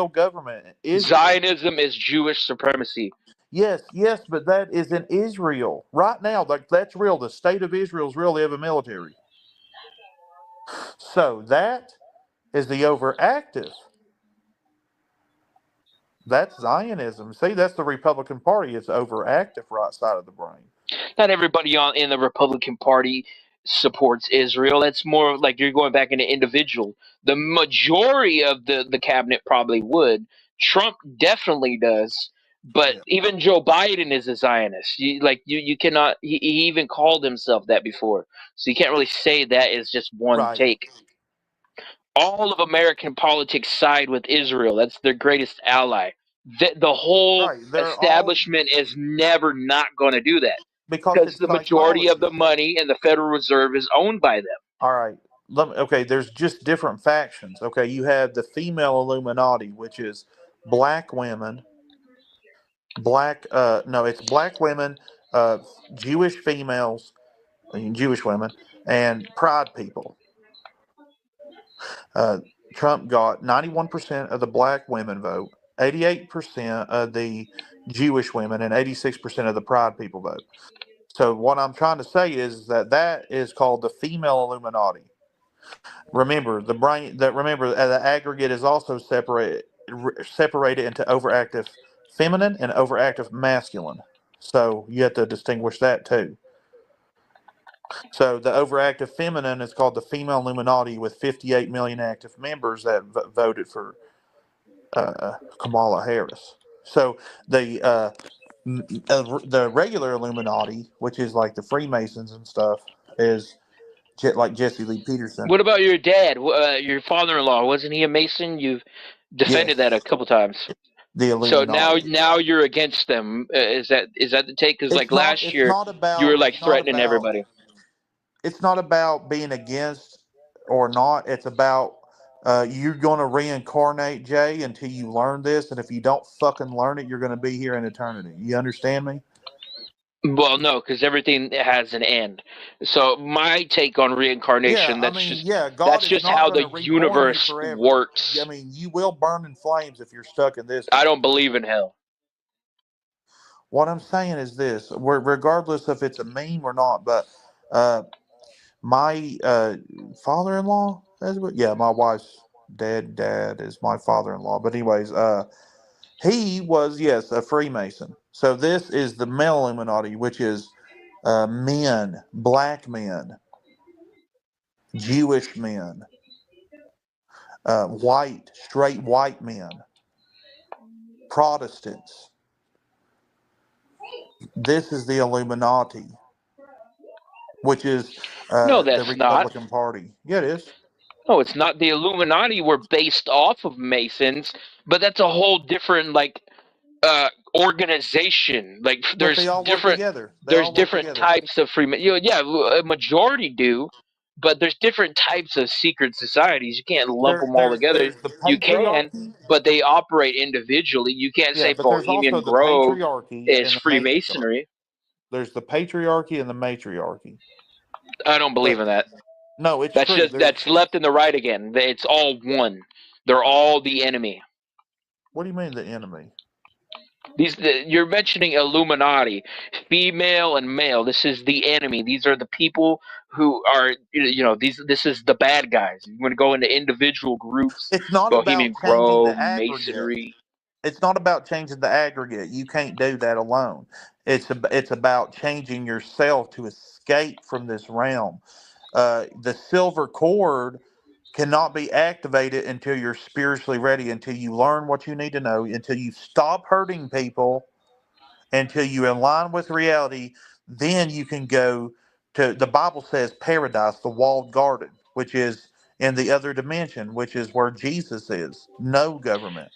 government. Israel. Zionism is Jewish supremacy. Yes, yes, but that is in Israel right now. Like that's real. The state of Israel is real. They have a military. So that is the overactive. That's Zionism. See, that's the Republican Party. It's overactive right side of the brain. Not everybody in the Republican Party supports Israel. That's more like you're going back into individual. The majority of the cabinet probably would. Trump definitely does. But Yeah. even Joe Biden is a Zionist. You cannot. He even called himself that before. So you can't really say that is just one Right. take. All of American politics side with Israel. That's their greatest ally. The whole Right. They're all establishment is never not going to do that because because it's the majority of psychology. the money in the Federal Reserve is owned by them. All right. Okay, there's just different factions. Okay, you have the female Illuminati, which is black women, no, it's black women, uh Jewish females, Jewish women, and pride people. Uh, Trump got 91% of the black women vote, 88% of the Jewish women, and 86% of the pride people vote. So what I'm trying to say is that is called the female Illuminati. Remember, the aggregate is also separated into overactive feminine and overactive masculine. So you have to distinguish that too. So the overactive feminine is called the female Illuminati with 58 million active members that voted for Kamala Harris. So the the regular Illuminati, which is like the Freemasons and stuff, is like Jesse Lee Peterson. What about your dad, your father-in-law? Wasn't he a Mason? You've defended that a Yes, couple times. the So Illuminati. now you're against them. Is that the take? Because like It's not. last year, you were like threatening everybody. It's not about being against or not. It's about you're going to reincarnate, Jay, until you learn this. And if you don't fucking learn it, you're going to be here in eternity. You understand me? Well, no, because everything has an end. So my take on Yeah. reincarnation, I that's mean, just yeah. God that's is just not how going the to reborn you universe forever. I works. mean, you will burn in flames if you're stuck in this I one. don't believe in hell. What I'm saying is this: regardless if it's a meme or not, but uh, my father-in-law, yeah, my wife's dad is my father-in-law. But anyways, he was, yes, a Freemason. So this is the male Illuminati, which is men, black men, Jewish men, straight white men, Protestants. This is the Illuminati, which is No, the that's not. Republican Party. Yeah, it is. No, it's not. The Illuminati were based off of Masons, but that's a whole different organization. Like But they all work together. They there's all work different together. types of Freeman. Yeah, a majority do, but there's different types of secret societies. You can't lump them all together. There's the You can, patriarchy. but they operate individually. You can't Yeah, say but there's also Bohemian the Grove patriarchy is and the matriarchy. Freemasonry. There's the patriarchy and the matriarchy. I don't believe But in that. no, it's That's true. just There's that's left and the right again. It's all one. They're all the enemy. what do you mean the enemy? You're mentioning Illuminati, female and male. This is the enemy. These are the people who are these. This is the bad guys. You want to go into individual groups, It's not Bohemian about changing Grove, the aggregate. Masonry. It's not about changing the aggregate. You can't do that alone. It's about changing yourself to escape from this realm. The silver cord cannot be activated until you're spiritually ready, until you learn what you need to know, until you stop hurting people, until you align with reality. Then you can go to, the Bible says, paradise, the walled garden, which is in the other dimension, which is where Jesus is. No government.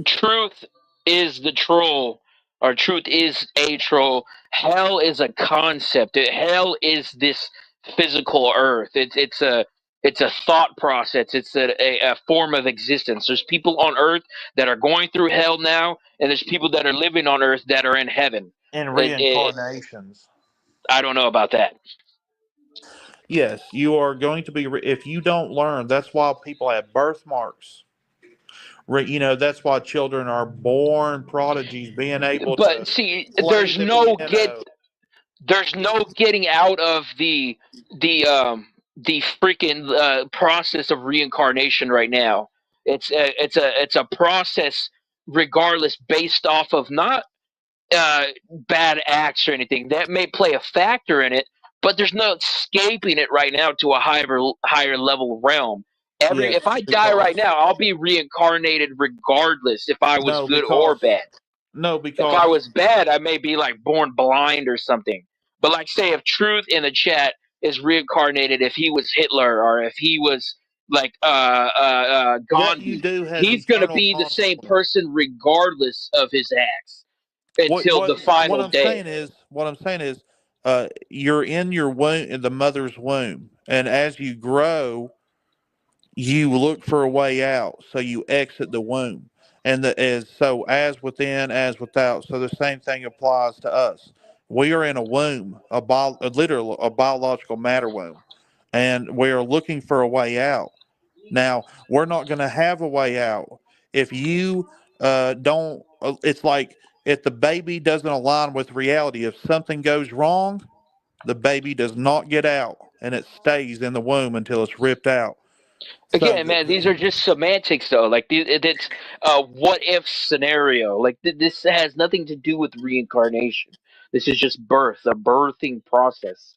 Truth is the troll, or truth is a troll. Hell is a concept. Hell is this physical earth. It's a thought process. It's a form of existence. There's people on earth that are going through hell now, and there's people that are living on earth that are in heaven. In It, it, reincarnations. I don't know about that. Yes, you are going to be, if you don't learn, that's why people have birthmarks. That's why children are born prodigies, being able But to see, play the piano. there's no getting out of the freaking process of reincarnation right now. It's a process regardless based off of not bad acts or anything. That may play a factor in it, but there's no escaping it right now to a higher level realm. Yes, If I die right because now, I'll be reincarnated regardless if I was no, good or because bad. no, If I because was bad, I may be like born blind or something. But like, say, if Truth in the chat is reincarnated, if he was Hitler or if he was like what you Gandhi, do has he's gonna eternal be the same consequence. person regardless of his acts until the What final I'm day. saying is you're in your womb, in the mother's womb, and as you grow, you look for a way out, so you exit the womb, and as within as without. So the same thing applies to us. We are in a womb, literal a biological matter womb, and we are looking for a way out. Now, we're not going to have a way out if you don't. It's like if the baby doesn't align with reality. If something goes wrong, the baby does not get out, and it stays in the womb until it's ripped out. So, Again, man, these are just semantics, though. Like, it's a what if scenario. Like, this has nothing to do with reincarnation. This is just birth, a birthing process.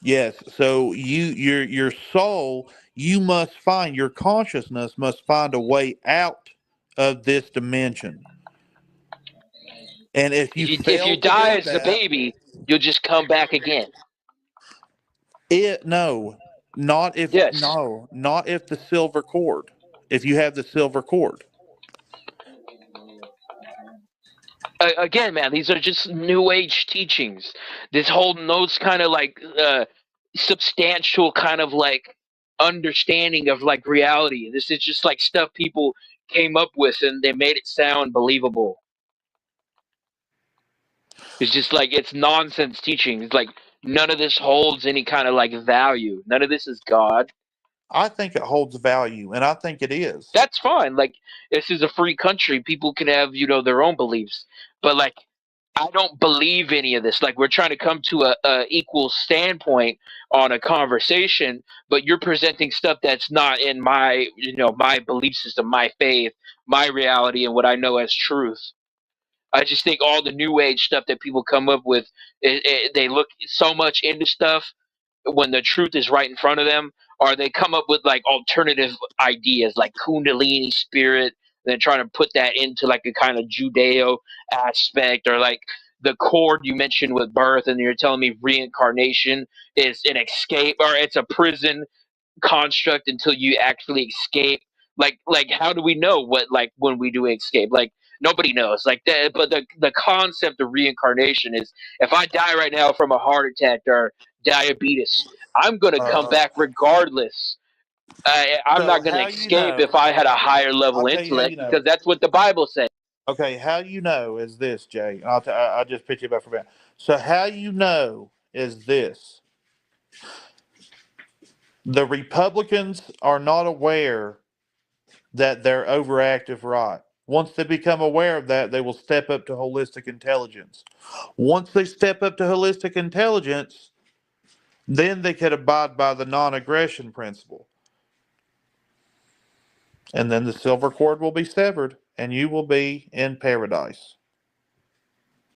yes. So your soul, you must find your consciousness must find a way out of this dimension. And if you If fail you to die do as a that, baby, you'll just come back again. it no, Yes. not if the silver cord. If you have the silver cord. Again, man, these are just new age teachings. This whole those kind of like substantial kind of like understanding of like reality. This is just like stuff people came up with and they made it sound believable. It's just like it's nonsense teaching. It's like none of this holds any kind of like value. None of this is God. I think it holds value, and I think it is. That's fine. Like, this is a free country. People can have, their own beliefs. But like, I don't believe any of this. Like, we're trying to come to a equal standpoint on a conversation, but you're presenting stuff that's not in my, my belief system, my faith, my reality, and what I know as truth. I just think all the new age stuff that people come up with, they look so much into stuff when the truth is right in front of them, or they come up with like alternative ideas like Kundalini spirit, then trying to put that into like a kind of Judeo aspect, or like the cord you mentioned with birth, and you're telling me reincarnation is an escape or it's a prison construct until you actually escape. Like how do we know what, like, when we do escape? Like, nobody knows like that. But the concept of reincarnation is, if I die right now from a heart attack or diabetes, I'm going to come Uh, back regardless. I'm so not going to how you escape know? if I had a higher I'll level tell you how intellect, you know. because that's what the Bible says. Okay, how you know is this, Jay. I just picked you back from that. So how you know is this: the Republicans are not aware that they're overactive right. Once they become aware of that, they will step up to holistic intelligence. Once they step up to holistic intelligence, then they could abide by the non aggression principle. And then the silver cord will be severed and you will be in paradise.